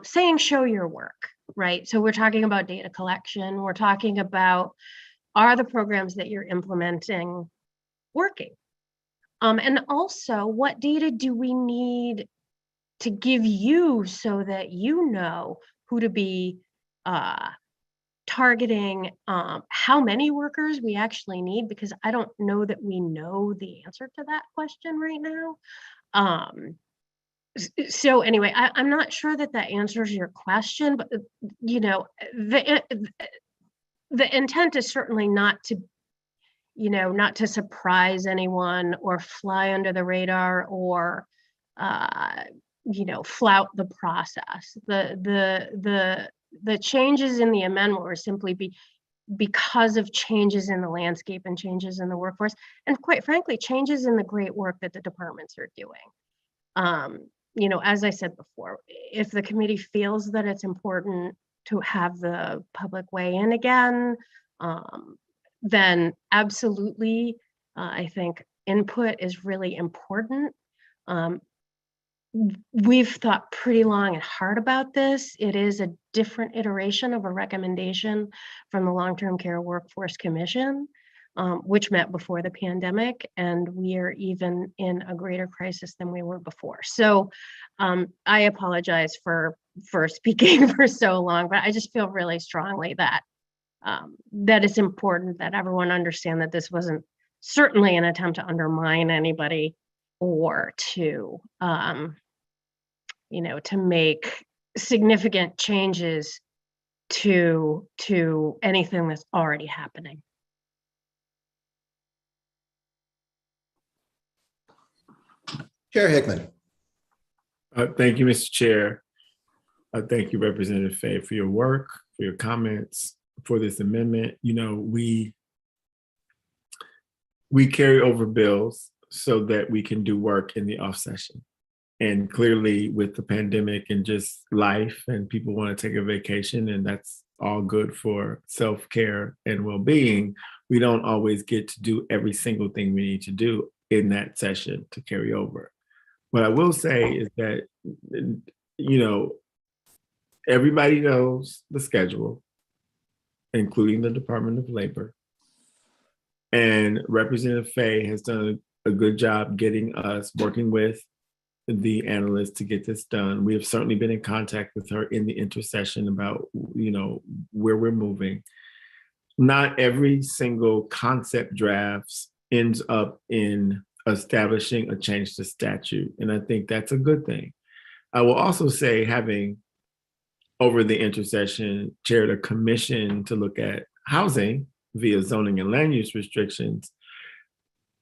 saying show your work, right? So we're talking about data collection, we're talking about, are the programs that you're implementing working? And also, what data do we need to give you so that you know who to be targeting, how many workers we actually need, because I don't know that we know the answer to that question right now. So anyway, I'm not sure that answers your question, but the intent is certainly not to surprise anyone or fly under the radar or flout the process. The changes in the amendment were simply because of changes in the landscape and changes in the workforce, and quite frankly, changes in the great work that the departments are doing. As I said before, if the committee feels that it's important to have the public weigh in again, then absolutely, I think input is really important. We've thought pretty long and hard about this. It is a different iteration of a recommendation from the Long-Term Care Workforce Commission, which met before the pandemic, and we are even in a greater crisis than we were before. So I apologize for speaking for so long, but I just feel really strongly that that it's important that everyone understand that this wasn't certainly an attempt to undermine anybody or to to make significant changes to anything that's already happening.
Chair Hickman.
Thank you, Mr. Chair. Thank you, Representative Fay, for your work, for your comments, for this amendment. You know, we carry over bills so that we can do work in the off session. And clearly with the pandemic and just life and people want to take a vacation, and that's all good for self-care and well-being, we don't always get to do every single thing we need to do in that session to carry over. What I will say is that, you know, everybody knows the schedule, including the Department of Labor. And Representative Fay has done a good job getting us working with the analysts to get this done. We have certainly been in contact with her in the intercession about, you know, where we're moving. Not every single concept drafts ends up in establishing a change to statute. And I think that's a good thing. I will also say, having over the intercession chaired a commission to look at housing via zoning and land use restrictions,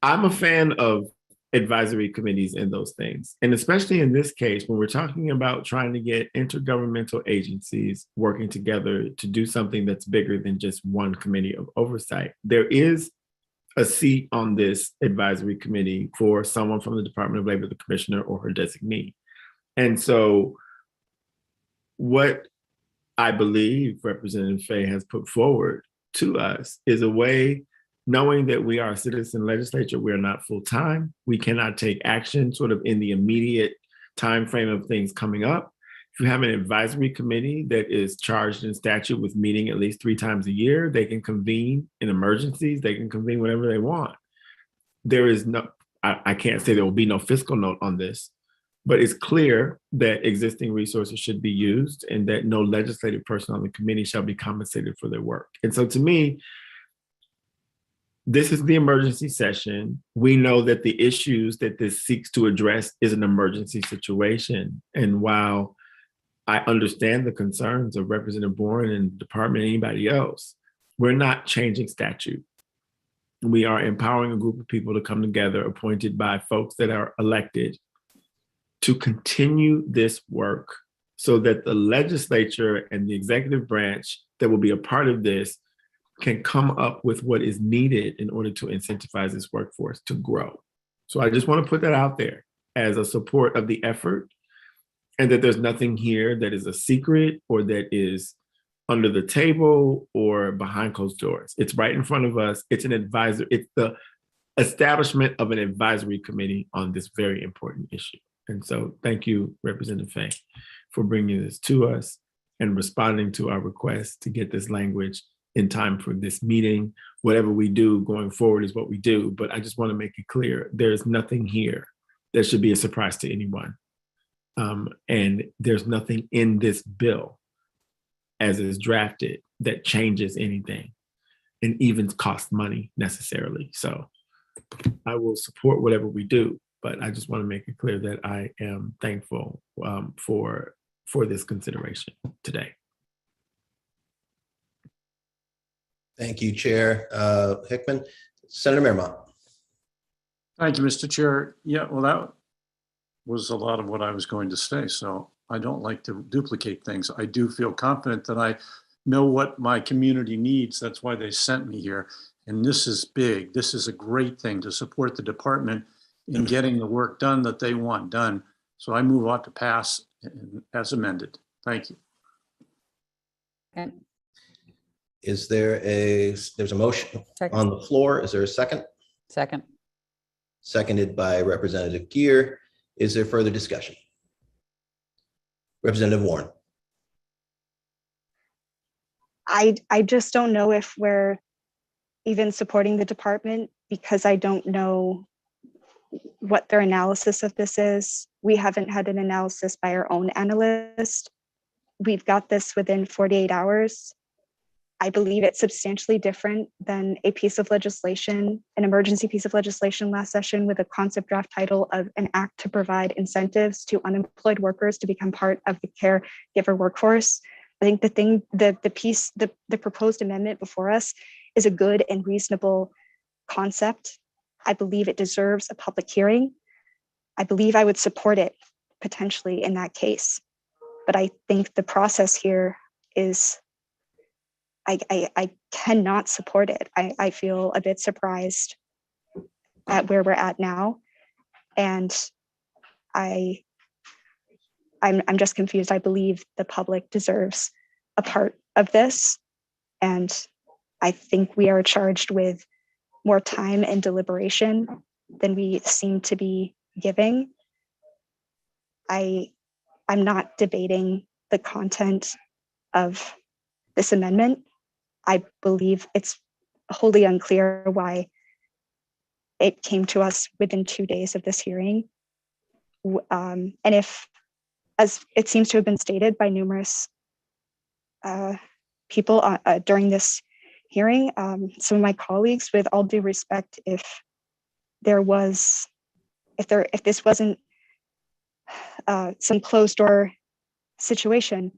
I'm a fan of advisory committees and those things. And especially in this case, when we're talking about trying to get intergovernmental agencies working together to do something that's bigger than just one committee of oversight, there is a seat on this advisory committee for someone from the Department of Labor, the commissioner or her designee. And so what I believe Representative Fay has put forward to us is a way, knowing that we are a citizen legislature, we're not full-time, we cannot take action sort of in the immediate time frame of things coming up. If you have an advisory committee that is charged in statute with meeting at least 3 times a year, they can convene in emergencies, they can convene whenever they want. There is no, I can't say there will be no fiscal note on this, but it's clear that existing resources should be used and that no legislative person on the committee shall be compensated for their work. And so to me, this is the emergency session. We know that the issues that this seeks to address is an emergency situation. And while I understand the concerns of Representative Bourne and the department and anybody else, we're not changing statute. We are empowering a group of people to come together, appointed by folks that are elected, to continue this work so that the legislature and the executive branch that will be a part of this can come up with what is needed in order to incentivize this workforce to grow. So I just want to put that out there as a support of the effort, and that there's nothing here that is a secret or that is under the table or behind closed doors. It's right in front of us. It's an advisor. It's the establishment of an advisory committee on this very important issue. And so thank you, Representative Fay, for bringing this to us and responding to our request to get this language in time for this meeting. Whatever we do going forward is what we do, but I just want to make it clear, there's nothing here that should be a surprise to anyone. And there's nothing in this bill as is drafted that changes anything and even costs money necessarily. So I will support whatever we do, but I just want to make it clear that I am thankful for this consideration today.
Thank you, Chair Hickman. Senator Merrimont.
Thank you, Mr. Chair. Yeah, well, that was a lot of what I was going to say. So I don't like to duplicate things. I do feel confident that I know what my community needs. That's why they sent me here. And this is big. This is a great thing to support the department in getting the work done that they want done. So I move on to pass as amended. Thank you.
Okay.
Is there there's a motion on the floor. Is there a second?
Second.
Seconded by Representative Geer. Is there further discussion? Representative Warren.
I just don't know if we're even supporting the department because I don't know what their analysis of this is. We haven't had an analysis by our own analyst. We've got this within 48 hours. I believe it's substantially different than a piece of legislation, an emergency piece of legislation last session with a concept draft title of an act to provide incentives to unemployed workers to become part of the caregiver workforce. I think the proposed amendment before us is a good and reasonable concept. I believe it deserves a public hearing. I believe I would support it potentially in that case. But I think the process here is, I cannot support it. I feel a bit surprised at where we're at now. And I'm just confused. I believe the public deserves a part of this. And I think we are charged with more time and deliberation than we seem to be giving. I'm not debating the content of this amendment. I believe it's wholly unclear why it came to us within 2 days of this hearing. And if, as it seems to have been stated by numerous people during this hearing, some of my colleagues, with all due respect, if this wasn't some closed door situation,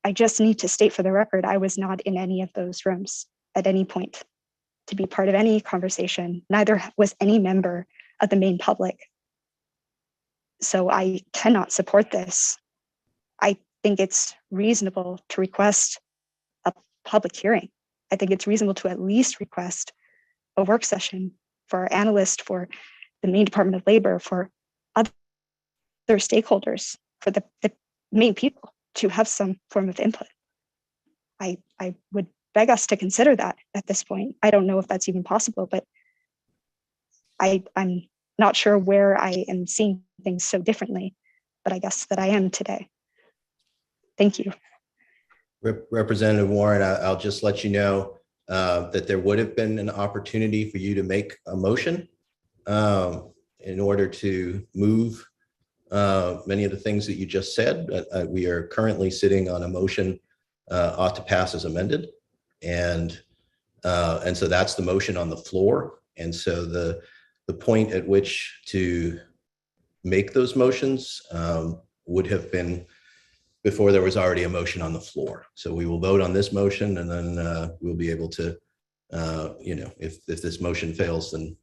I just need to state for the record, I was not in any of those rooms at any point to be part of any conversation. Neither was any member of the main public. So I cannot support this. I think it's reasonable to request a public hearing. I think it's reasonable to at least request a work session for our analyst, for the Maine Department of Labor, for other stakeholders, for the Maine people to have some form of input. I would beg us to consider that at this point. I don't know if that's even possible, but I'm not sure where I am seeing things so differently, but I guess that I am today. Thank you.
Representative Warren, I'll just let you know that there would have been an opportunity for you to make a motion in order to move many of the things that you just said. We are currently sitting on a motion ought to pass as amended. And so that's the motion on the floor. And so the point at which to make those motions would have been before there was already a motion on the floor. So we will vote on this motion, and then we'll be able to, if this motion fails, then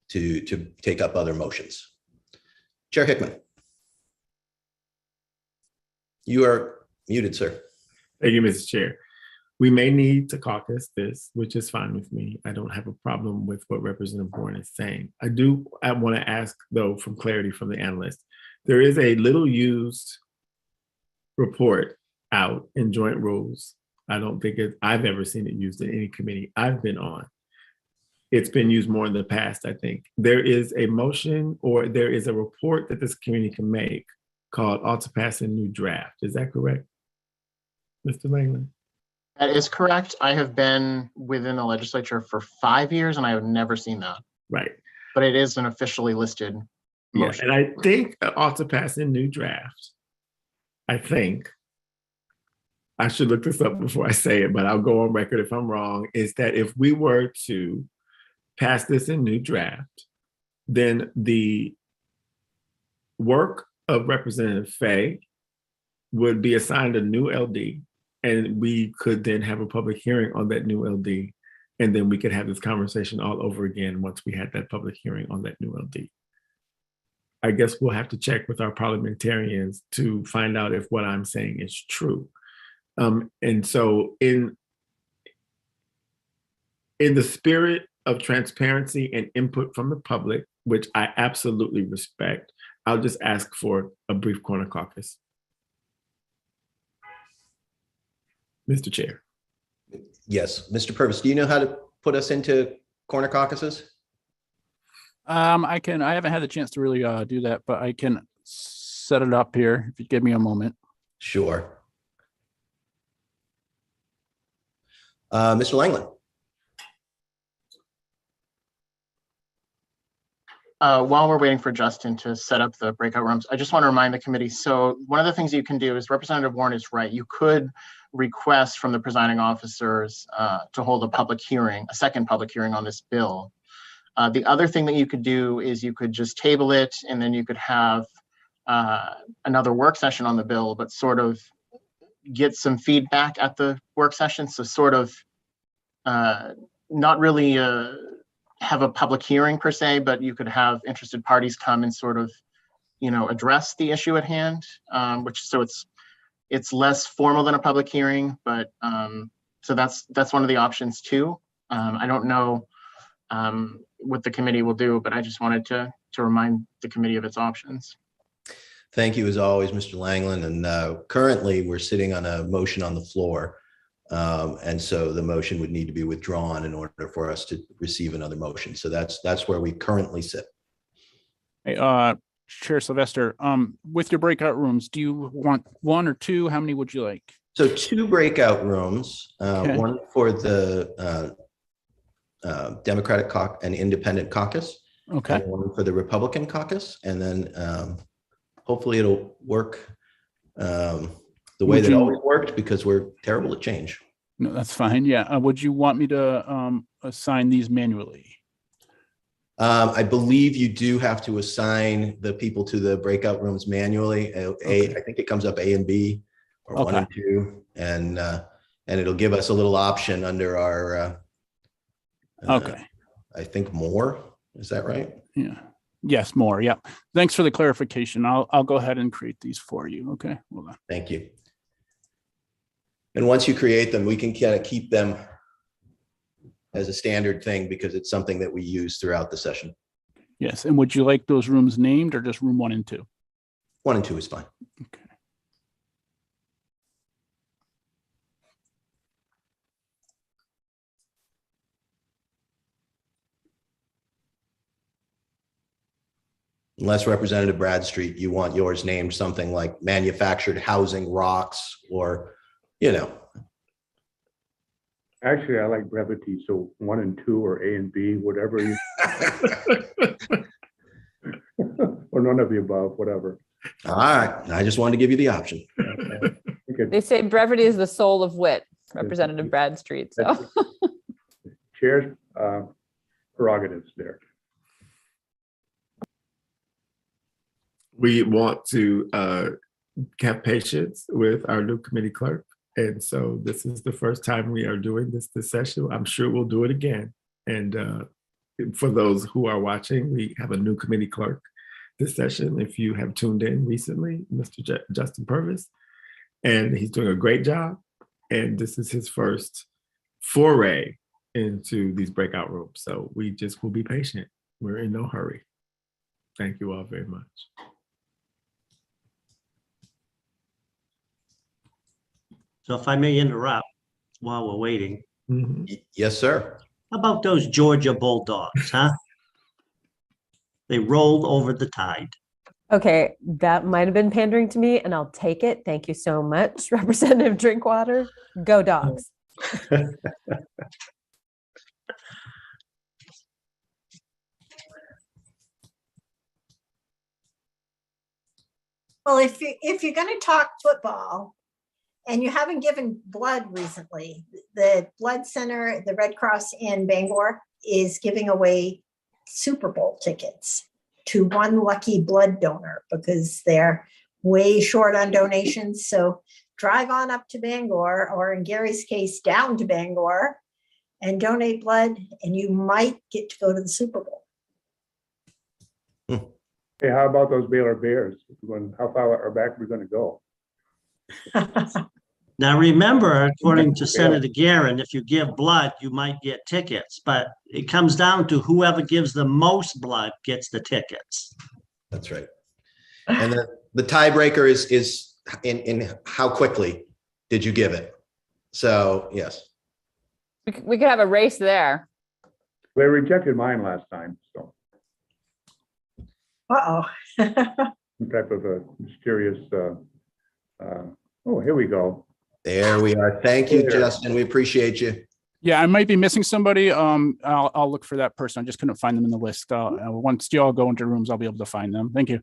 to take up other motions. Chair Hickman. You are muted, sir.
Thank you, Mr. Chair. We may need to caucus this, which is fine with me. I don't have a problem with what Representative Warren is saying. I want to ask, though, from clarity from the analyst. There is a little used report out in joint rules. I don't think I've ever seen it used in any committee I've been on. It's been used more in the past, I think. There is a motion, or there is a report that this committee can make called ought to pass a new draft. Is that correct, Mr. Langland?
That is correct. I have been within the legislature for 5 years and I have never seen that.
Right.
But it is an officially listed motion.
And I think ought to pass a new draft. I think, I should look this up before I say it, but I'll go on record if I'm wrong, is that if we were to pass this in new draft, then the work of Representative Fay would be assigned a new LD, and we could then have a public hearing on that new LD, and then we could have this conversation all over again once we had that public hearing on that new LD. I guess we'll have to check with our parliamentarians to find out if what I'm saying is true. And so in the spirit of transparency and input from the public, which I absolutely respect, I'll just ask for a brief corner caucus. Mr. Chair.
Yes, Mr. Purvis, do you know how to put us into corner caucuses?
I haven't had the chance to really do that, but I can set it up here if you give me a moment.
Sure. Mr. Langland.
While we're waiting for Justin to set up the breakout rooms, I just want to remind the committee. So one of the things you can do is Representative Warren is right. You could request from the presiding officers to hold a public hearing, a second public hearing on this bill. The other thing that you could do is you could just table it, and then you could have another work session on the bill, but sort of get some feedback at the work session. So sort of not really have a public hearing per se, but you could have interested parties come and sort of, address the issue at hand, it's less formal than a public hearing, but so that's one of the options too. I don't know what the committee will do, but I just wanted to remind the committee of its options.
Thank you as always, Mr. Langland. And currently we're sitting on a motion on the floor. And so the motion would need to be withdrawn in order for us to receive another motion. So that's where we currently sit.
Hey, Chair Sylvester, with your breakout rooms, do you want one or two? How many would you like?
So 2 breakout rooms,
Okay.
one for the Democratic and Independent Caucus,
Okay.
and one for the Republican Caucus, and then hopefully it'll work the way that it always worked, because we're terrible at change.
No, that's fine. Yeah. Would you want me to assign these manually?
I believe you do have to assign the people to the breakout rooms manually. I think it comes up A and B, or 1 and 2, and it'll give us a little option under our I think more. Is that right?
Yeah. Yes, more. Yeah. Thanks for the clarification. I'll go ahead and create these for you. Okay. Hold on.
Thank you. And once you create them, we can kind of keep them as a standard thing, because it's something that we use throughout the session.
Yes. And would you like those rooms named, or just room 1 and 2?
1 and 2 is fine.
Okay.
Unless Representative Bradstreet, you want yours named something like manufactured housing rocks, or,
Actually, I like brevity, so 1 and 2 or A and B, whatever you, or none of the above, whatever.
All right. I just wanted to give you the option.
They say brevity is the soul of wit, Representative Bradstreet. So
Chair's prerogatives there.
We want to have patience with our new committee clerk. And so this is the first time we are doing this session. I'm sure we'll do it again. And for those who are watching, we have a new committee clerk this session. If you have tuned in recently, Mr. Justin Purvis, and he's doing a great job. And this is his first foray into these breakout rooms. So we just will be patient. We're in no hurry. Thank you all very much.
So if I may interrupt while we're waiting.
Yes, sir.
How about those Georgia Bulldogs, huh? They rolled over the tide.
Okay, that might have been pandering to me, and I'll take it. Thank you so much, Representative Drinkwater. Go Dogs.
Well, if you're going to talk football, and you haven't given blood recently, the Blood Center, the Red Cross in Bangor, is giving away Super Bowl tickets to one lucky blood donor, because they're way short on donations. So drive on up to Bangor, or in Gary's case, down to Bangor, and donate blood, and you might get to go to the Super Bowl.
Hey, how about those Baylor Bears? How far are back we're going to go?
Now, remember, according to Senator Garin, if you give blood, you might get tickets, but it comes down to whoever gives the most blood gets the tickets.
That's right. And then the tiebreaker is in how quickly did you give it? So, yes.
we could have a race there.
They rejected mine last time, so. Some type of a mysterious, oh, here we go.
There we are. Thank you, Justin. We appreciate you.
Yeah, I might be missing somebody. I'll look for that person. I just couldn't find them in the list. Once you all go into rooms, I'll be able to find them. Thank you.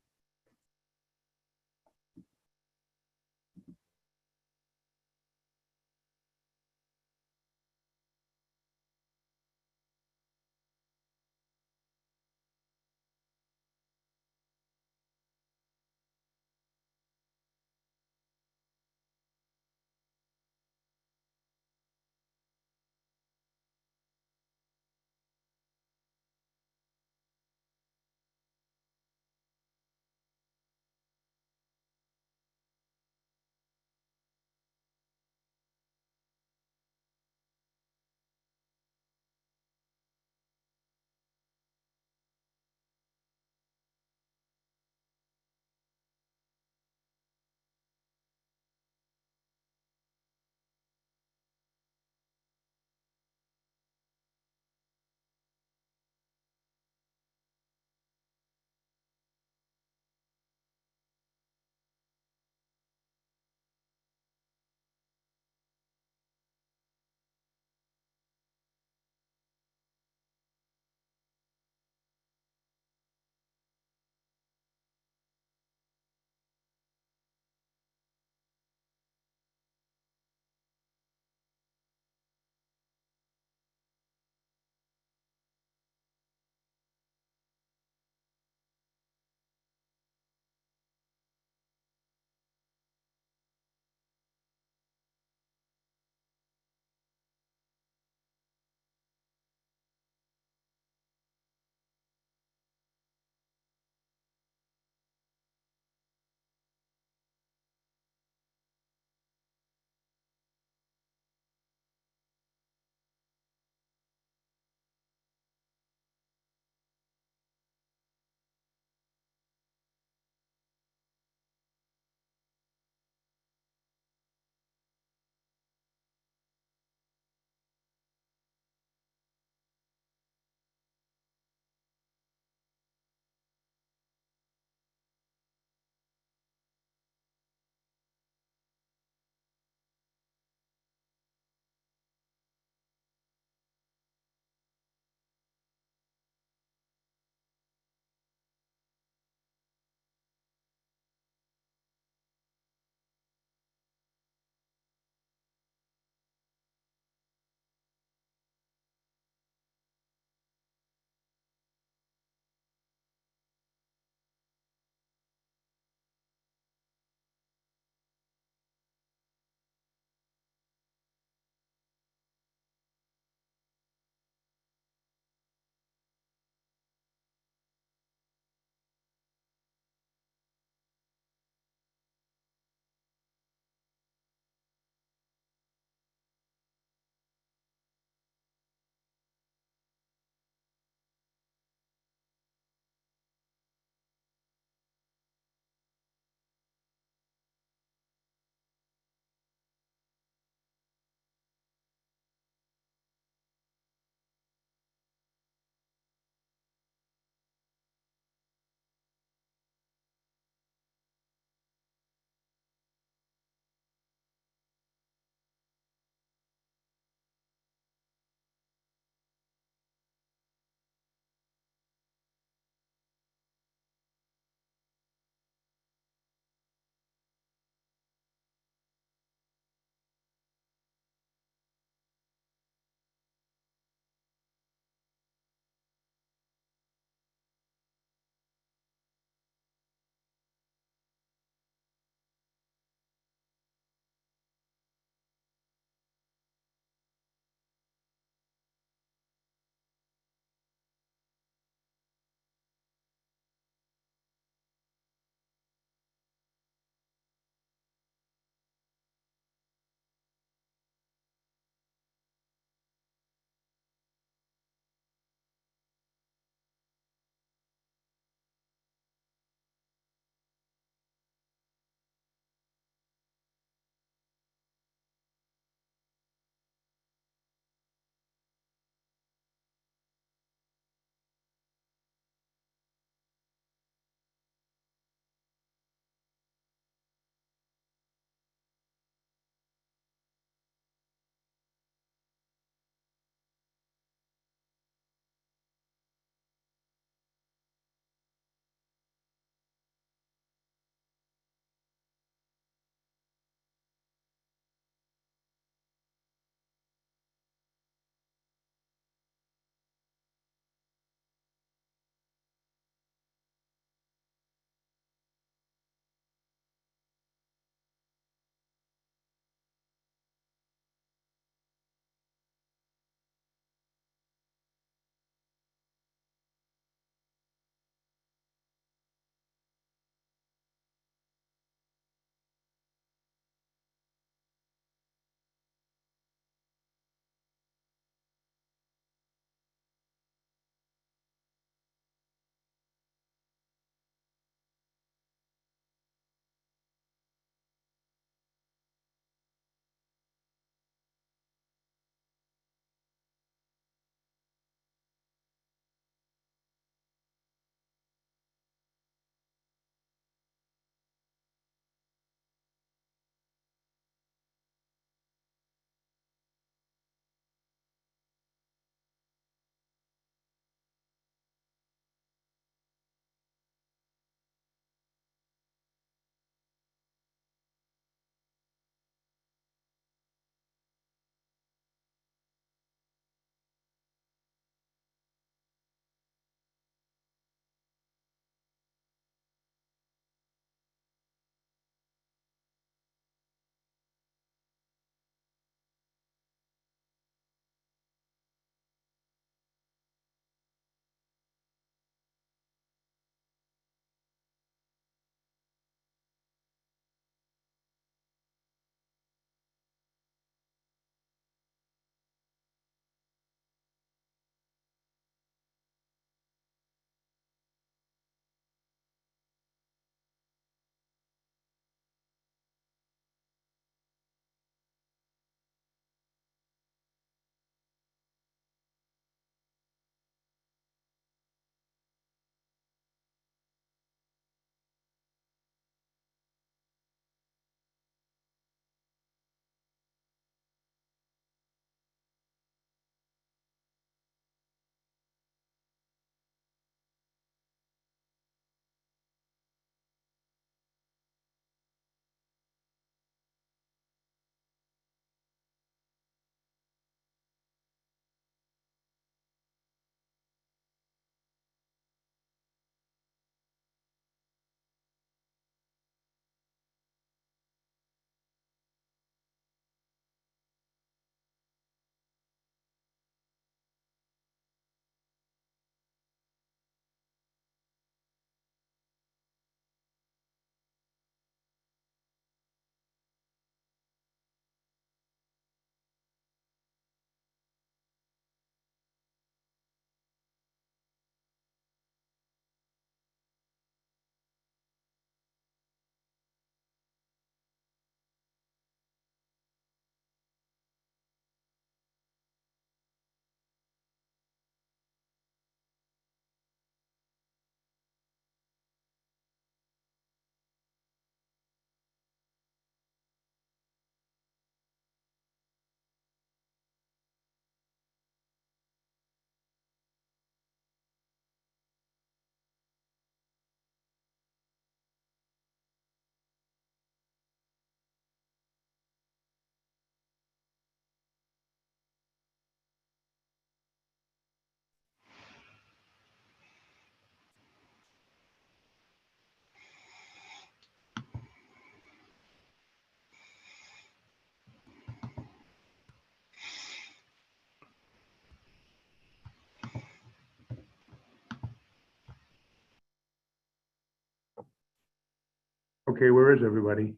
Okay, where is everybody?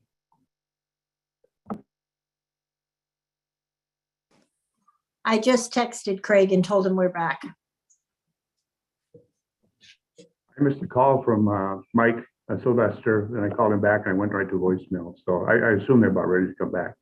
I just texted Craig and told him we're back.
I missed a call from Mike Sylvester, and I called him back and I went right to voicemail. So I assume they're about ready to come back.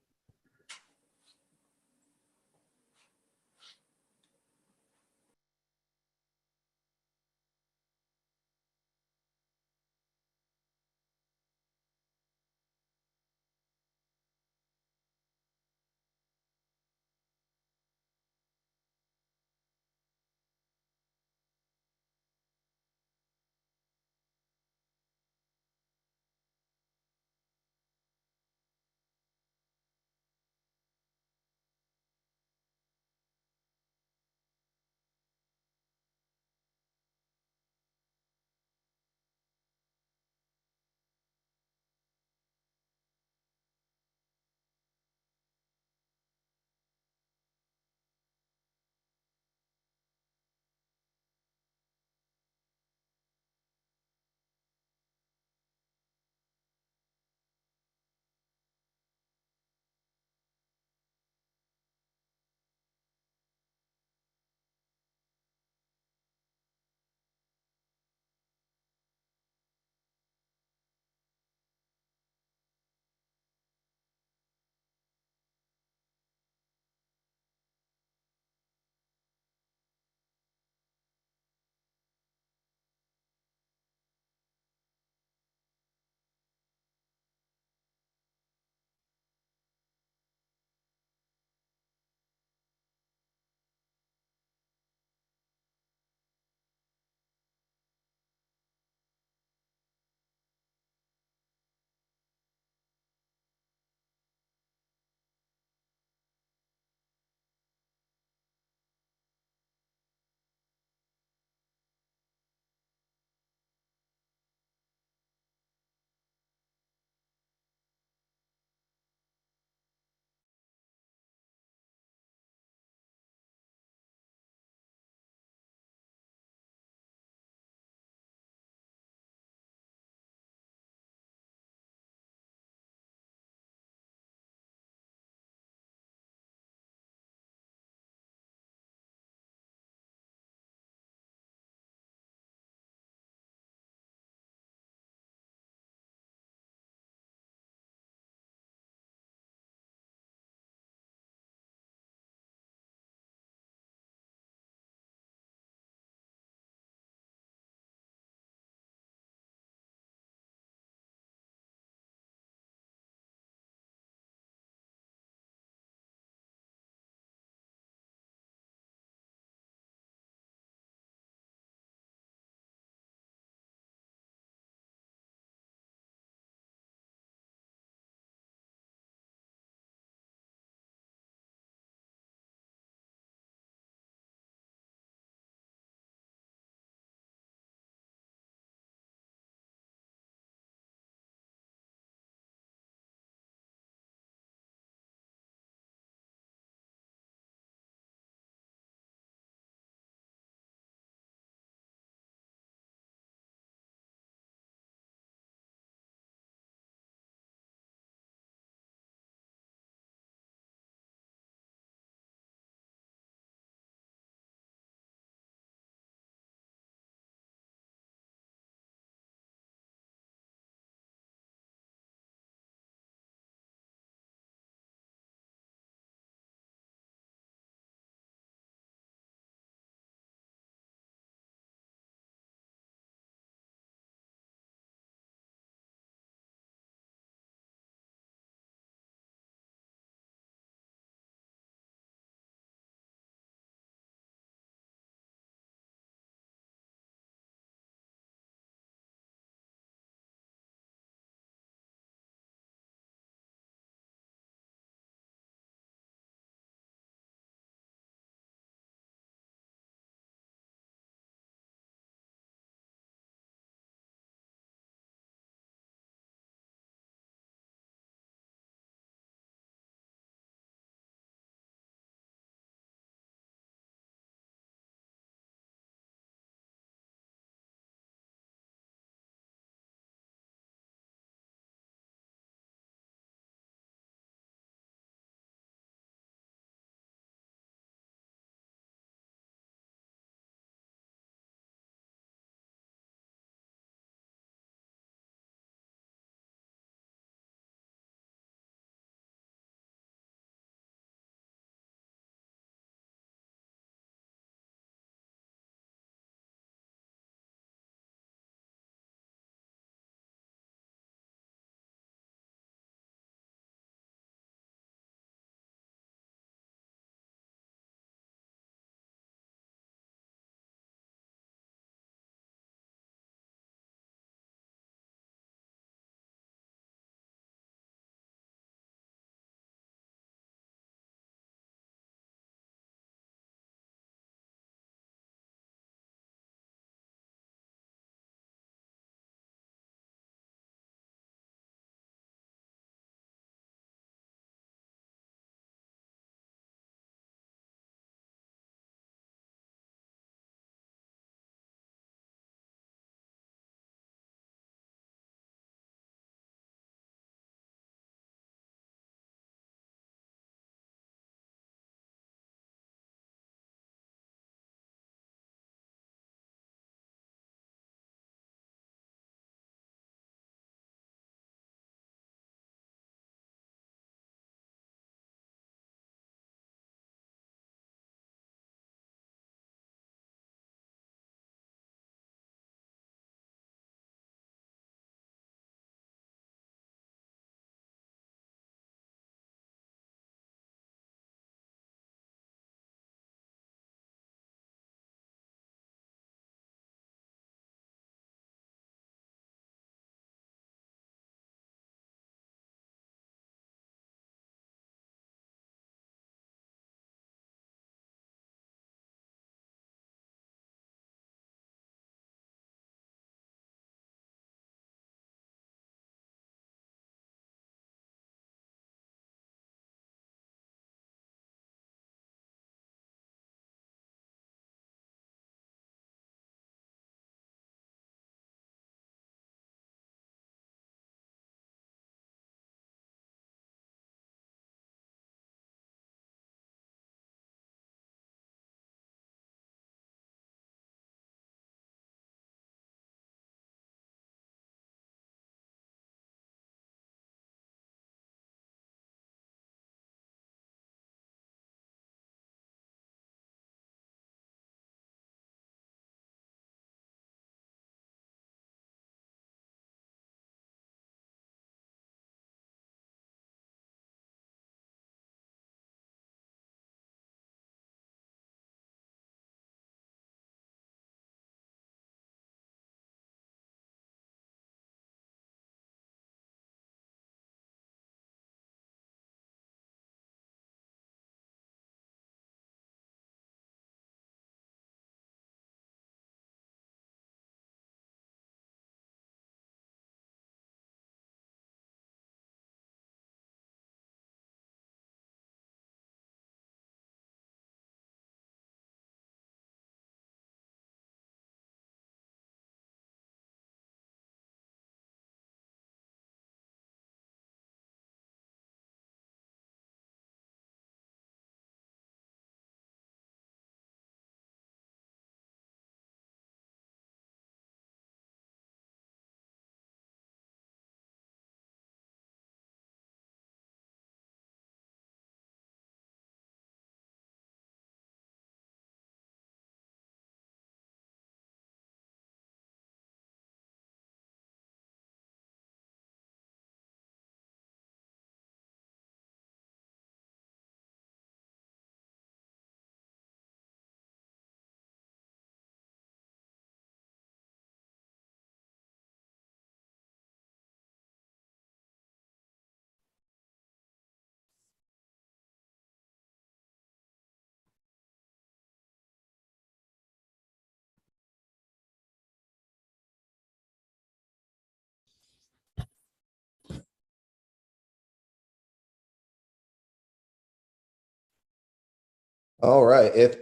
All right, if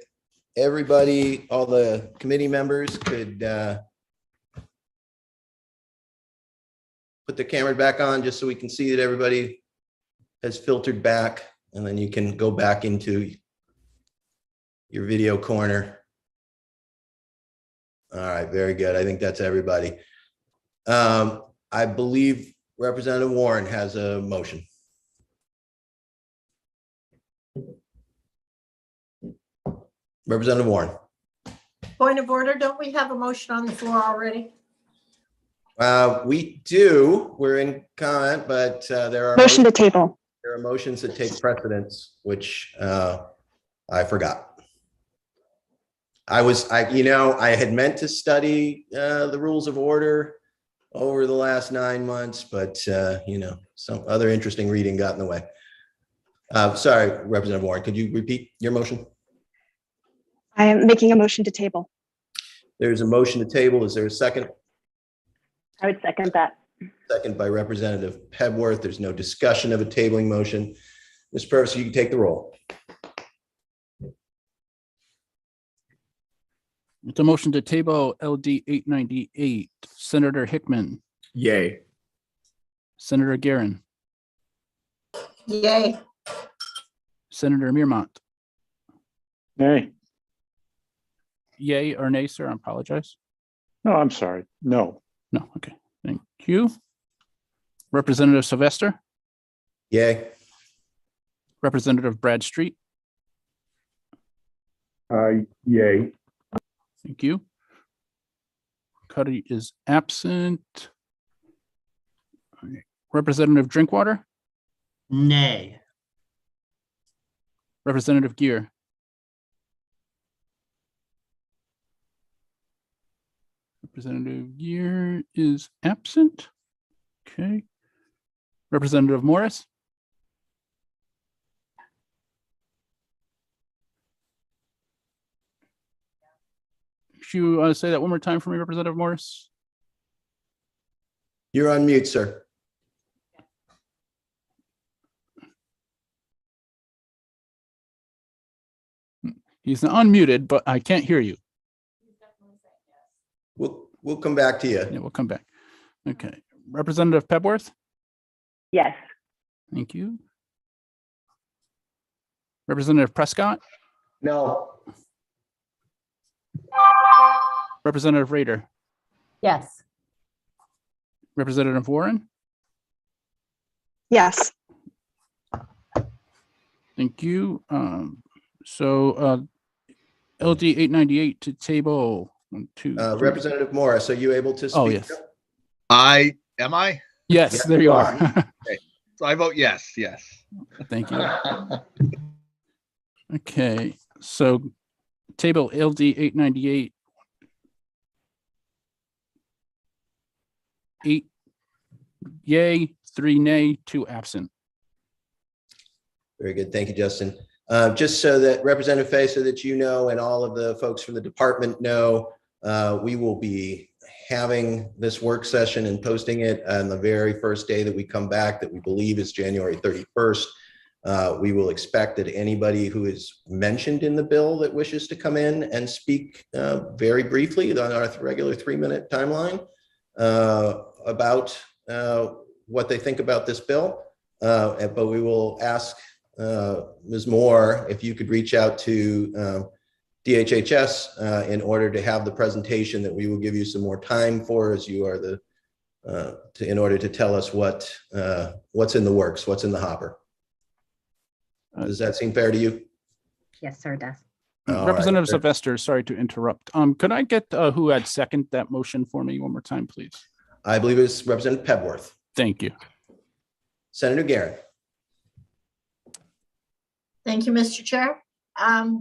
everybody, all the committee members could put the camera back on just so we can see that everybody has filtered back, and then you can go back into your video corner. All right, very good. I think that's everybody. I believe Representative Warren has a motion. Representative Warren.
Point of order, don't we have a motion on the floor already?
We do. We're in comment, but there are
Motion to table.
There are motions that take precedence, which I forgot. I had meant to study the rules of order over the last 9 months, but some other interesting reading got in the way. Sorry, Representative Warren, could you repeat your motion?
I am making a motion to table.
There's a motion to table. Is there a second?
I would second that.
Second by Representative Pebworth. There's no discussion of a tabling motion. Ms. Purvis, you can take the roll.
It's a motion to table LD 898. Senator Hickman.
Yay.
Senator Guerin.
Yay.
Senator Mearmont.
Nay.
Yay or nay, sir? I apologize.
No, I'm sorry. No.
No. Okay. Thank you. Representative Sylvester.
Yay.
Representative Bradstreet.
Yay.
Thank you. Cuddy is absent. All right. Representative Drinkwater.
Nay.
Representative Gear. Representative Gear is absent. Okay. Representative Morris. Could you say that one more time for me, Representative Morris?
You're on mute, sir.
He's unmuted, but I can't hear you.
We'll come back to you.
Yeah, we'll come back. Okay. Representative Pebworth?
Yes.
Thank you. Representative Prescott?
No.
Representative Rader?
Yes.
Representative Warren?
Yes.
Thank you. LD 898 to table 1, 2, 3.
Representative Morris, are you able to speak?
Oh, yes.
Am I?
Yes,
Yes,
there you
you
are.
Okay. So I vote yes, yes.
Thank you. Okay, so table LD 898. 8 yay, 3 nay, 2 absent.
Very good. Thank you, Justin. Just so that Representative Fay, so that you know, and all of the folks from the department know, we will be having this work session and posting it on the very first day that we come back, that we believe is January 31st. We will expect that anybody who is mentioned in the bill that wishes to come in and speak very briefly on our regular 3-minute timeline about what they think about this bill. But we will ask Ms. Moore if you could reach out to DHHS in order to have the presentation that we will give you some more time for, as you are in order to tell us what's in the works, what's in the hopper. Does that seem fair to you?
Yes, sir, it does.
Representative Sylvester, sorry to interrupt. Could I get who had second that motion for me one more time, please?
I believe it's Representative Pebworth.
Thank you.
Senator Guerin.
Thank you, Mr. Chair.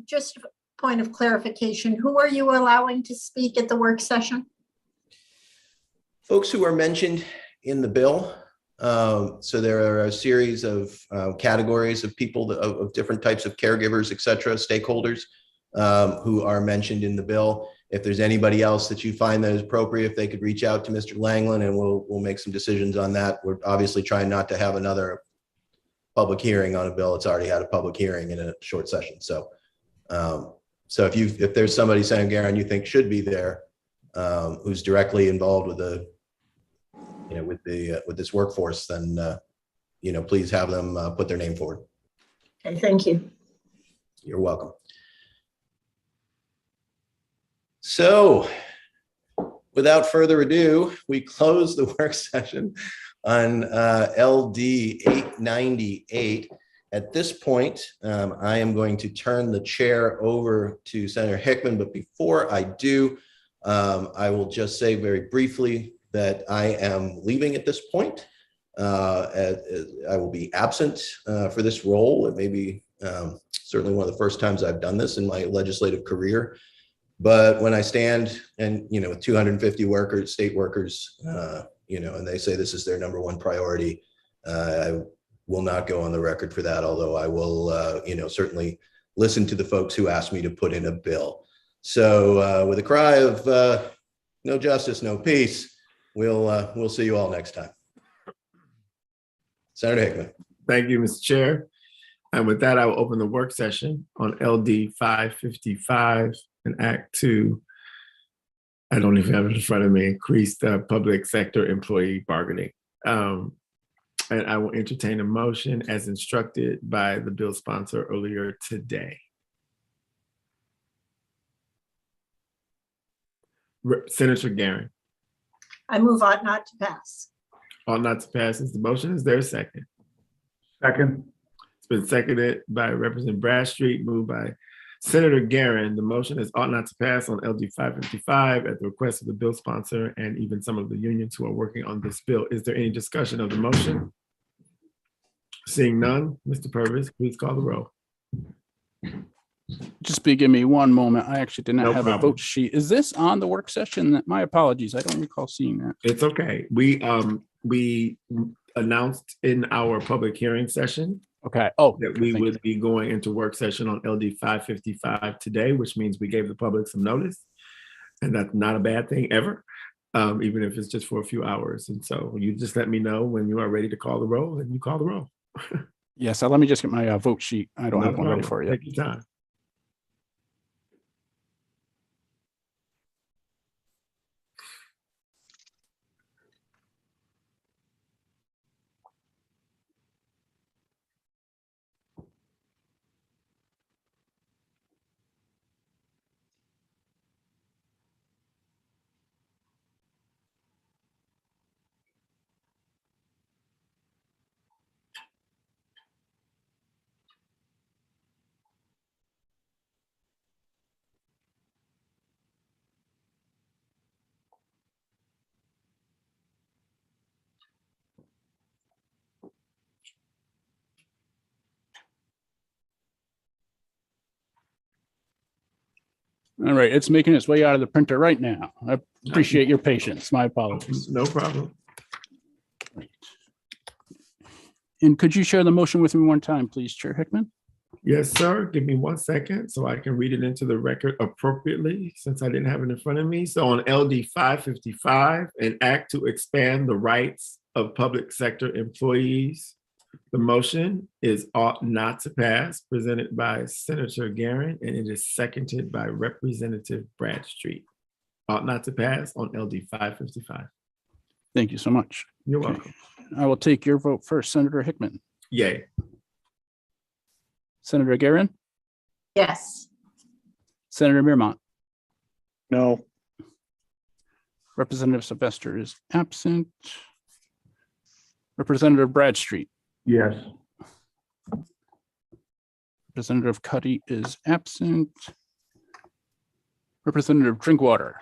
Just a point of clarification, who are you allowing to speak at the work session?
Folks who are mentioned in the bill. So there are a series of categories of people, of different types of caregivers, et cetera, stakeholders who are mentioned in the bill. If there's anybody else that you find that is appropriate, if they could reach out to Mr. Langland, and we'll make some decisions on that. We're obviously trying not to have another public hearing on a bill. It's already had a public hearing in a short session. So So if there's somebody, Senator Garin, you think should be there, who's directly involved with with this workforce, then please have them put their name forward.
Okay, thank you.
You're welcome. So without further ado, we close the work session on LD 898. At this point, I am going to turn the chair over to Senator Hickman, but before I do, I will just say very briefly that I am leaving at this point. I will be absent for this role. It may be certainly one of the first times I've done this in my legislative career. But when I stand and, with 250 workers, state workers, and they say this is their number one priority, I will not go on the record for that, although I will, certainly listen to the folks who asked me to put in a bill. So with a cry of no justice, no peace, we'll see you all next time. Senator Hickman.
Thank you, Mr. Chair. And with that, I will open the work session on LD 555 and Act 2. I don't even have it in front of me, increased public sector employee bargaining. And I will entertain a motion as instructed by the bill sponsor earlier today. Senator Garin.
I move ought not to pass.
Ought not to pass is the motion. Is there a second?
Second.
It's been seconded by Representative Bradstreet, moved by Senator Garin. The motion is ought not to pass on LD 555 at the request of the bill sponsor and even some of the unions who are working on this bill. Is there any discussion of the motion? Seeing none, Mr. Purvis, please call the roll.
Just give me one moment. I actually did not
No
have
problem.
a vote sheet. Is this on the work session? My apologies. I don't recall seeing that.
It's okay. We announced in our public hearing session
Okay. Oh,
that we
thank
would be going into work session on LD 555 today, which means we gave the public some notice, and that's not a bad thing ever, even if it's just for a few hours. And so you just let me know when you are ready to call the roll, and you call the roll.
Yes. Let me just get my vote sheet. I don't
No
have one ready
problem.
for you.
Take your time.
All right. It's making its way out of the printer right now. I appreciate your patience. My apologies.
No problem.
And could you share the motion with me one time, please, Chair Hickman?
Yes, sir. Give me 1 second so I can read it into the record appropriately since I didn't have it in front of me. So on LD 555, an act to expand the rights of public sector employees. The motion is ought not to pass, presented by Senator Garin, and it is seconded by Representative Bradstreet. Ought not to pass on LD 555.
Thank you so much.
You're
Okay.
welcome.
I will take your vote first, Senator Hickman.
Yay.
Senator Garin,
Yes.
Senator Mearmont,
No.
Representative Sylvester is absent. Representative Bradstreet,
Yes.
Representative Cuddy is absent. Representative Drinkwater,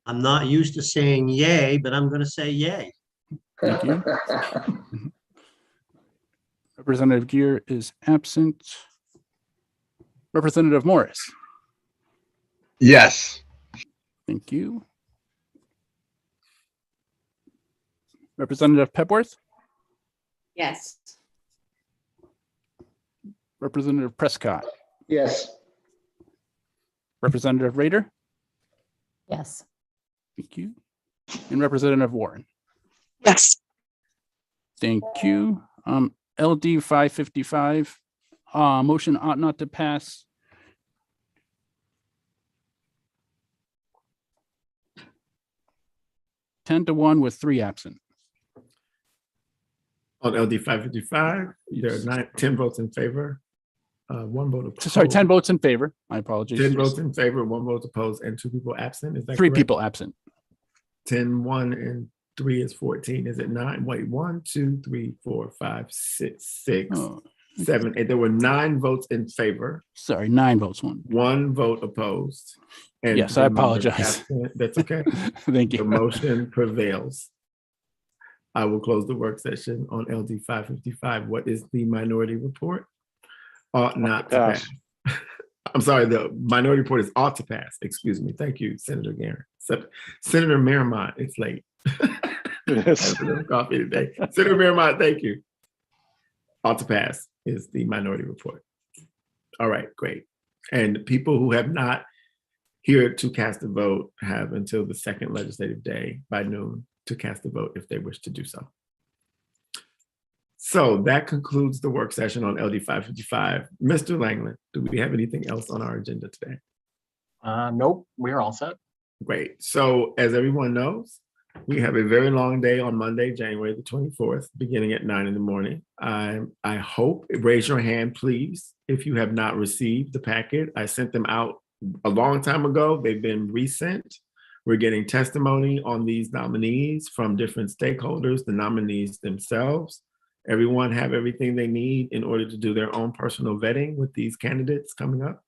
I'm not used to saying yay, but I'm going to say yay.
thank you. Representative Gear is absent. Representative Morris,
Yes.
thank you. Representative Pepworth,
Yes.
Representative Prescott,
Yes.
Representative Rader,
Yes.
thank you. And Representative Warren.
Yes.
Thank you. LD 555, Motion ought not to pass. Ten to 1 with 3 absent.
On LD 555, there are 10 votes in favor, 1 vote opposed.
Sorry, 10 votes in favor. My apologies.
10 votes in favor, 1 vote opposed, and 2 people absent. Is that
3
correct?
people absent.
10, 1, and 3 is 14. Is it 9? Wait, 1, 2, 3, 4, 5, 6, 7, 8. There were 9 votes in favor.
Sorry, 9 votes.
1 vote opposed. And
Yes, I
3 members
apologize.
absent. That's okay.
Thank you.
The motion prevails. I will close the work session on LD 555. What is the minority report? Ought not to pass. I'm sorry, the minority report is ought to pass. Excuse me. Thank you, Senator Guerin. Senator Miramont, it's late.
Yes.
I have a little coffee today. Senator Miramont, thank you. Ought to pass is the minority report. All right, great. And people who have not here to cast a vote have until the second legislative day by noon to cast a vote if they wish to do so. So that concludes the work session on LD 555. Mr. Langland, do we have anything else on our agenda today?
Nope, we're all set.
Great. So as everyone knows, we have a very long day on Monday, January the 24th, beginning at 9 in the morning. I hope, raise your hand, please, if you have not received the packet. I sent them out a long time ago. They've been resent. We're getting testimony on these nominees from different stakeholders, the nominees themselves. Everyone have everything they need in order to do their own personal vetting with these candidates coming up.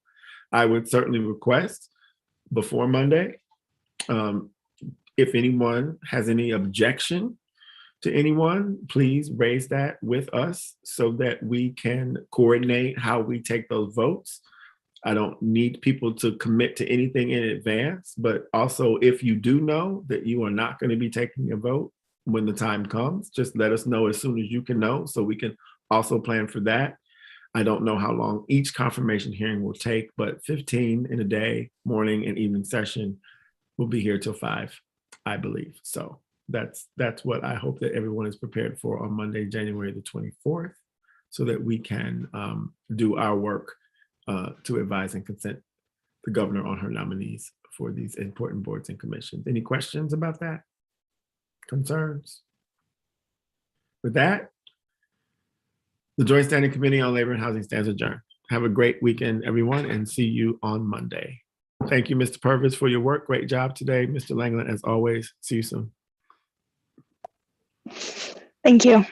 I would certainly request before Monday, if anyone has any objection to anyone, please raise that with us so that we can coordinate how we take those votes. I don't need people to commit to anything in advance, but also if you do know that you are not going to be taking a vote when the time comes, just let us know as soon as you can know so we can also plan for that. I don't know how long each confirmation hearing will take, but 15 in a day, morning and evening session, will be here till 5, I believe. So that's what I hope that everyone is prepared for on Monday, January the 24th, so that we can do our work to advise and consent the governor on her nominees for these important boards and commissions. Any questions about that? Concerns? With that, the Joint Standing Committee on Labor and Housing stands adjourned. Have a great weekend, everyone, and see you on Monday. Thank you, Mr. Purvis, for your work. Great job today. Mr. Langland, as always, see you soon.
Thank you.